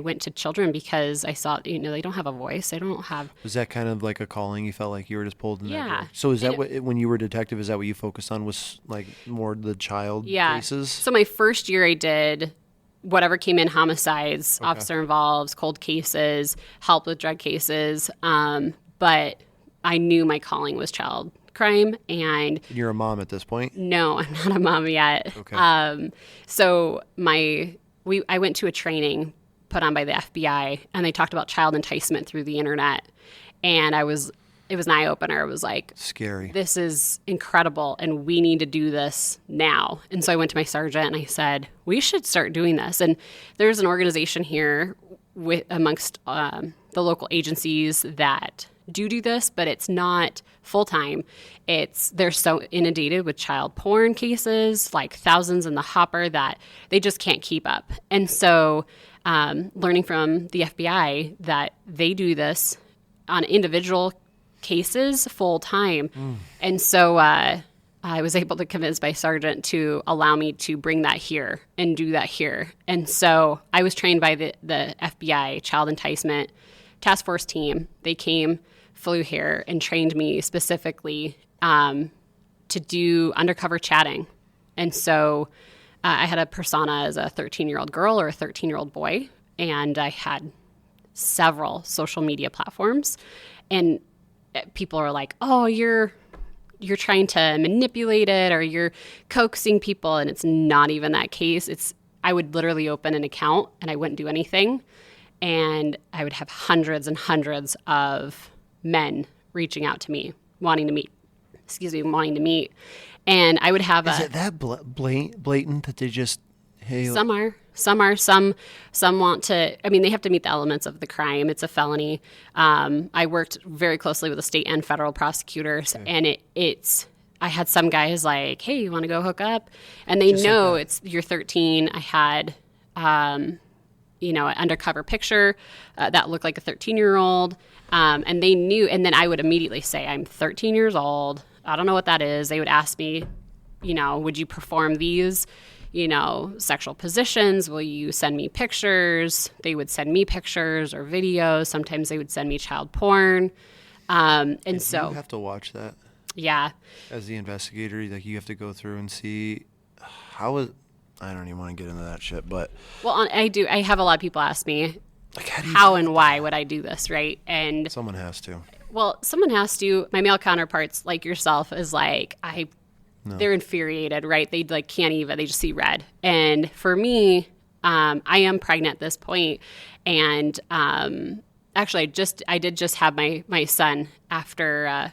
Speaker 2: went to children because I saw, they don't have a voice. They don't have.
Speaker 3: Was that kind of like a calling? You felt like you were just pulled in that
Speaker 2: Yeah.
Speaker 3: direction? So is that when you were a detective, is that what you focused on, was like more the child cases?
Speaker 2: So my first year I did whatever came in: homicides, officer involves, cold cases, help with drug cases. But I knew my calling was child crime. And
Speaker 3: You're a mom at this point?
Speaker 2: no, I'm not a mom yet.
Speaker 3: Okay.
Speaker 2: So I went to a training put on by the FBI, and they talked about child enticement through the internet. And it was an eye opener. It was like,
Speaker 3: Scary.
Speaker 2: this is incredible, and we need to do this now. And so I went to my sergeant and I said, we should start doing this. And there's an organization here amongst the local agencies that do this, but it's not full time. They're so inundated with child porn cases, like thousands in the hopper, that they just can't keep up. And so learning from the FBI that they do this on individual cases full time. And so I was able to convince my sergeant to allow me to bring that here and do that here. And so I was trained by the FBI Child Enticement Task Force team. They flew here and trained me specifically to do undercover chatting. And so I had a persona as a 13-year-old girl or a 13-year-old boy, and I had several social media platforms, and people are like, oh, you're trying to manipulate it, or you're coaxing people, and it's not even that case. I would literally open an account and I wouldn't do anything, and I would have hundreds and hundreds of men reaching out to me, wanting to meet. And I would have
Speaker 3: Is it that blatant that they just, hey,
Speaker 2: some are. Some want to, I mean, they have to meet the elements of the crime. It's a felony. I worked very closely with the state and federal prosecutors, and I had some guys like, hey, you want to go hook up? And they just know you're 13. I had, an undercover picture that looked like a 13-year-old. And they knew, and then I would immediately say, I'm 13 years old. I don't know what that is. They would ask me, would you perform these, sexual positions? Will you send me pictures? They would send me pictures or videos. Sometimes they would send me child porn. And so
Speaker 3: you have to watch that.
Speaker 2: Yeah.
Speaker 3: As the investigator, like you have to go through and see I don't even want to get into that shit, but.
Speaker 2: Well, I do. I have a lot of people ask me,
Speaker 3: like,
Speaker 2: how and why would I do this, right? And
Speaker 3: someone has to.
Speaker 2: Well, someone has to. My male counterparts, like yourself, is like, they're infuriated, right? They can't even, they just see red. And for me, I am pregnant at this point. And actually, I did just have my son after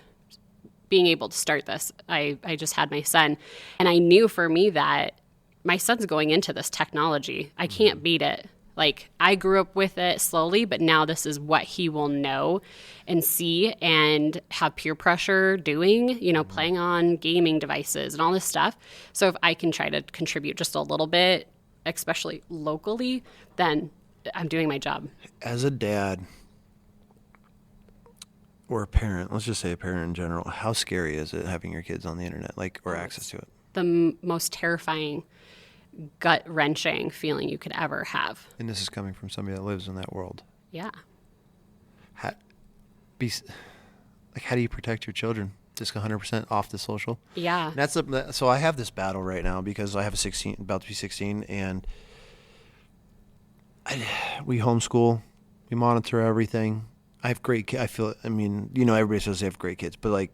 Speaker 2: being able to start this. I just had my son. And I knew for me that my son's going into this technology. I can't beat it. Like, I grew up with it slowly, but now this is what he will know and see and have peer pressure doing, playing on gaming devices and all this stuff. So if I can try to contribute just a little bit, especially locally, then I'm doing my job.
Speaker 3: As a dad or a parent, let's just say a parent in general, how scary is it having your kids on the internet, or access to it?
Speaker 2: The most terrifying, gut-wrenching feeling you could ever have.
Speaker 3: And this is coming from somebody that lives in that world.
Speaker 2: Yeah.
Speaker 3: How do you protect your children? Just 100% off the social?
Speaker 2: Yeah.
Speaker 3: And so I have this battle right now because I have about to be 16, and we homeschool, we monitor everything. I have great kids. Everybody says they have great kids, but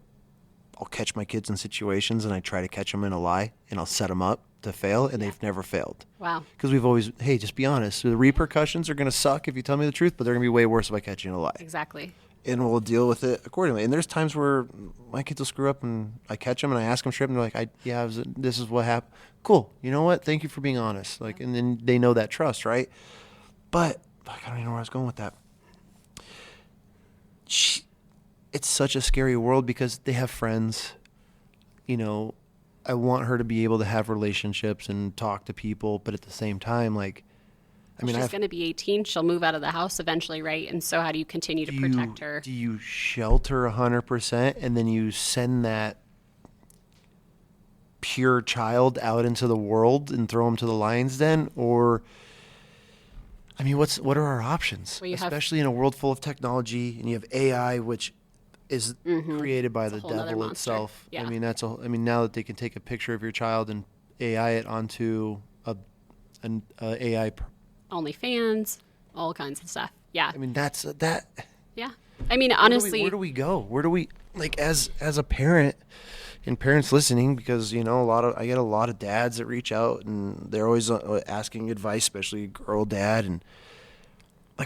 Speaker 3: I'll catch my kids in situations and I try to catch them in a lie, and I'll set them up to fail, and they've never failed.
Speaker 2: Wow.
Speaker 3: Because we've always, hey, just be honest. So the repercussions are going to suck if you tell me the truth, but they're going to be way worse if I catch you in a lie.
Speaker 2: Exactly.
Speaker 3: And we'll deal with it accordingly. And there's times where my kids will screw up and I catch them and I ask them straight, and they're like, this is what happened. Cool. You know what? Thank you for being honest. And then they know that trust, right? But I don't even know where I was going with that. It's such a scary world because they have friends. I want her to be able to have relationships and talk to people, but at the same time,
Speaker 2: she's going to be 18. She'll move out of the house eventually, right? And so how do you continue to protect her?
Speaker 3: Do you shelter 100% and then you send that pure child out into the world and throw them to the lion's den? Or, what are our options?
Speaker 2: Well,
Speaker 3: especially in a world full of technology, and you have AI, which is created by the devil itself.
Speaker 2: Yeah.
Speaker 3: Now that they can take a picture of your child and AI it onto an AI
Speaker 2: OnlyFans, all kinds of stuff. Yeah.
Speaker 3: That's that.
Speaker 2: Yeah. Honestly,
Speaker 3: where do we go? Where do we, as a parent, and parents listening, because I get a lot of dads that reach out and they're always asking advice, especially a girl dad, and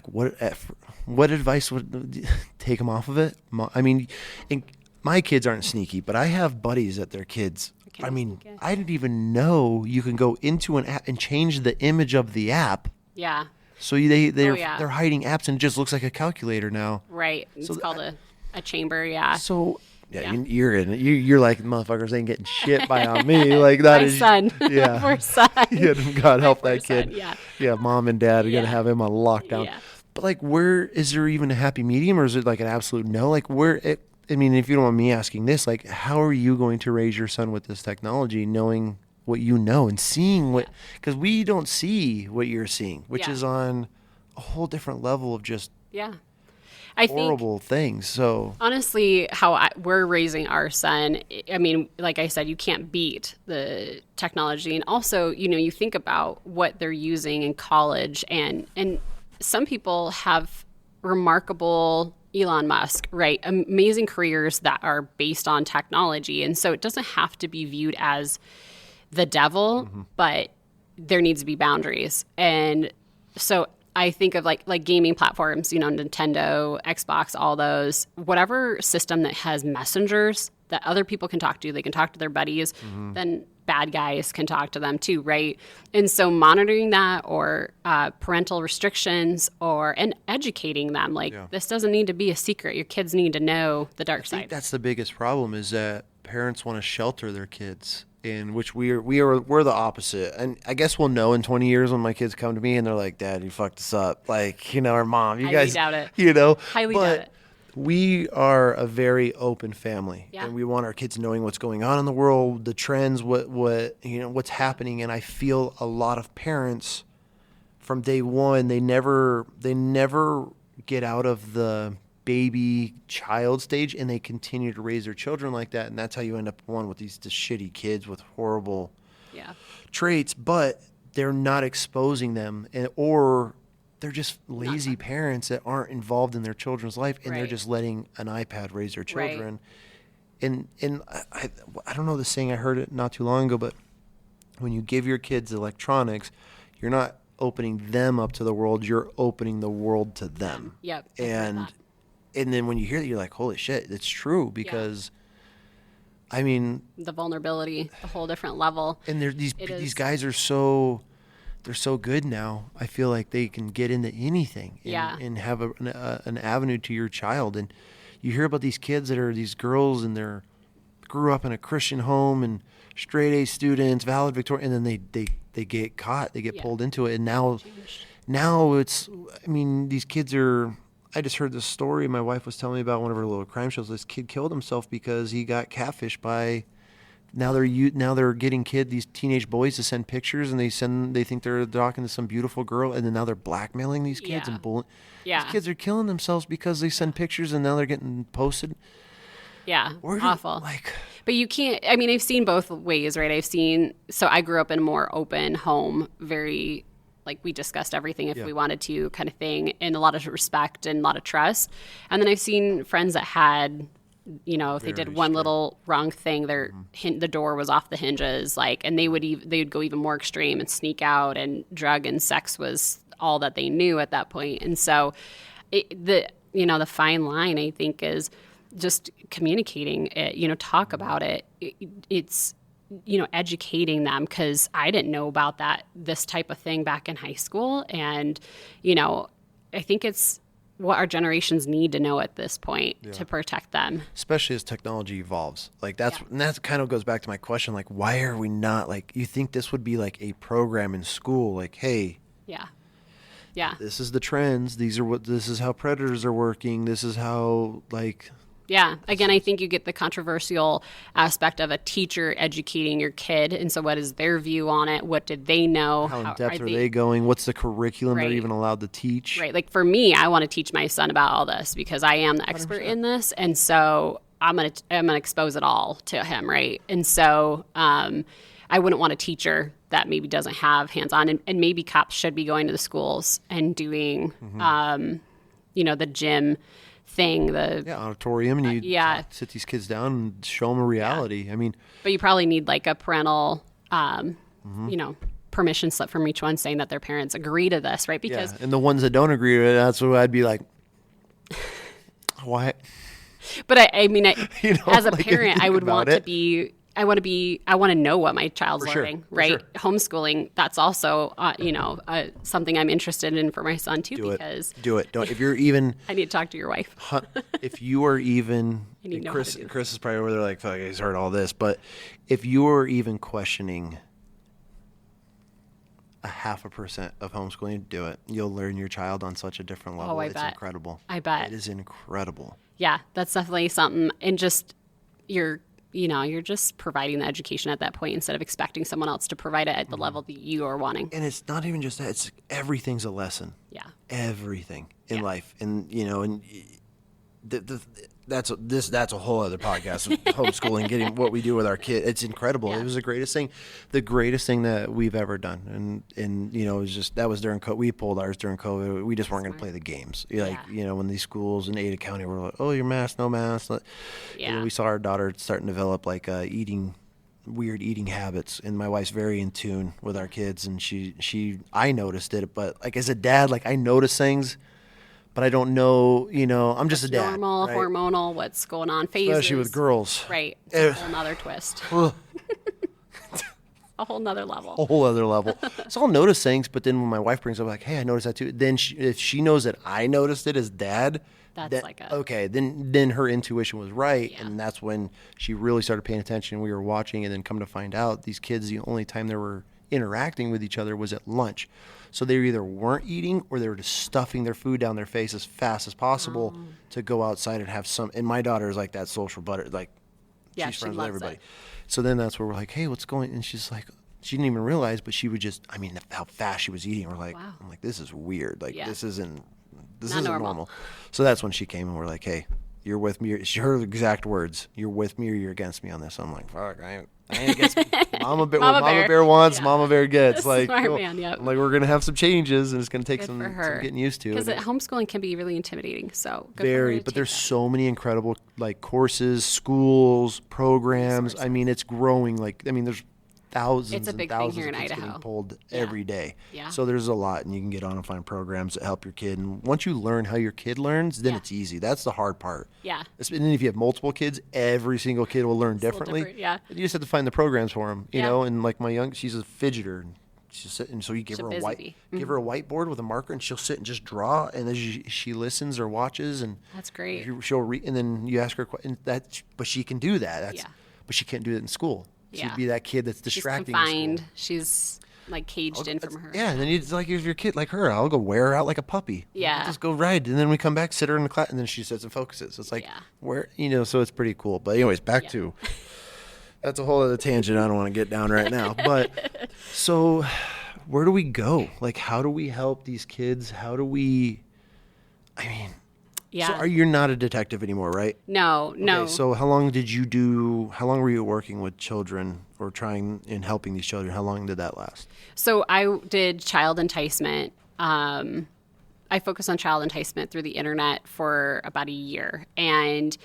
Speaker 3: what advice would take them off of it? My kids aren't sneaky, but I have buddies that their kids. I didn't even know you can go into an app and change the image of the app.
Speaker 2: Yeah.
Speaker 3: So they're hiding apps, and it just looks like a calculator now.
Speaker 2: Right. It's called a chamber. Yeah.
Speaker 3: So you're in it. You're like, motherfuckers ain't getting shit on me. That
Speaker 2: my
Speaker 3: is
Speaker 2: son.
Speaker 3: Yeah.
Speaker 2: Poor son.
Speaker 3: Yeah, God help that kid.
Speaker 2: Son, yeah.
Speaker 3: Yeah, mom and dad are gonna have him on lockdown.
Speaker 2: Yeah.
Speaker 3: But where is there even a happy medium, or is it an absolute no? If you don't want me asking this, how are you going to raise your son with this technology, knowing what you know and seeing because we don't see what you're seeing, which is on a whole different level of just horrible things. So
Speaker 2: honestly, how we're raising our son, like I said, you can't beat the technology. And also, you think about what they're using in college, and some people have remarkable Elon Musk, right? Amazing careers that are based on technology. And so it doesn't have to be viewed as the devil, but there needs to be boundaries. And so I think of like gaming platforms, Nintendo, Xbox, all those, whatever system that has messengers that other people can talk to, they can talk to their buddies, then bad guys can talk to them too, right? And so monitoring that, or parental restrictions, and educating them, this doesn't need to be a secret. Your kids need to know the dark side.
Speaker 3: That's the biggest problem, is that parents want to shelter their kids, in which we're the opposite. And I guess we'll know in 20 years when my kids come to me and they're like, "Dad, you fucked us up," or "Mom, you guys,"
Speaker 2: doubt it.
Speaker 3: Highly
Speaker 2: doubt it.
Speaker 3: We are a very open family,
Speaker 2: Yeah.
Speaker 3: and we want our kids knowing what's going on in the world, the trends, what's happening. And I feel a lot of parents from day one, they never get out of the baby child stage, and they continue to raise their children like that. And that's how you end up with these shitty kids with horrible traits, but they're not exposing them, or they're just lazy parents that aren't involved in their children's life, and they're just letting an iPad raise their children. And I don't know the saying, I heard it not too long ago, but when you give your kids electronics, you're not opening them up to the world, you're opening the world to them.
Speaker 2: Yep.
Speaker 3: And then when you hear that, you're like, holy shit, it's true, because I mean,
Speaker 2: the vulnerability, a whole different level.
Speaker 3: And these guys are they're so good now. I feel like they can get into anything and have an avenue to your child. And you hear about these kids that are these girls, and they're grew up in a Christian home and straight A students, valedictorian, and then they get caught, they get pulled into it. And now it's, I mean, these kids are, I just heard this story my wife was telling me about, one of her little crime shows. This kid killed himself because he got catfished by, now they're getting these teenage boys to send pictures, and they think they're talking to some beautiful girl, and then now they're blackmailing these kids and bullying.
Speaker 2: Yeah.
Speaker 3: These kids are killing themselves because they send pictures, and now they're getting posted.
Speaker 2: Yeah, awful. But you can't, I mean, I've seen both ways, right? So I grew up in a more open home, very, we discussed everything if we wanted to, kind of thing, and a lot of respect and a lot of trust. And then I've seen friends that had, if they did one little wrong thing, the door was off the hinges, and they would go even more extreme and sneak out, and drug and sex was all that they knew at that point. And so the fine line, I think, is just communicating it, talk about it. It's, educating them, because I didn't know about this type of thing back in high school. And, I think it's what our generations need to know at this point to protect them.
Speaker 3: Especially as technology evolves. And that kind of goes back to my question, why are we not, you think this would be a program in school, hey.
Speaker 2: Yeah.
Speaker 3: This is the trends. This is how predators are working. This is how,
Speaker 2: Yeah. Again, I think you get the controversial aspect of a teacher educating your kid. And so what is their view on it? What did they know?
Speaker 3: How in depth are they going? What's the curriculum they're even allowed to teach?
Speaker 2: Right. For me, I want to teach my son about all this because I am the expert 100%. In this. And so I'm gonna expose it all to him, right? And so I wouldn't want a teacher that maybe doesn't have hands-on. And maybe cops should be going to the schools and doing, the gym thing, the
Speaker 3: auditorium, and you sit these kids down and show them a reality. I mean,
Speaker 2: but you probably need a parental, permission slip from each one saying that their parents agree to this, right? Because
Speaker 3: and the ones that don't agree to it, that's what I'd be like, why?
Speaker 2: But I mean, as a parent, I would want to be. I want to know what my child's learning, right?
Speaker 3: Sure.
Speaker 2: Homeschooling, that's also, something I'm interested in for my son too, because.
Speaker 3: Do it. Don't, if you're even.
Speaker 2: I need to talk to your wife.
Speaker 3: If you are even. Chris is probably over there fuck, he's heard all this, but if you are even questioning 0.5% of homeschooling, do it. You'll learn your child on such a different level. It's incredible.
Speaker 2: I bet.
Speaker 3: It is incredible.
Speaker 2: Yeah, that's definitely something. And just you're just providing the education at that point instead of expecting someone else to provide it at the level that you are wanting.
Speaker 3: And it's not even just that. It's everything's a lesson.
Speaker 2: Yeah.
Speaker 3: Everything in life. And, and that's a whole other podcast. Homeschooling, getting what we do with our kid, it's incredible.
Speaker 2: Yeah.
Speaker 3: It was the greatest thing that we've ever done. And it was just, that was during COVID. We pulled ours during COVID. We just weren't going to play the games. When these schools in Ada County were like, oh, you're masked, no mask. We saw our daughter starting to develop like weird eating habits, and my wife's very in tune with our kids, and I noticed it, but like as a dad, like I notice things, but I don't know, I'm just a dad.
Speaker 2: Normal,
Speaker 3: right?
Speaker 2: Hormonal, what's going on, phases.
Speaker 3: Especially with girls.
Speaker 2: Right. It's a whole nother twist. A whole nother level.
Speaker 3: A whole other level. So I'll notice things, but then when my wife brings up like, hey, I noticed that too, then if she knows that I noticed it as dad, then her intuition was right, and that's when she really started paying attention. We were watching, and then come to find out, these kids, the only time they were interacting with each other was at lunch. So they either weren't eating or they were just stuffing their food down their face as fast as possible to go outside and have some. And my daughter is like that social butter, like she's friends with everybody. So then that's where we're like, hey, what's going? And she's like, she didn't even realize, but she would just, how fast she was eating. We're like, wow. I'm like, this is weird. Like this isn't normal. So that's when she came and we're like, hey, you're with me. Her exact words, you're with me or you're against me on this. I'm like, fuck, I ain't against me. Mama Bear wants, Mama Bear gets. Like,
Speaker 2: Smart man, yep.
Speaker 3: Like, we're going to have some changes, and it's going to take some getting used to.
Speaker 2: Because homeschooling can be really intimidating. So
Speaker 3: but there's so many incredible like courses, schools, programs. It's growing. There's thousands and thousands of kids getting pulled every day. Yeah. So there's a lot, and you can get on and find programs that help your kid. And once you learn how your kid learns, then it's easy. That's the hard part. Yeah. And then if you have multiple kids, every single kid will learn differently. Yeah. You just have to find the programs for them, you know. And like she's a fidgeter. And so you give her a whiteboard with a marker, and she'll sit and just draw. And as she listens or watches, and
Speaker 2: that's great.
Speaker 3: She'll read, and then you ask her, but she can do that. But she can't do it in school. She'd be that kid that's distracting.
Speaker 2: She's confined. She's like caged in from her.
Speaker 3: Yeah, and then it's like if your kid like her, I'll go wear her out like a puppy.
Speaker 2: Yeah.
Speaker 3: Just go ride, and then we come back, sit her in the class, and then she sits and focuses. So it's like so it's pretty cool. But anyways, back to that's a whole other tangent I don't want to get down right now. But so where do we go? Like, how do we help these kids? How do we? So you're not a detective anymore, right?
Speaker 2: No.
Speaker 3: So how long were you working with children or trying in helping these children? How long did that last?
Speaker 2: So I did child enticement. I focused on child enticement through the internet for about a year. And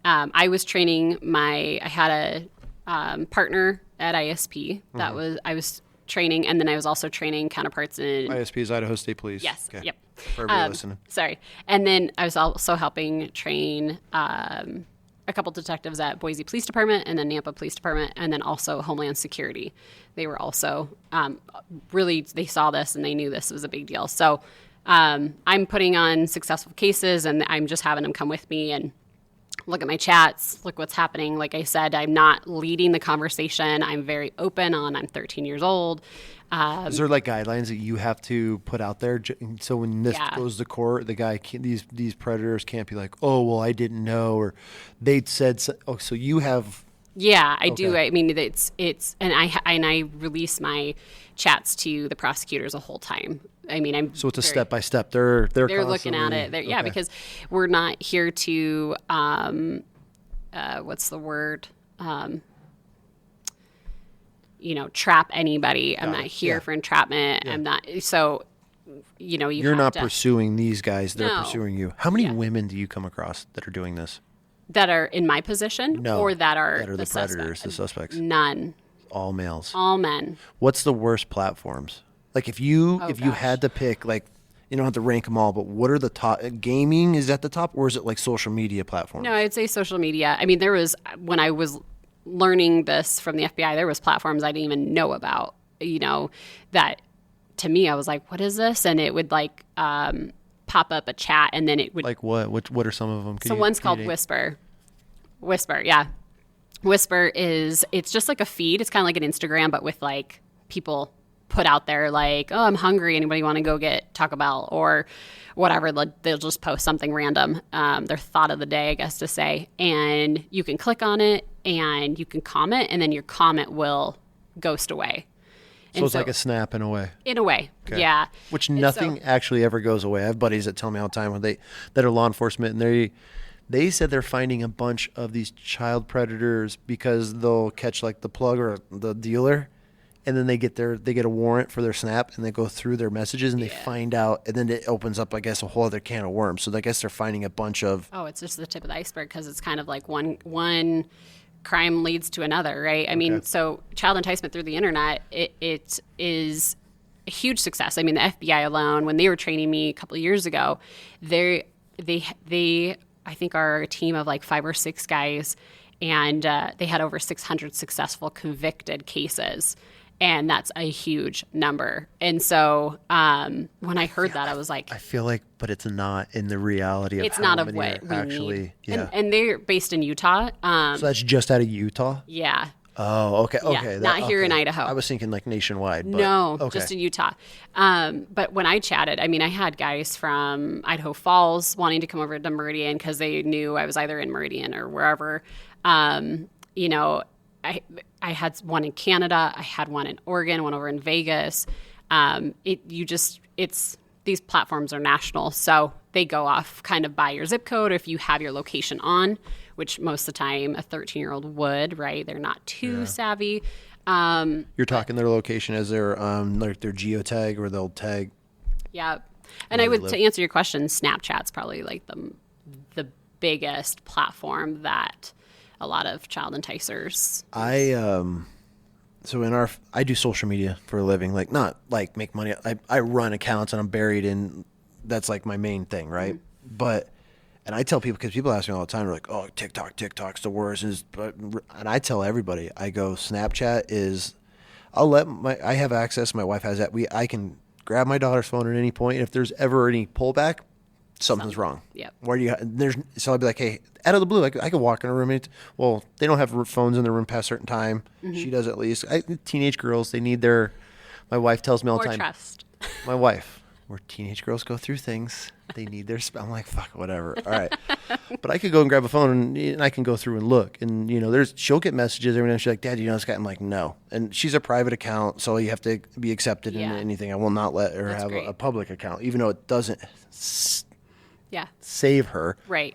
Speaker 2: I was training I had a partner at ISP that I was training, and then I was also training counterparts in
Speaker 3: ISP is Idaho State Police.
Speaker 2: Yes.
Speaker 3: Okay.
Speaker 2: Yep.
Speaker 3: For everybody listening.
Speaker 2: Sorry. And then I was also helping train a couple detectives at Boise Police Department and then Nampa Police Department, and then also Homeland Security. They were also they saw this and they knew this was a big deal. So I'm putting on successful cases, and I'm just having them come with me and look at my chats, look what's happening. Like I said, I'm not leading the conversation. I'm very open I'm 13 years old.
Speaker 3: Is there like guidelines that you have to put out there? So when this goes to court, the guy these predators can't be like, oh, well, I didn't know, or they'd said, so you have.
Speaker 2: Yeah, I do. It's and I release my chats to the prosecutors the whole time.
Speaker 3: So it's a step by step. They're
Speaker 2: looking at it. Because we're not here to what's the word? Trap anybody. I'm not here for entrapment. I'm not. So, you're
Speaker 3: not pursuing these guys. They're pursuing you. How many women do you come across that are doing this?
Speaker 2: That are in my position, or that are
Speaker 3: the predators, the suspects?
Speaker 2: None.
Speaker 3: All males.
Speaker 2: All men.
Speaker 3: What's the worst platforms? Like if you had to pick, like, you don't have to rank them all, but what are the top? Gaming is at the top, or is it like social media platforms?
Speaker 2: No, I'd say social media. There was, when I was learning this from the FBI, there was platforms I didn't even know about, that to me, I was like, what is this? And it would like pop up a chat, and then it would.
Speaker 3: Like what? What are some of them?
Speaker 2: One's called Whisper. Whisper, yeah. Whisper it's just like a feed. It's kind of like an Instagram, but with like people put out there like, oh, I'm hungry. Anybody want to go get Taco Bell or whatever? They'll just post something random, their thought of the day, I guess to say. And you can click on it and you can comment, and then your comment will ghost away.
Speaker 3: So it's like a snap in a way.
Speaker 2: In a way, yeah.
Speaker 3: Which nothing actually ever goes away. I have buddies that tell me all the time that are law enforcement, and They said they're finding a bunch of these child predators because they'll catch like the plug or the dealer, and then they get a warrant for their Snap, and they go through their messages and they find out, and then it opens up, I guess, a whole other can of worms. So I guess they're finding a bunch of.
Speaker 2: Oh, it's just the tip of the iceberg, because it's kind of like one crime leads to another, right? I mean, so child enticement through the internet, it is a huge success. I mean, the FBI alone, when they were training me a couple of years ago, they I think are a team of like 5 or 6 guys, and they had over 600 successful convicted cases. And that's a huge number. And so when I heard that, I was like,
Speaker 3: I feel like, but it's not in the reality of
Speaker 2: it's
Speaker 3: how
Speaker 2: not of
Speaker 3: many
Speaker 2: what
Speaker 3: are
Speaker 2: we
Speaker 3: actually.
Speaker 2: need.
Speaker 3: Yeah.
Speaker 2: And they're based in Utah.
Speaker 3: So that's just out of Utah?
Speaker 2: Yeah.
Speaker 3: Oh, okay.
Speaker 2: Yeah,
Speaker 3: Okay.
Speaker 2: not here in Idaho.
Speaker 3: I was thinking like nationwide. But,
Speaker 2: No,
Speaker 3: okay.
Speaker 2: just in Utah. But when I chatted, I mean, I had guys from Idaho Falls wanting to come over to Meridian because they knew I was either in Meridian or wherever. You know, I had one in Canada. I had one in Oregon, one over in Vegas. These platforms are national, so they go off kind of by your zip code, or if you have your location on, which most of the time a 13-year-old would, right? They're not too savvy.
Speaker 3: You're talking their location as their like their geotag, or they'll tag.
Speaker 2: Yeah. And to answer your question, Snapchat's probably like the biggest platform that a lot of child enticers.
Speaker 3: I do social media for a living, like not like make money. I run accounts and I'm buried in, that's like my main thing, right? Mm-hmm. And I tell people, because people ask me all the time, they're like, oh, TikTok's the worst. And I tell everybody, I go, Snapchat is, I have access, my wife has that. I can grab my daughter's phone at any point, and if there's ever any pullback, something's wrong.
Speaker 2: Yep.
Speaker 3: So I'll be like, hey, out of the blue, I could walk in a room. They don't have phones in the room past a certain time. Mm-hmm. She does at least. Teenage girls, they need my wife tells me all the time.
Speaker 2: Or trust.
Speaker 3: My wife, where teenage girls go through things, they need their I'm like, fuck, whatever. All right. But I could go and grab a phone and I can go through and look. And, she'll get messages every now and then. She's like, Dad, this guy? I'm like, no. And she's a private account, so you have to be accepted in anything. I will not let her have a public account, even though it doesn't save her.
Speaker 2: Right.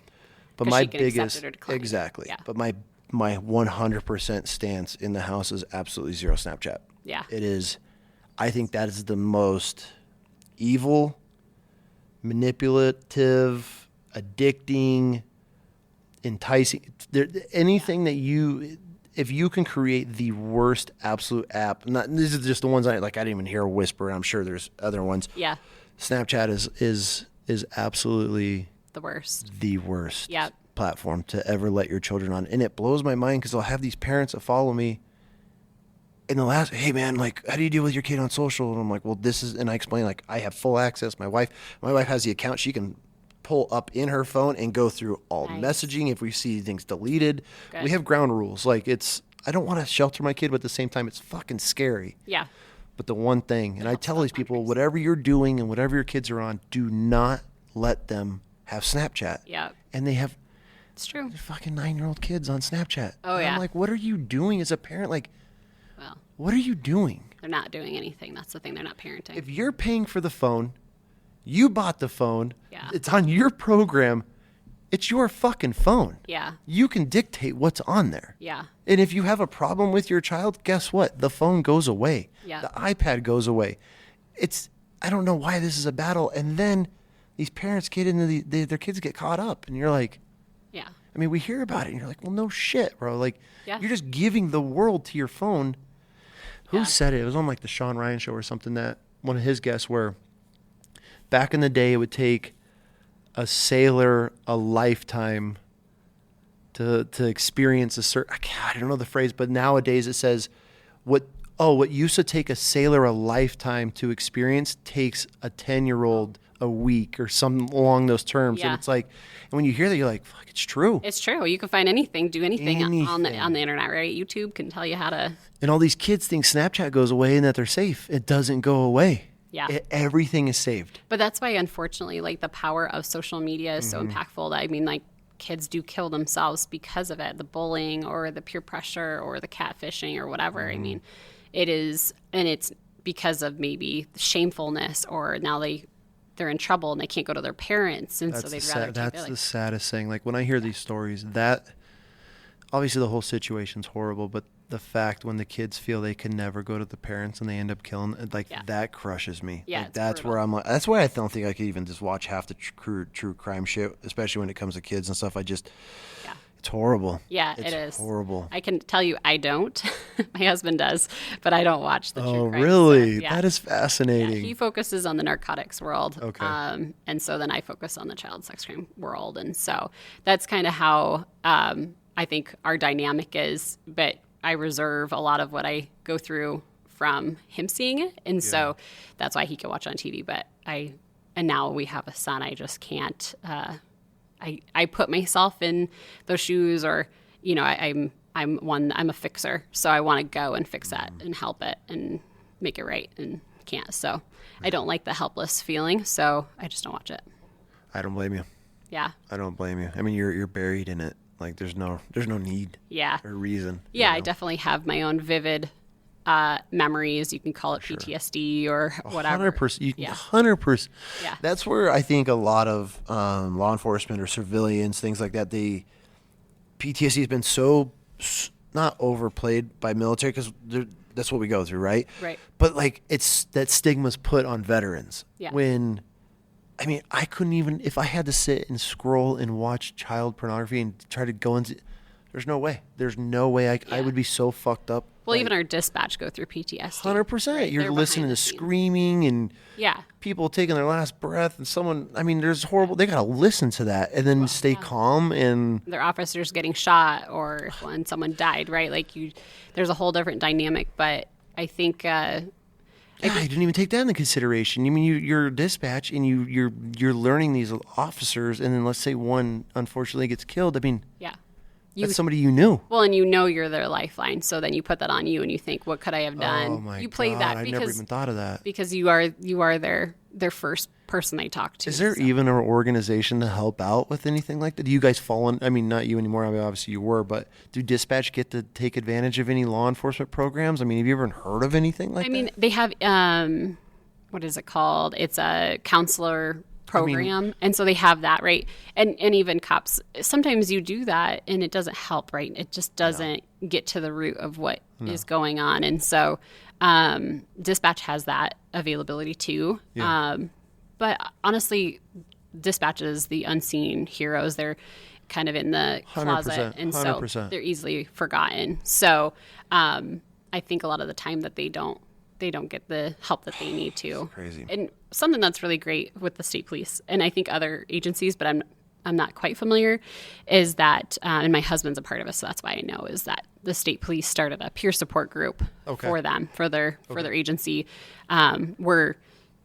Speaker 3: But my
Speaker 2: she can accept
Speaker 3: biggest,
Speaker 2: it or decline it.
Speaker 3: exactly.
Speaker 2: Yeah.
Speaker 3: But my 100% stance in the house is absolutely zero Snapchat.
Speaker 2: Yeah.
Speaker 3: It is. I think that is the most evil, manipulative, addicting, enticing. Anything that if you can create the worst absolute app, these are just the ones I didn't even hear a whisper. I'm sure there's other ones.
Speaker 2: Yeah.
Speaker 3: Snapchat is absolutely
Speaker 2: the worst
Speaker 3: platform to ever let your children on. And it blows my mind because I'll have these parents that follow me and they'll ask, hey man, like, how do you deal with your kid on social? And I'm like, well, and I explain, like, I have full access. My wife has the account. She can pull up in her phone and go through all messaging. If we see things deleted, we have ground rules. Like, I don't want to shelter my kid, but at the same time, it's fucking scary.
Speaker 2: Yeah.
Speaker 3: But the one thing, and I tell these people, whatever you're doing and whatever your kids are on, do not let them have Snapchat.
Speaker 2: Yeah.
Speaker 3: And
Speaker 2: it's true.
Speaker 3: They're fucking 9-year-old kids on Snapchat.
Speaker 2: Oh,
Speaker 3: and
Speaker 2: yeah.
Speaker 3: I'm like, what are you doing as a parent? Like,
Speaker 2: well,
Speaker 3: what are you doing?
Speaker 2: They're not doing anything. That's the thing. They're not parenting.
Speaker 3: If you're paying for the phone, you bought the phone,
Speaker 2: Yeah.
Speaker 3: it's on your program, it's your fucking phone.
Speaker 2: Yeah.
Speaker 3: You can dictate what's on there.
Speaker 2: Yeah.
Speaker 3: And if you have a problem with your child, guess what? The phone goes away.
Speaker 2: Yeah.
Speaker 3: The iPad goes away. I don't know why this is a battle. And then these parents get into their kids get caught up, and you're like,
Speaker 2: yeah.
Speaker 3: I mean, we hear about it, and you're like, well, no shit, bro. Like,
Speaker 2: Yeah.
Speaker 3: you're just giving the world to your phone. Who said it? It was on like the Sean Ryan show or something, that one of his guests, where back in the day it would take a sailor a lifetime to experience a certain, I don't know the phrase, but nowadays it says what used to take a sailor a lifetime to experience takes a 10-year-old a week, or something along those terms.
Speaker 2: Yeah.
Speaker 3: And it's like, and when you hear that, you're like, fuck, it's true.
Speaker 2: It's true. You can find anything, do anything. On the internet, right? YouTube can tell you how to.
Speaker 3: And all these kids think Snapchat goes away and that they're safe. It doesn't go away.
Speaker 2: Yeah.
Speaker 3: Everything is saved.
Speaker 2: But that's why, unfortunately, like, the power of social media is so impactful. I mean, like, kids do kill themselves because of it, the bullying or the peer pressure or the catfishing or whatever. I mean, it is, and it's because of maybe shamefulness, or now they they're in trouble and they can't go to their parents, and so they'd rather take
Speaker 3: that's the saddest thing. Like when I hear these stories, that obviously the whole situation's horrible, but the fact when the kids feel they can never go to the parents and they end up killing, like that crushes me.
Speaker 2: Yeah,
Speaker 3: like, that's brutal. Where I'm like, that's why I don't think I could even just watch half the true crime shit, especially when it comes to kids and stuff. It's horrible.
Speaker 2: Yeah,
Speaker 3: it is horrible.
Speaker 2: I can tell you, I don't. My husband does, but I don't watch the true crime.
Speaker 3: Oh, really?
Speaker 2: Stuff. Yeah.
Speaker 3: That is fascinating.
Speaker 2: Yeah, he focuses on the narcotics world.
Speaker 3: Okay.
Speaker 2: And so then I focus on the child sex crime world, and so that's kind of how I think our dynamic is. But I reserve a lot of what I go through from him seeing it, and so that's why he can watch on TV. But and now we have a son. I just can't. I put myself in those shoes, or I'm a fixer, so I want to go and fix that and help it and make it right, and can't. So I don't like the helpless feeling, so I just don't watch it.
Speaker 3: I don't blame you.
Speaker 2: Yeah.
Speaker 3: I don't blame you. I mean, you're buried in it. Like there's no need.
Speaker 2: Yeah.
Speaker 3: Or reason.
Speaker 2: Yeah, I definitely have my own vivid memories. You can call it PTSD or whatever.
Speaker 3: 100%. 100%.
Speaker 2: Yeah.
Speaker 3: That's where I think a lot of law enforcement or civilians, things like that, PTSD has been so not overplayed by military, because that's what we go through, right?
Speaker 2: Right.
Speaker 3: But like it's that stigma's put on veterans.
Speaker 2: Yeah.
Speaker 3: When, I mean, I couldn't even, if I had to sit and scroll and watch child pornography and try to go into, there's no way. There's no way I would be so fucked up.
Speaker 2: Well, even our dispatch go through PTSD.
Speaker 3: 100%.
Speaker 2: Right?
Speaker 3: You're listening to screaming and people taking their last breath, and someone, I mean, there's horrible, they got to listen to that and then stay calm, and
Speaker 2: their officers getting shot, or when someone died, right? Like there's a whole different dynamic, but I think, I
Speaker 3: didn't even take that into consideration. I mean, you're a dispatch and you're learning these officers, and then let's say one unfortunately gets killed. I mean, that's somebody you knew.
Speaker 2: Well, and you're their lifeline, so then you put that on you, and you think, what could I have done?
Speaker 3: Oh my
Speaker 2: you play
Speaker 3: God,
Speaker 2: that
Speaker 3: I never even thought of that.
Speaker 2: Because you are their first person they talk to.
Speaker 3: Is there even an organization to help out with anything like that? Do you guys fall in? I mean, not you anymore. I mean, obviously you were, but do dispatch get to take advantage of any law enforcement programs? I mean, have you ever heard of anything like that?
Speaker 2: I mean, they have. What is it called? It's a counselor program, and so they have that, right? And even cops, sometimes you do that and it doesn't help, right? It just doesn't get to the root of what is going on, and so dispatch has that availability too. But honestly, dispatch is the unseen heroes. They're kind of in the closet, and
Speaker 3: 100%.
Speaker 2: so they're easily forgotten. So I think a lot of the time that they don't get the help that they need to.
Speaker 3: It's crazy.
Speaker 2: And something that's really great with the state police, and I think other agencies, but I'm not quite familiar, is that, and my husband's a part of it, so that's why I know, is that the state police started a peer support group for them, for their agency, where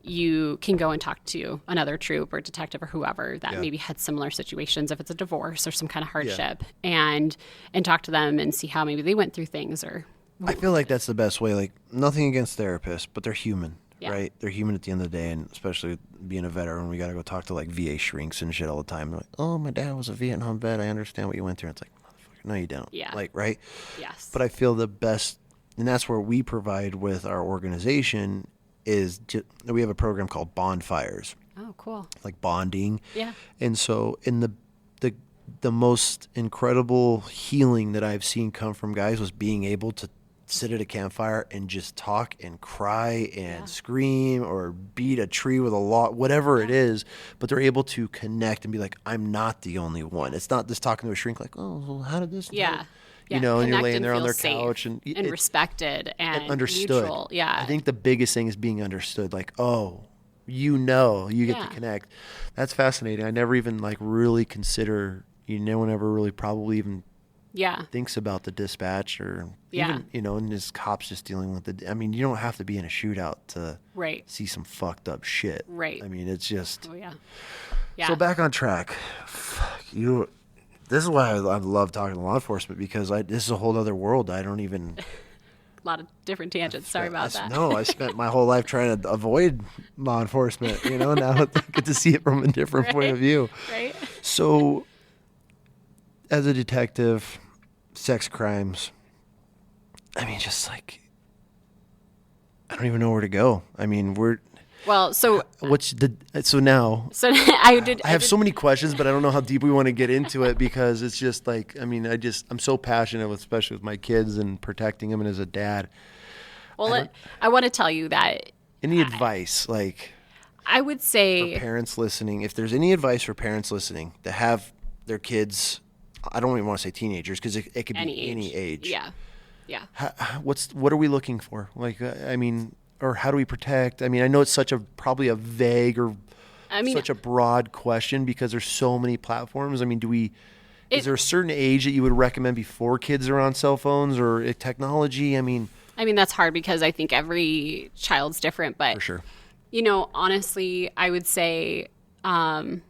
Speaker 2: you can go and talk to another troop or detective or whoever that maybe had similar situations, if it's a divorce or some kind of hardship, and talk to them and see how maybe they went through things. Or
Speaker 3: I feel like that's the best way. Like, nothing against therapists, but they're human, right? They're human at the end of the day, and especially being a veteran, we got to go talk to like VA shrinks and shit all the time. They're like, oh, my dad was a Vietnam vet. I understand what you went through. It's like, motherfucker, no, you don't.
Speaker 2: Yeah.
Speaker 3: Like, right?
Speaker 2: Yes.
Speaker 3: But I feel the best, and that's where we provide with our organization, is we have a program called Bonfires.
Speaker 2: Oh, cool.
Speaker 3: Like bonding.
Speaker 2: Yeah.
Speaker 3: And so in the most incredible healing that I've seen come from guys was being able to sit at a campfire and just talk and cry and scream or beat a tree with a log, whatever it is, but they're able to connect and be like, I'm not the only one. It's not just talking to a shrink like, oh, well, how did this go? You know, and you're laying there on their couch and
Speaker 2: respected and
Speaker 3: understood.
Speaker 2: Mutual. Yeah.
Speaker 3: I think the biggest thing is being understood. Like, oh, you get to connect. That's fascinating. I never even like really consider, no one ever really probably even thinks about the dispatch or even, and as cops just dealing with it. I mean, you don't have to be in a shootout to see some fucked up shit.
Speaker 2: Right.
Speaker 3: I mean, it's just.
Speaker 2: Oh, yeah.
Speaker 3: So back on track. Fuck, this is why I love talking to law enforcement, because this is a whole other world. I don't even.
Speaker 2: A lot of different tangents. Sorry about that.
Speaker 3: No, I spent my whole life trying to avoid law enforcement. Now I get to see it from a different point of view.
Speaker 2: Right.
Speaker 3: So, as a detective, sex crimes, I mean, just like, I don't even know where to go. I mean,
Speaker 2: Well, so
Speaker 3: now
Speaker 2: I
Speaker 3: I have so many questions, but I don't know how deep we want to get into it because it's just like, I mean, I'm so passionate especially with my kids and protecting them and as a dad.
Speaker 2: Well, I want to tell you that.
Speaker 3: Any advice, like
Speaker 2: I would say
Speaker 3: for parents listening, if there's any advice for parents listening that have their kids, I don't even want to say teenagers because it could be any age.
Speaker 2: Yeah. Yeah.
Speaker 3: What are we looking for? Like, I mean, or how do we protect? I mean, I know it's probably a vague or such a broad question because there's so many platforms. I mean, is there a certain age that you would recommend before kids are on cell phones or technology? I mean,
Speaker 2: that's hard because I think every child's different, but
Speaker 3: for sure.
Speaker 2: Honestly, I would say, know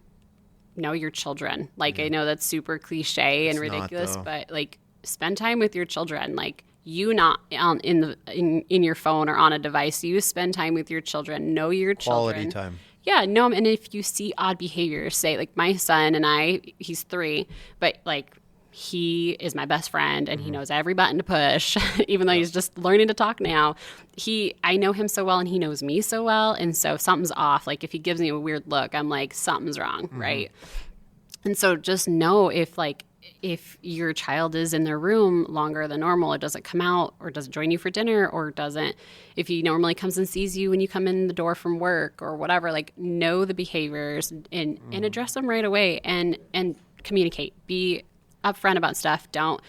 Speaker 2: your children. Like, I know that's super cliche and ridiculous, but like, spend time with your children. Like, you not in your phone or on a device. You spend time with your children. Know your children.
Speaker 3: Quality time.
Speaker 2: Yeah, know them. And if you see odd behavior, say like my son and he's 3, but like he is my best friend and he knows every button to push, even though he's just learning to talk now. I know him so well and he knows me so well. And so if something's off, like if he gives me a weird look, I'm like, something's wrong, right? And so just know if your child is in their room longer than normal, or doesn't come out, or doesn't join you for dinner, or if he normally comes and sees you when you come in the door from work or whatever, like know the behaviors and address them right away and communicate. Be upfront about stuff. You don't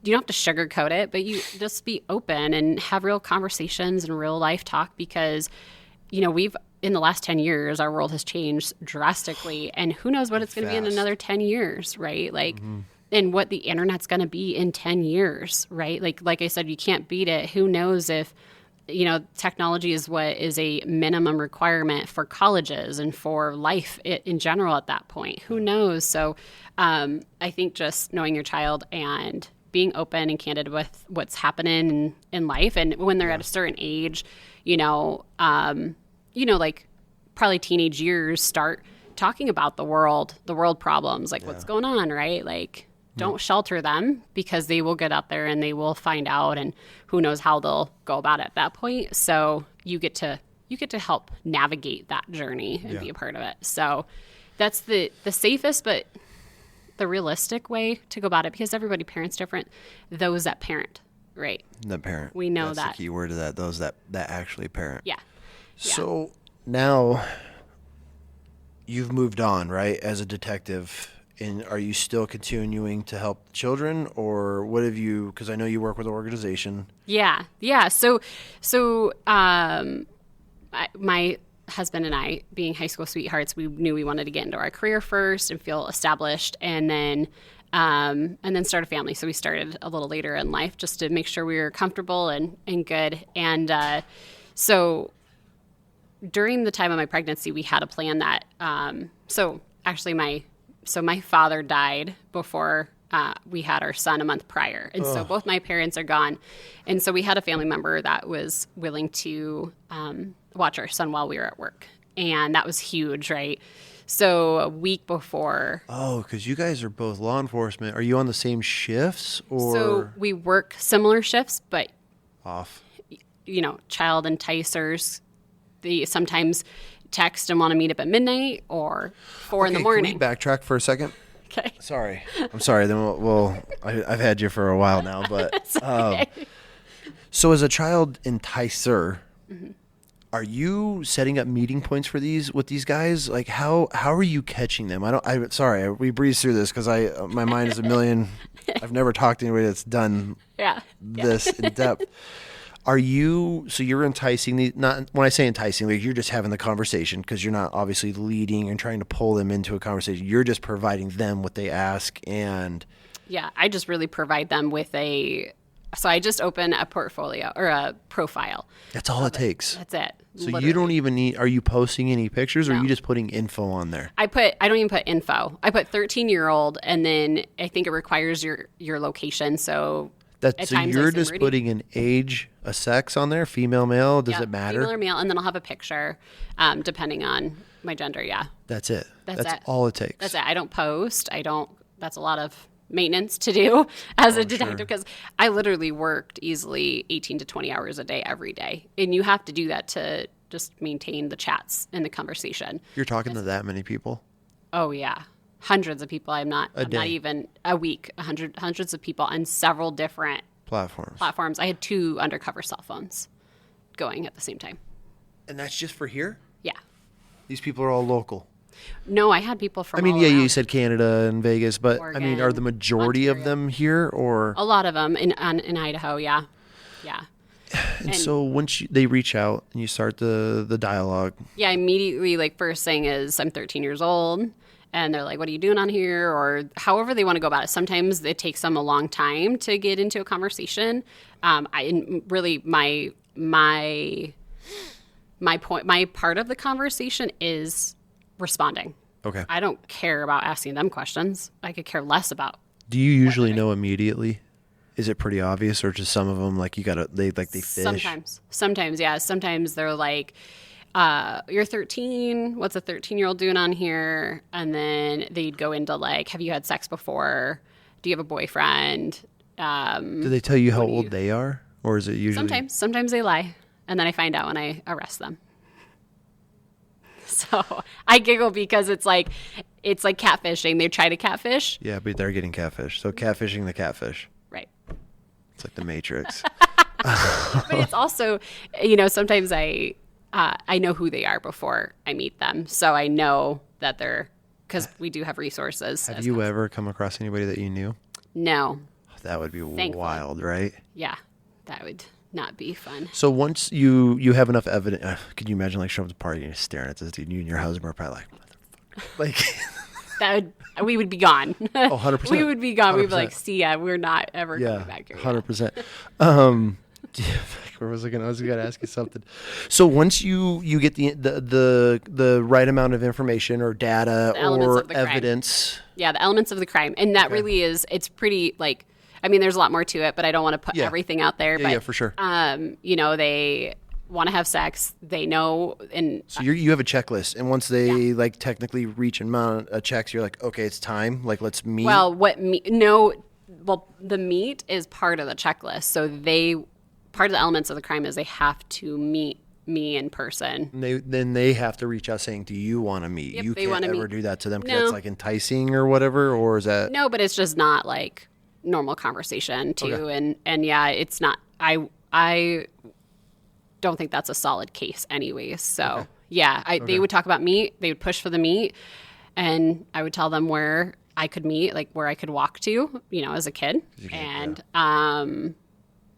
Speaker 2: have to sugarcoat it, but you just be open and have real conversations and real life talk because, in the last 10 years, our world has changed drastically and who knows what it's going to be in another 10 years, right? Like, and what the internet's going to be in 10 years, right? Like I said, you can't beat it. Who knows if, technology is what is a minimum requirement for colleges and for life in general at that point. Who knows? So I think just knowing your child and being open and candid with what's happening in life. And when they're at a certain age, like probably teenage years, start talking about the world problems, like what's going on, right? Like, don't shelter them because they will get out there and they will find out, and who knows how they'll go about it at that point. So you get to help navigate that journey and be a part of it. So that's the safest, but the realistic way to go about it, because everybody parents different. Those that parent, right?
Speaker 3: That parent.
Speaker 2: We know
Speaker 3: that's
Speaker 2: that.
Speaker 3: The key word of that. Those that actually parent.
Speaker 2: Yeah.
Speaker 3: So now you've moved on, right? As a detective. And are you still continuing to help children, or what have you? Because I know you work with an organization.
Speaker 2: Yeah. So, my husband and I, being high school sweethearts, we knew we wanted to get into our career first and feel established, and then start a family. So we started a little later in life just to make sure we were comfortable and good. And so during the time of my pregnancy, we had a plan that. So my father died before we had our son a month prior. And so both my parents are gone. And so we had a family member that was willing to watch our son while we were at work. And that was huge, right? So a week before. Oh,
Speaker 3: because you guys are both law enforcement. Are you on the same shifts? Or
Speaker 2: so we work similar shifts, but
Speaker 3: off.
Speaker 2: Child enticers, they sometimes text and want to meet up at midnight or 4 in the morning.
Speaker 3: Can we backtrack for a second?
Speaker 2: Okay.
Speaker 3: Sorry. I'm sorry. Then I've had you for a while now, but
Speaker 2: okay.
Speaker 3: So as a child enticer, are you setting up meeting points with these guys? Like how are you catching them? Sorry, we breezed through this because my mind is a million. I've never talked to anybody that's done this in depth. You're enticing not when I say enticing, like you're just having the conversation because you're not obviously leading and trying to pull them into a conversation. You're just providing them what they ask and.
Speaker 2: Yeah, I just really provide them with so I just open a portfolio or a profile.
Speaker 3: That's all it takes.
Speaker 2: That's it.
Speaker 3: So
Speaker 2: literally.
Speaker 3: You don't even need, are you posting any pictures or are you just putting info on there?
Speaker 2: I don't even put info. I put 13-year-old and then I think it requires your location. So
Speaker 3: you're just putting an age, a sex on there, female, male. Does it matter?
Speaker 2: Female or male, and then I'll have a picture, depending on my gender. Yeah.
Speaker 3: That's it. That's
Speaker 2: it.
Speaker 3: all it takes.
Speaker 2: That's it. I don't post. That's a lot of maintenance to do as a detective because I literally worked easily 18 to 20 hours a day every day, and you have to do that to just maintain the chats and the conversation.
Speaker 3: You're talking to that many people?
Speaker 2: Oh yeah. Hundreds of people. I'm not
Speaker 3: day.
Speaker 2: even a week, hundreds of people on several different
Speaker 3: Platforms.
Speaker 2: I had 2 undercover cell phones going at the same time.
Speaker 3: And that's just for here?
Speaker 2: Yeah.
Speaker 3: These people are all local.
Speaker 2: No, I had people from all
Speaker 3: you
Speaker 2: around.
Speaker 3: said Canada and Vegas, but
Speaker 2: Oregon,
Speaker 3: are the majority of
Speaker 2: Ontario.
Speaker 3: them here or?
Speaker 2: A lot of them in Idaho, yeah. Yeah.
Speaker 3: And so once they reach out and you start the dialogue.
Speaker 2: Yeah, immediately, like, first thing is I'm 13 years old, and they're like, what are you doing on here? Or however they want to go about it. Sometimes it takes them a long time to get into a conversation. My part of the conversation is responding.
Speaker 3: Okay.
Speaker 2: I don't care about asking them questions. I could care less about.
Speaker 3: Do you usually know immediately? Is it pretty obvious, or just some of them they fish?
Speaker 2: Sometimes, yeah. Sometimes they're like, you're 13. What's a 13-year-old doing on here? And then they'd go into like, have you had sex before? Do you have a boyfriend?
Speaker 3: Do they tell you how old they are, or is it usually?
Speaker 2: Sometimes they lie, and then I find out when I arrest them. So I giggle because it's like catfishing. They try to catfish.
Speaker 3: Yeah, but they're getting catfish. So catfishing the catfish.
Speaker 2: Right.
Speaker 3: It's like the Matrix.
Speaker 2: But it's also, sometimes I know who they are before I meet them. So I know that because we do have resources.
Speaker 3: Have you ever come across anybody that you knew?
Speaker 2: No.
Speaker 3: That would be
Speaker 2: Thankfully.
Speaker 3: wild, right?
Speaker 2: Yeah, that would not be fun.
Speaker 3: So once you have enough evidence, could you imagine like showing up at the party and you're staring at this dude, you and your husband are probably like, motherfucker. Like,
Speaker 2: we would be gone.
Speaker 3: 100%.
Speaker 2: We would be gone.
Speaker 3: 100%.
Speaker 2: We'd be like, see ya, we're not ever coming back here.
Speaker 3: 100%. Where was I going to ask you something. So once you get the right amount of information or data or evidence.
Speaker 2: Yeah, the elements of the crime. And that really is, it's pretty like, there's a lot more to it, but I don't want to put everything out there.
Speaker 3: Yeah,
Speaker 2: but,
Speaker 3: for sure.
Speaker 2: They want to have sex. They know. And
Speaker 3: so you have a checklist. And once they technically reach amount of checks, you're like, okay, it's time. Like, let's meet.
Speaker 2: Well, the meet is part of the checklist. So part of the elements of the crime is they have to meet me in person.
Speaker 3: Then they have to reach out saying, do you want to meet?
Speaker 2: Yep,
Speaker 3: you
Speaker 2: they
Speaker 3: can't
Speaker 2: wanna
Speaker 3: ever
Speaker 2: meet.
Speaker 3: do that to them because
Speaker 2: No.
Speaker 3: that's like enticing or whatever, or is that?
Speaker 2: No, but it's just not like normal conversation too.
Speaker 3: Okay.
Speaker 2: And yeah, it's not, I don't think that's a solid case anyways. So they would talk about meat. They would push for the meat, and I would tell them where I could meet, like where I could walk to, as a kid.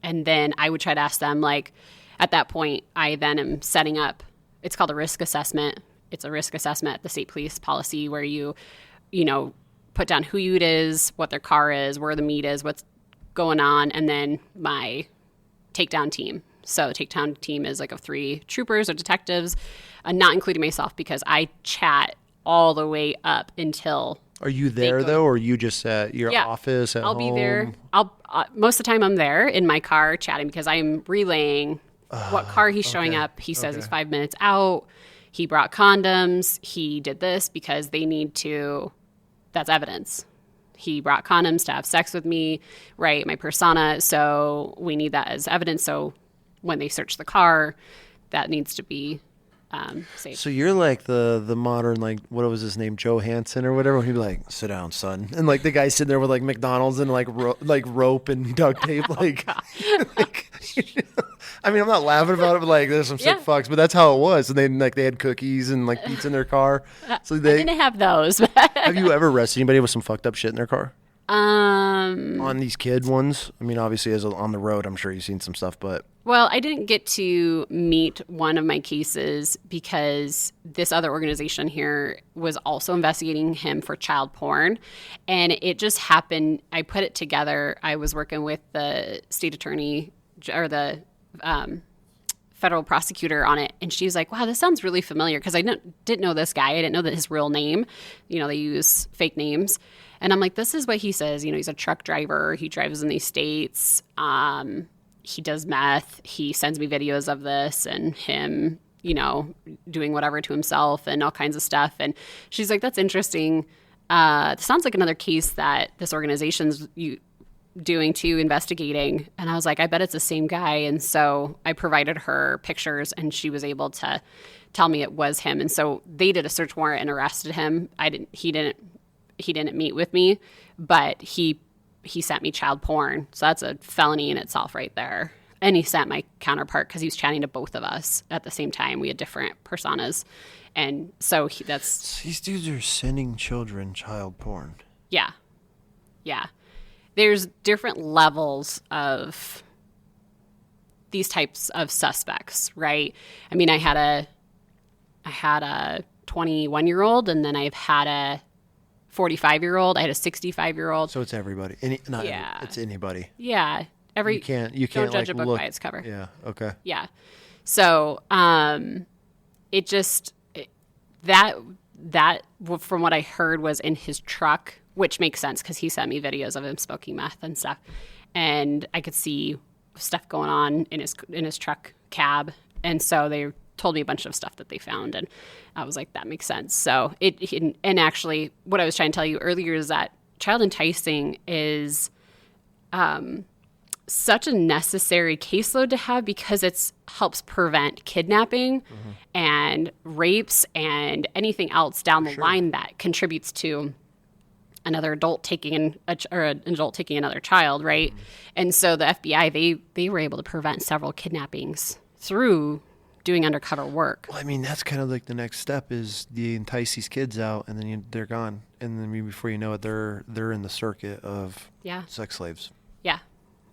Speaker 2: And then I would try to ask them, like, at that point, I then am setting up, it's called a risk assessment. It's a risk assessment, the state police policy, where you put down who it is, what their car is, where the meet is, what's going on, and then my takedown team. So the takedown team is like of 3 troopers or detectives, not including myself, because I chat all the way up until.
Speaker 3: Are you there though, or are you just at your office at home?
Speaker 2: I'll be there. Most of the time I'm there in my car chatting because I'm relaying what car he's showing up. He says he's 5 minutes out. He brought condoms. He did this because they need to. That's evidence. He brought condoms to have sex with me, right? My persona. So we need that as evidence. So when they search the car, that needs to be saved.
Speaker 3: So you're like the modern, like, what was his name, Joe Hansen or whatever. He'd be like, "Sit down, son," and like the guy sitting there with like McDonald's and like rope and duct tape, like. I'm not laughing about it, but like there's some sick fucks, but that's how it was. And they had cookies and like pizza in their car. So
Speaker 2: I didn't have those.
Speaker 3: Have you ever arrested anybody with some fucked up shit in their car? On these kid ones? Obviously, as on the road, I'm sure you've seen some stuff, but.
Speaker 2: Well, I didn't get to meet one of my cases because this other organization here was also investigating him for child porn. And it just happened. I put it together. I was working with the state attorney or the federal prosecutor on it. And she was like, wow, this sounds really familiar. Because I didn't know this guy. I didn't know that his real name. They use fake names. And I'm like, this is what he says. He's a truck driver. He drives in these states. He does meth. He sends me videos of this and him, doing whatever to himself and all kinds of stuff. And she's like, that's interesting. It sounds like another case that this organization's doing too, investigating. And I was like, I bet it's the same guy. And so I provided her pictures and she was able to tell me it was him. And so they did a search warrant and arrested him. He didn't meet with me, but he sent me child porn. So that's a felony in itself right there. And he sent my counterpart because he was chatting to both of us at the same time. We had different personas. And so
Speaker 3: these dudes are sending children child porn.
Speaker 2: Yeah. Yeah. There's different levels of these types of suspects, right? I mean, I had a 21-year-old, and then I've had a 45-year-old. I had a 65-year-old.
Speaker 3: So it's everybody. It's anybody.
Speaker 2: Yeah.
Speaker 3: You can't
Speaker 2: don't judge
Speaker 3: like,
Speaker 2: a book
Speaker 3: look.
Speaker 2: by its cover.
Speaker 3: Yeah. Okay.
Speaker 2: Yeah. So that from what I heard was in his truck, which makes sense because he sent me videos of him smoking meth and stuff, and I could see stuff going on in his truck cab, and so they told me a bunch of stuff that they found, and I was like, that makes sense. So and actually, what I was trying to tell you earlier is that child enticing is such a necessary caseload to have because it helps prevent kidnapping and rapes and anything else down the line that contributes to another adult taking an adult taking another child, right? And so the FBI, they were able to prevent several kidnappings through doing undercover work.
Speaker 3: Well, I mean, that's kind of like the next step is you entice these kids out, and then they're gone, and then before you know it, they're in the circuit of sex slaves.
Speaker 2: Yeah.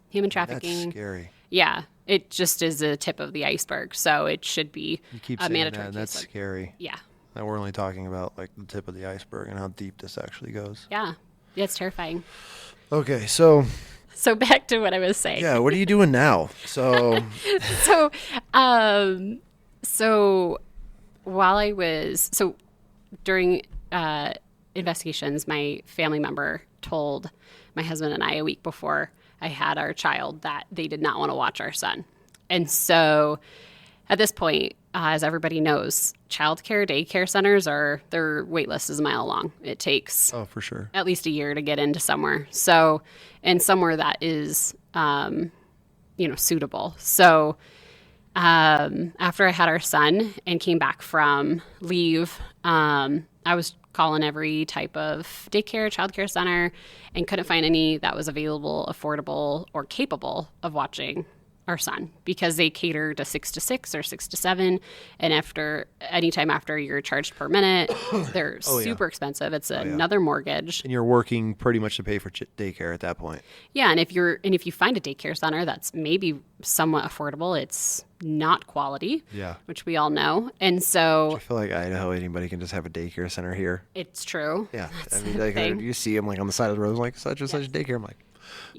Speaker 2: Human trafficking.
Speaker 3: That's scary.
Speaker 2: Yeah. It just is a tip of the iceberg. So it should be
Speaker 3: you keep
Speaker 2: a
Speaker 3: saying
Speaker 2: mandatory
Speaker 3: that, and that's scary.
Speaker 2: Yeah.
Speaker 3: Now we're only talking about like the tip of the iceberg and how deep this actually goes.
Speaker 2: Yeah. It's terrifying.
Speaker 3: Okay, so
Speaker 2: back to what I was saying.
Speaker 3: Yeah, what are you doing now? So
Speaker 2: during investigations, my family member told my husband and I a week before I had our child that they did not want to watch our son. And so at this point, as everybody knows, childcare, daycare centers their wait list is a mile long. It takes
Speaker 3: for sure
Speaker 2: at least a year to get into somewhere. So, and somewhere that is, suitable. So, after I had our son and came back from leave, I was calling every type of daycare, childcare center, and couldn't find any that was available, affordable, or capable of watching our son because they cater to 6 to 6 or 6 to 7. And anytime after you're charged per minute, they're super expensive. It's another mortgage.
Speaker 3: And you're working pretty much to pay for daycare at that point.
Speaker 2: Yeah. And if you find a daycare center that's maybe somewhat affordable, it's not quality, which we all know. And so
Speaker 3: I feel like Idaho, anybody can just have a daycare center here.
Speaker 2: It's true.
Speaker 3: Yeah.
Speaker 2: That's
Speaker 3: you see them like on the side of the road, like such and such daycare. I'm like,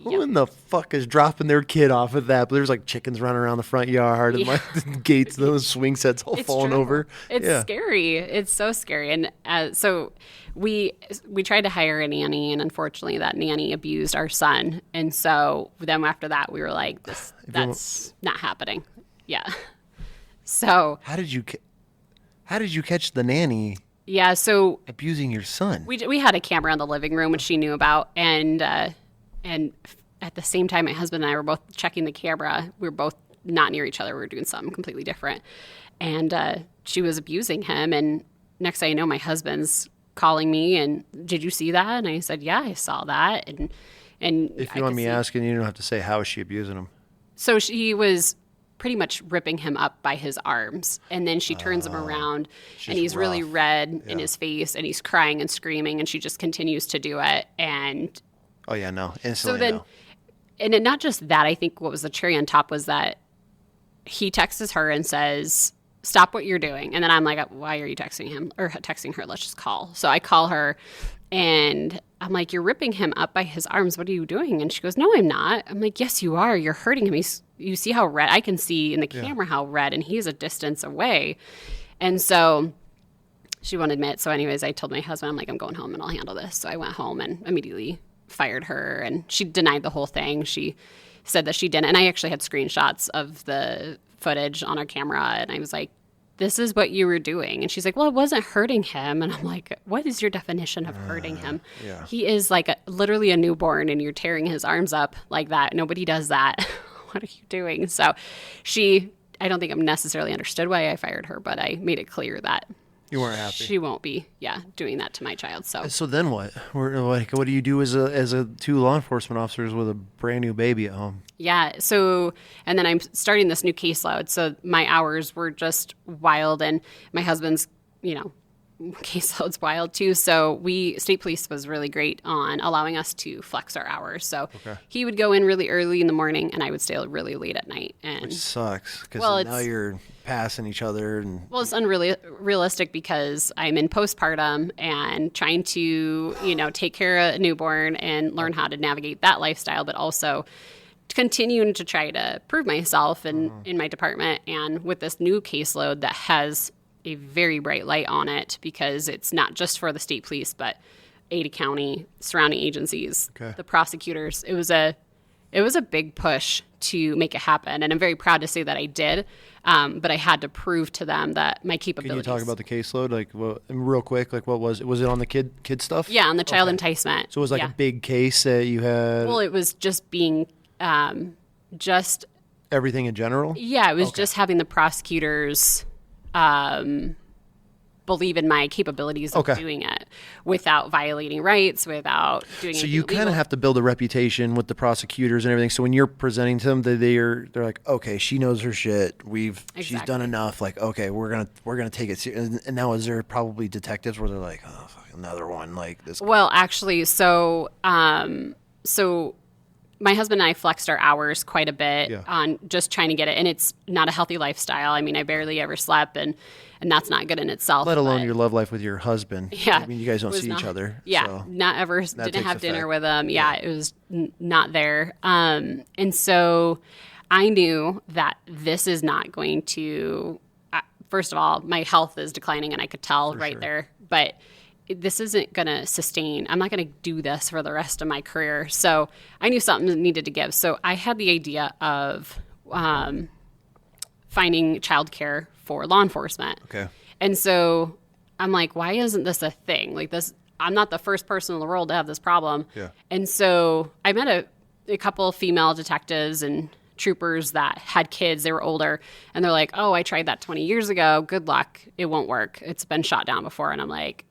Speaker 3: who in the fuck is dropping their kid off at that? But there's like chickens running around the front yard and like the gates, those swing sets all falling over.
Speaker 2: It's scary. It's so scary. And so we tried to hire a nanny, and unfortunately that nanny abused our son. And so then after that, we were like, that's not happening. Yeah. So
Speaker 3: how did you catch the nanny?
Speaker 2: Yeah. So
Speaker 3: abusing your son.
Speaker 2: We had a camera in the living room, which she knew about, and at the same time, my husband and I were both checking the camera. We were both not near each other. We were doing something completely different, and she was abusing him. And next thing I know, my husband's calling me, and did you see that? And I said, yeah, I saw that. And
Speaker 3: if you want me asking, you don't have to say how is she abusing him.
Speaker 2: So she was pretty much ripping him up by his arms, and then she turns him around, and he's really red in his face, and he's crying and screaming, and she just continues to do it. And
Speaker 3: instantly.
Speaker 2: So then, and not just that, I think what was the cherry on top was that he texts her and says, "Stop what you're doing." And then I'm like, "Why are you texting him or texting her? Let's just call." So I call her, and I'm like, "You're ripping him up by his arms. What are you doing?" And she goes, "No, I'm not." I'm like, "Yes, you are. You're hurting him. You see how red? I can see in the camera how red, and he's a distance away." And so she won't admit. So anyways, I told my husband, I'm like, "I'm going home and I'll handle this." So I went home and immediately fired her, and she denied the whole thing. She said that she didn't. And I actually had screenshots of the footage on our camera, and I was like, this is what you were doing. And she's like, well, it wasn't hurting him. And I'm like, what is your definition of hurting him?
Speaker 3: Yeah.
Speaker 2: He is like literally a newborn and you're tearing his arms up like that. Nobody does that. What are you doing? So I don't think I necessarily understood why I fired her, but I made it clear that
Speaker 3: You weren't happy.
Speaker 2: she won't be, doing that to my child. So
Speaker 3: Then what? What do you do as a two law enforcement officers with a brand new baby at home?
Speaker 2: yeah. So, and then I'm starting this new caseload. So my hours were just wild, and my husband's, caseload's wild too. So state police was really great on allowing us to flex our hours. So he would go in really early in the morning, and I would stay really late at night. And
Speaker 3: Which sucks because now you're passing each other. Well,
Speaker 2: it's unrealistic because I'm in postpartum and trying to, take care of a newborn and learn how to navigate that lifestyle, but also continuing to try to prove myself in my department. And with this new caseload that has a very bright light on it, because it's not just for the state police, but Ada County, surrounding agencies, the prosecutors. It was a big push to make it happen, and I'm very proud to say that I did. But I had to prove to them that my capabilities.
Speaker 3: Can you talk about the caseload, real quick? What was it? Was it on the kid stuff?
Speaker 2: Yeah, on the child enticement.
Speaker 3: So it was a big case that you had.
Speaker 2: Well, it was just being just
Speaker 3: everything in general.
Speaker 2: Yeah, it was just having the prosecutors believe in my capabilities of doing it without violating rights, without doing.
Speaker 3: So you kind of have to build a reputation with the prosecutors and everything. So when you're presenting to them, they're like, okay, she knows her shit. She's done enough. Like, okay, we're gonna take it serious. And now is there probably detectives where they're like, oh, fuck, another one like this?
Speaker 2: Well, actually, so my husband and I flexed our hours quite a bit on just trying to get it. And it's not a healthy lifestyle. I mean, I barely ever slept, and that's not good in itself.
Speaker 3: Let alone your love life with your husband.
Speaker 2: Yeah.
Speaker 3: I mean, you guys don't see each other.
Speaker 2: Yeah.
Speaker 3: So
Speaker 2: not ever. Didn't have dinner with him. Yeah. It was not there. And so I knew that this is not going to, first of all, my health is declining, and I could tell there. But this isn't going to sustain. I'm not going to do this for the rest of my career. So I knew something needed to give. So I had the idea of finding childcare for law enforcement.
Speaker 3: Okay.
Speaker 2: And so I'm like, why isn't this a thing? Like this, I'm not the first person in the world to have this problem.
Speaker 3: Yeah.
Speaker 2: And so I met a couple of female detectives and troopers that had kids. They were older, and they're like, oh, I tried that 20 years ago. Good luck. It won't work. It's been shot down before. And I'm like,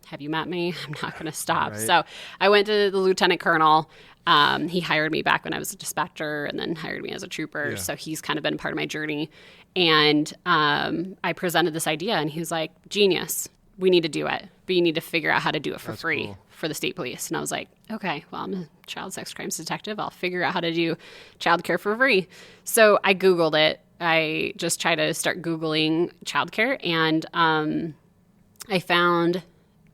Speaker 2: have you met me? I'm not going to stop.
Speaker 3: Right.
Speaker 2: So I went to the lieutenant colonel. He hired me back when I was a dispatcher, and then hired me as a trooper.
Speaker 3: Yeah.
Speaker 2: So he's kind of been part of my journey. And I presented this idea, and he was like, genius, we need to do it, but you need to figure out how to do it for free for the state police. And I was like, okay, well, I'm a child sex crimes detective. I'll figure out how to do childcare for free. So I Googled it. I just tried to start Googling childcare, and I found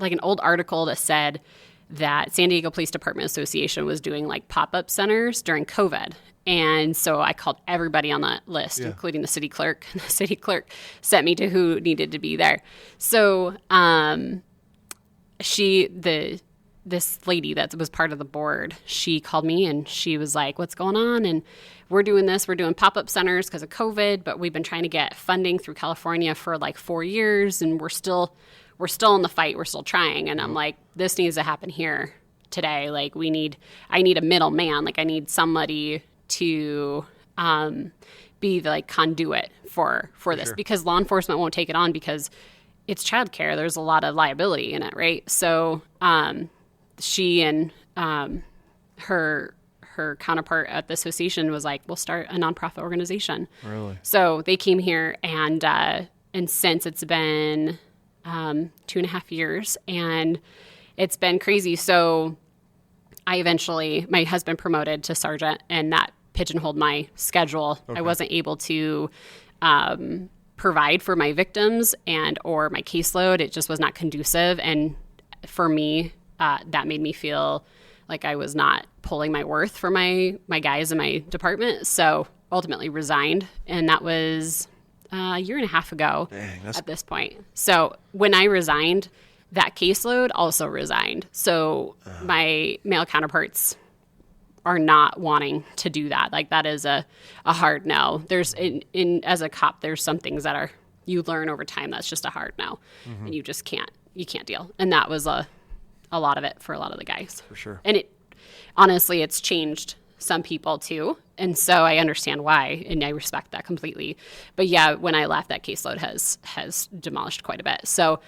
Speaker 2: like an old article that said that San Diego Police Department Association was doing like pop-up centers during COVID. And so I called everybody on that list, including the city clerk. The city clerk sent me to who needed to be there. So this lady that was part of the board, she called me and she was like, what's going on? And we're doing this. We're doing pop-up centers because of COVID, but we've been trying to get funding through California for like 4 years, and we're still in the fight. We're still trying. And I'm like, this needs to happen here today. Like I need a middleman. Like I need somebody to be the like conduit for this, because law enforcement won't take it on because it's childcare. There's a lot of liability in it, right? So she and her counterpart at the association was like, we'll start a nonprofit organization.
Speaker 3: Really?
Speaker 2: So they came here, and since it's been 2.5 years, and it's been crazy. So my husband promoted to sergeant, and that pigeonholed my schedule. Okay. I wasn't able to provide for my victims or my caseload. It just was not conducive. And for me, that made me feel like I was not pulling my worth for my guys in my department. So ultimately resigned. And that was a year and a half ago. At this point. So when I resigned, that caseload also resigned. So my male counterparts are not wanting to do that. Like that is a hard no. There's as a cop, there's some things that are you learn over time that's just a hard no, and you can't deal. And that was a lot of it for a lot of the guys.
Speaker 3: For sure.
Speaker 2: And honestly, it's changed some people too. And so I understand why, and I respect that completely. But yeah, when I left, that caseload has demolished quite a bit. So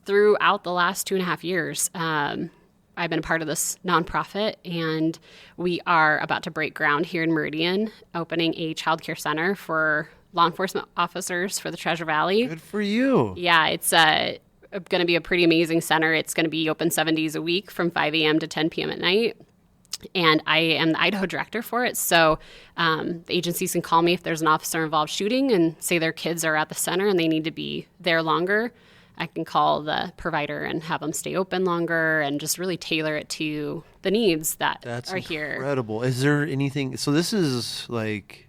Speaker 2: throughout the last 2.5 years, I've been a part of this nonprofit, and we are about to break ground here in Meridian, opening a childcare center for law enforcement officers for the Treasure Valley.
Speaker 3: Good for you.
Speaker 2: Yeah, it's going to be a pretty amazing center. It's going to be open 7 days a week from 5 a.m. to 10 p.m. at night. And I am the Idaho director for it. So the agencies can call me if there's an officer involved shooting and say their kids are at the center and they need to be there longer. I can call the provider and have them stay open longer and just really tailor it to the needs that
Speaker 3: That's
Speaker 2: are here.
Speaker 3: incredible. Is there anything? So this is like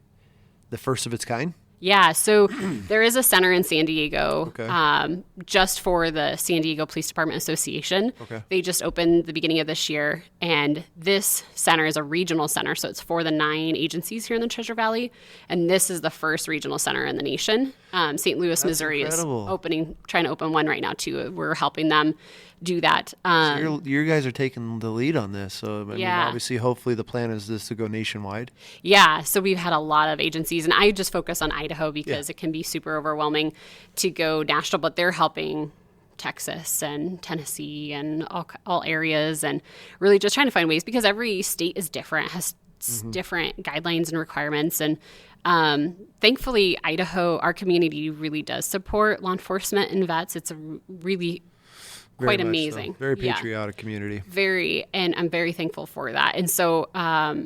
Speaker 3: the first of its kind?
Speaker 2: Yeah, so there is a center in San Diego
Speaker 3: Okay.
Speaker 2: just for the San Diego Police Department Association.
Speaker 3: Okay.
Speaker 2: They just opened the beginning of this year, and this center is a regional center, so it's for the 9 agencies here in the Treasure Valley, and this is the first regional center in the nation. St. Louis, Missouri
Speaker 3: incredible.
Speaker 2: is trying to open one right now too. We're helping them do that.
Speaker 3: So your guys are taking the lead on this. So I mean,
Speaker 2: Yeah.
Speaker 3: obviously, hopefully, the plan is this to go nationwide.
Speaker 2: Yeah, so we've had a lot of agencies, and I just focus on Idaho because it can be super overwhelming to go national, but they're helping Texas and Tennessee and all areas, and really just trying to find ways, because every state is different, has different guidelines and requirements. And thankfully, Idaho, our community really does support law enforcement and vets. It's a really quite
Speaker 3: Very much so.
Speaker 2: amazing.
Speaker 3: Very
Speaker 2: Yeah.
Speaker 3: patriotic community.
Speaker 2: And I'm very thankful for that. And so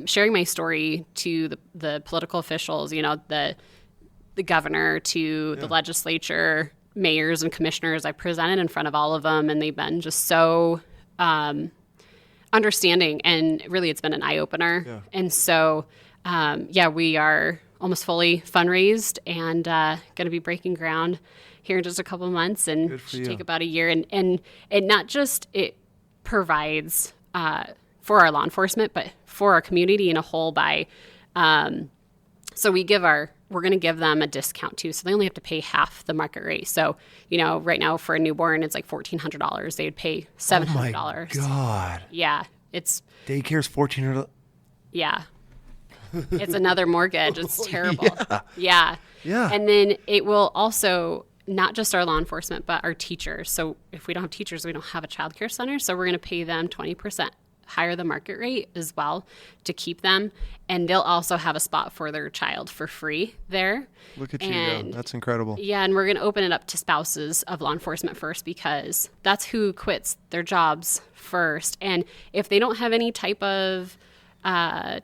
Speaker 2: sharing my story to the political officials, the governor, to the legislature, mayors and commissioners, I presented in front of all of them, and they've been just so understanding, and really it's been an eye-opener.
Speaker 3: Yeah.
Speaker 2: And so, we are almost fully fundraised and going to be breaking ground here in just a couple of months, and
Speaker 3: Good for
Speaker 2: should
Speaker 3: you.
Speaker 2: take about a year. And it not just it provides for our law enforcement, but for our community in a whole by so we're going to give them a discount too. So they only have to pay half the market rate. So, right now for a newborn, it's like $1,400. They would pay $700.
Speaker 3: Oh my God.
Speaker 2: Yeah. It's,
Speaker 3: Daycare's $1,400.
Speaker 2: yeah. It's another mortgage. It's terrible. Yeah.
Speaker 3: Yeah.
Speaker 2: And then it will also, not just our law enforcement, but our teachers. So if we don't have teachers, we don't have a childcare center. So we're going to pay them 20% higher the market rate as well to keep them. And they'll also have a spot for their child for free there.
Speaker 3: Look at you go. That's incredible.
Speaker 2: Yeah, and we're going to open it up to spouses of law enforcement first, because that's who quits their jobs first. And if they don't have any type of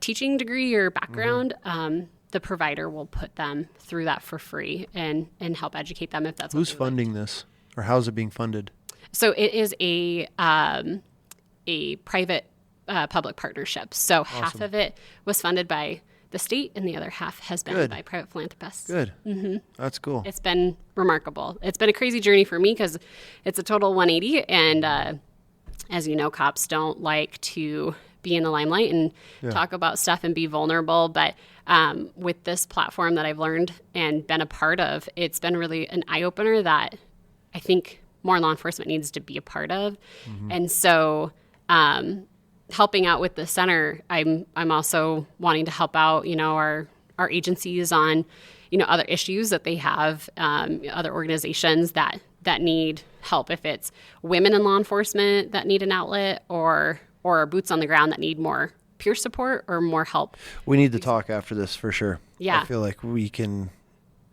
Speaker 2: teaching degree or background, the provider will put them through that for free and help educate them if that's what
Speaker 3: Who's
Speaker 2: they would.
Speaker 3: funding this, or how's it being funded?
Speaker 2: So it is a private public partnership. So half of it was funded by the state, and the other half has been
Speaker 3: Good.
Speaker 2: by private philanthropists.
Speaker 3: Good. Mm-hmm. That's cool.
Speaker 2: It's been remarkable. It's been a crazy journey for me because it's a total 180. And as you know, cops don't like to be in the limelight and talk about stuff and be vulnerable. But with this platform that I've learned and been a part of, it's been really an eye-opener that I think more law enforcement needs to be a part of. And so helping out with the center, I'm also wanting to help out, our agencies on, other issues that they have, other organizations that need help. If it's women in law enforcement that need an outlet, or boots on the ground that need more peer support or more help.
Speaker 3: We need to talk after this for sure.
Speaker 2: Yeah.
Speaker 3: I feel like we can,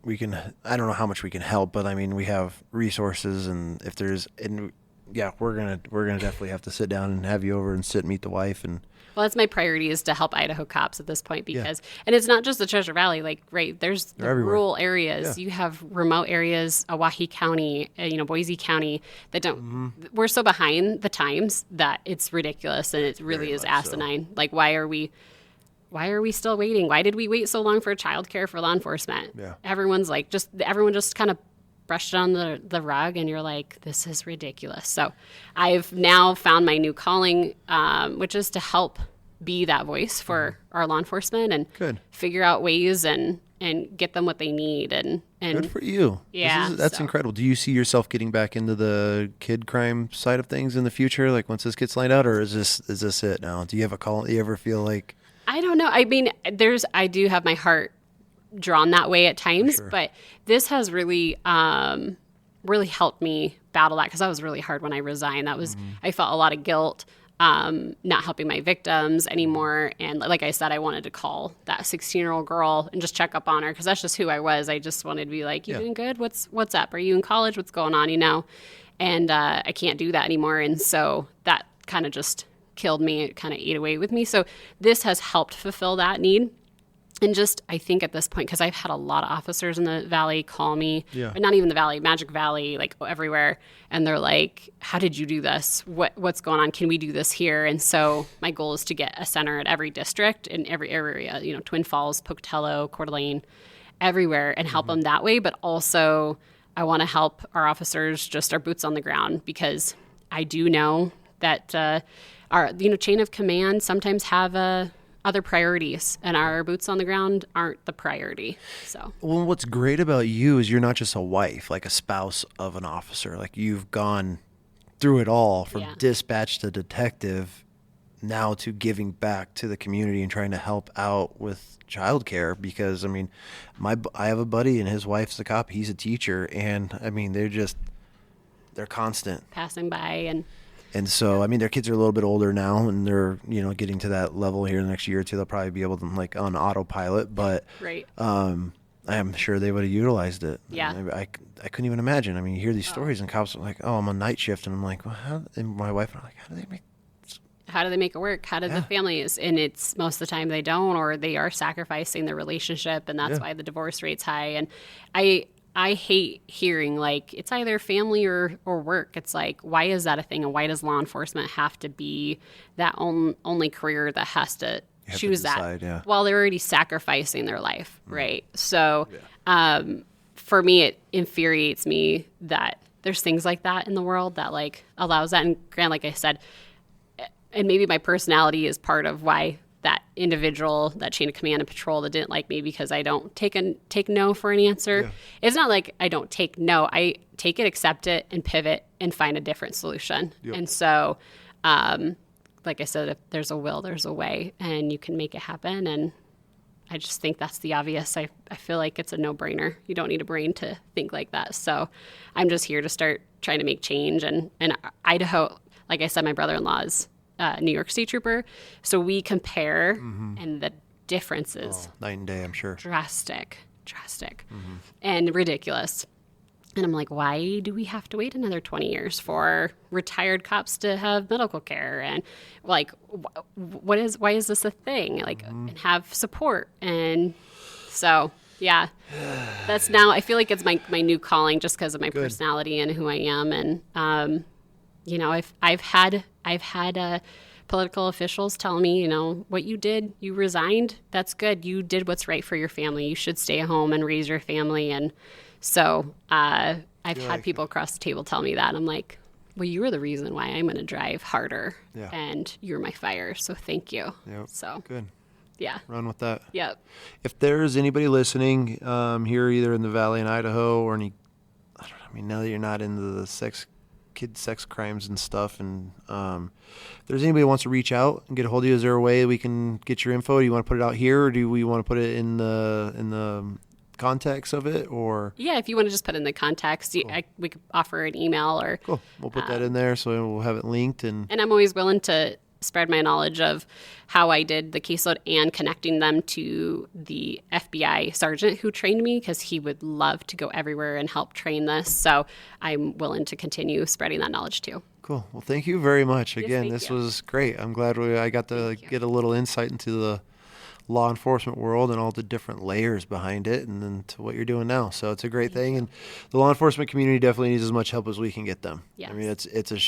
Speaker 3: I don't know how much we can help, but I mean, we have resources, and if there's, we're going to definitely have to sit down and have you over and sit and meet the wife. And
Speaker 2: Well, that's my priority, is to help Idaho cops at this point, because, and it's not just the Treasure Valley, there's the
Speaker 3: everywhere.
Speaker 2: rural areas. You have remote areas, Owyhee County, Boise County, that don't, we're so behind the times that it's ridiculous, and it really is asinine. Like, why are we still waiting? Why did we wait so long for childcare for law enforcement?
Speaker 3: Yeah.
Speaker 2: Everyone just kind of brushed it on the rug, and you're like, this is ridiculous. So I've now found my new calling, which is to help be that voice for our law enforcement and
Speaker 3: Good.
Speaker 2: figure out ways and and get them what they need. And
Speaker 3: Good for you.
Speaker 2: Yeah,
Speaker 3: That's
Speaker 2: so.
Speaker 3: incredible. Do you see yourself getting back into the kid crime side of things in the future, like once this gets lined out, or is this it now? Do you have a call? Do you ever feel like?
Speaker 2: I don't know. I mean, I do have my heart drawn that way at times,
Speaker 3: Sure.
Speaker 2: but this has really, really helped me battle that, because that was really hard when I resigned. That was, I felt a lot of guilt, not helping my victims anymore. And like I said, I wanted to call that 16-year-old girl and just check up on her, because that's just who I was. I just wanted to be like, you doing good? What's up? Are you in college? What's going on? And I can't do that anymore. And so that kind of just killed me. It kind of ate away with me. So this has helped fulfill that need. And just, I think at this point, because I've had a lot of officers in the Valley call me, but not even the Valley, Magic Valley, like everywhere. And they're like, how did you do this? What's going on? Can we do this here? And so my goal is to get a center at every district in every area, Twin Falls, Pocatello, Coeur d'Alene, everywhere, and help them that way. But also I want to help our officers, just our boots on the ground, because I do know that our chain of command sometimes have other priorities, and our boots on the ground aren't the priority. So,
Speaker 3: Well, what's great about you is you're not just a wife, like a spouse of an officer. Like, you've gone through it all, from dispatch to detective, now to giving back to the community and trying to help out with childcare. Because I mean, I have a buddy and his wife's a cop. He's a teacher, and I mean, they're constant.
Speaker 2: passing by
Speaker 3: And so, I mean, their kids are a little bit older now, and they're, getting to that level here in the next year or two. They'll probably be able to, like, on autopilot, but
Speaker 2: right.
Speaker 3: I'm sure they would have utilized it.
Speaker 2: Yeah.
Speaker 3: I couldn't even imagine. I mean, you hear these stories, and cops are like, oh, I'm on night shift. And I'm like, well, and my wife and I are like,
Speaker 2: how do they make it work? How do the families? And it's most of the time they don't, or they are sacrificing their relationship, and that's why the divorce rate's high. And I hate hearing, like, it's either family or work. It's like, why is that a thing? And why does law enforcement have to be that only career that has to choose that? Well, they're already sacrificing their life, right? So for me, it infuriates me that there's things like that in the world that, like, allows that. And granted, like I said, and maybe my personality is part of why that individual, that chain of command and patrol that didn't like me, because I don't take no for an answer. Yeah. It's not like I don't take no. I take it, accept it, and pivot and find a different solution. Yep. And so, like I said, if there's a will, there's a way, and you can make it happen. And I just think that's the obvious. I feel like it's a no-brainer. You don't need a brain to think like that. So I'm just here to start trying to make change. And Idaho, like I said, my brother-in-law is New York State Trooper. So we compare, and the differences.
Speaker 3: Night and day, I'm sure.
Speaker 2: Drastic, and ridiculous. And I'm like, why do we have to wait another 20 years for retired cops to have medical care? And like, why is this a thing? Like, and have support. And so, yeah, that's now, I feel like it's my new calling, just because of my personality and who I am. And, I've had political officials tell me, what you did, you resigned, that's good. You did what's right for your family. You should stay at home and raise your family. And so I've had people across the table tell me that. I'm like, well, you were the reason why I'm going to drive harder, and you're my fire. So thank you.
Speaker 3: Yep.
Speaker 2: So
Speaker 3: good.
Speaker 2: Yeah.
Speaker 3: Run with that.
Speaker 2: Yep.
Speaker 3: If there's anybody listening here, either in the Valley in Idaho or now that you're not into the kid sex crimes and stuff, and if there's anybody who wants to reach out and get a hold of you, is there a way we can get your info? Do you want to put it out here, or do we want to put it in the context of it? Or
Speaker 2: if you want to just put in the context, cool. We could offer an email, or
Speaker 3: cool, we'll put that in there, so we'll have it linked. And
Speaker 2: I'm always willing to spread my knowledge of how I did the caseload and connecting them to the FBI sergeant who trained me, because he would love to go everywhere and help train this. So I'm willing to continue spreading that knowledge too.
Speaker 3: Cool. Well, thank you very much.
Speaker 2: Yes,
Speaker 3: Again, this was great. I'm glad I got to get a little insight into the law enforcement world and all the different layers behind it, and then to what you're doing now. So it's a great thing, and the law enforcement community definitely needs as much help as we can get them.
Speaker 2: Yes.
Speaker 3: I mean, it's a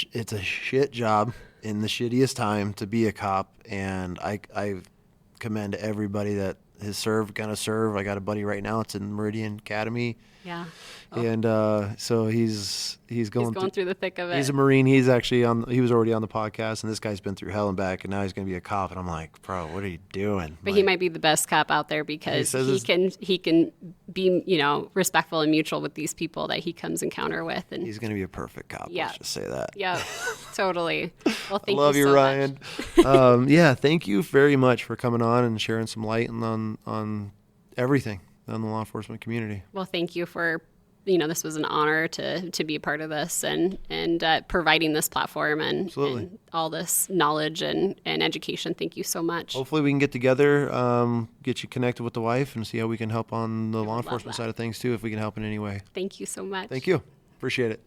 Speaker 3: shit job in the shittiest time to be a cop, and I commend everybody that has served, gonna serve. I got a buddy right now. It's in Meridian Academy.
Speaker 2: Yeah.
Speaker 3: And so he's going
Speaker 2: through the thick of it.
Speaker 3: He's a Marine. He's actually he was already on the podcast, and this guy's been through hell and back, and now he's going to be a cop. And I'm like, bro, what are you doing?
Speaker 2: But he might be the best cop out there because he can be, respectful and mutual with these people that he comes encounter with. And
Speaker 3: he's going to be a perfect cop.
Speaker 2: Yeah.
Speaker 3: Let's just say that.
Speaker 2: Yeah, totally. Well, thank you
Speaker 3: love you,
Speaker 2: so
Speaker 3: Ryan.
Speaker 2: much.
Speaker 3: Yeah, thank you very much for coming on and sharing some light on everything on the law enforcement community.
Speaker 2: Well, thank you for, this was an honor to be a part of this and providing this platform and all this knowledge and education. Thank you so much.
Speaker 3: Hopefully we can get together, get you connected with the wife and see how we can help on the law enforcement side of things too, if we can help in any way.
Speaker 2: Thank you so much.
Speaker 3: Thank you. Appreciate it.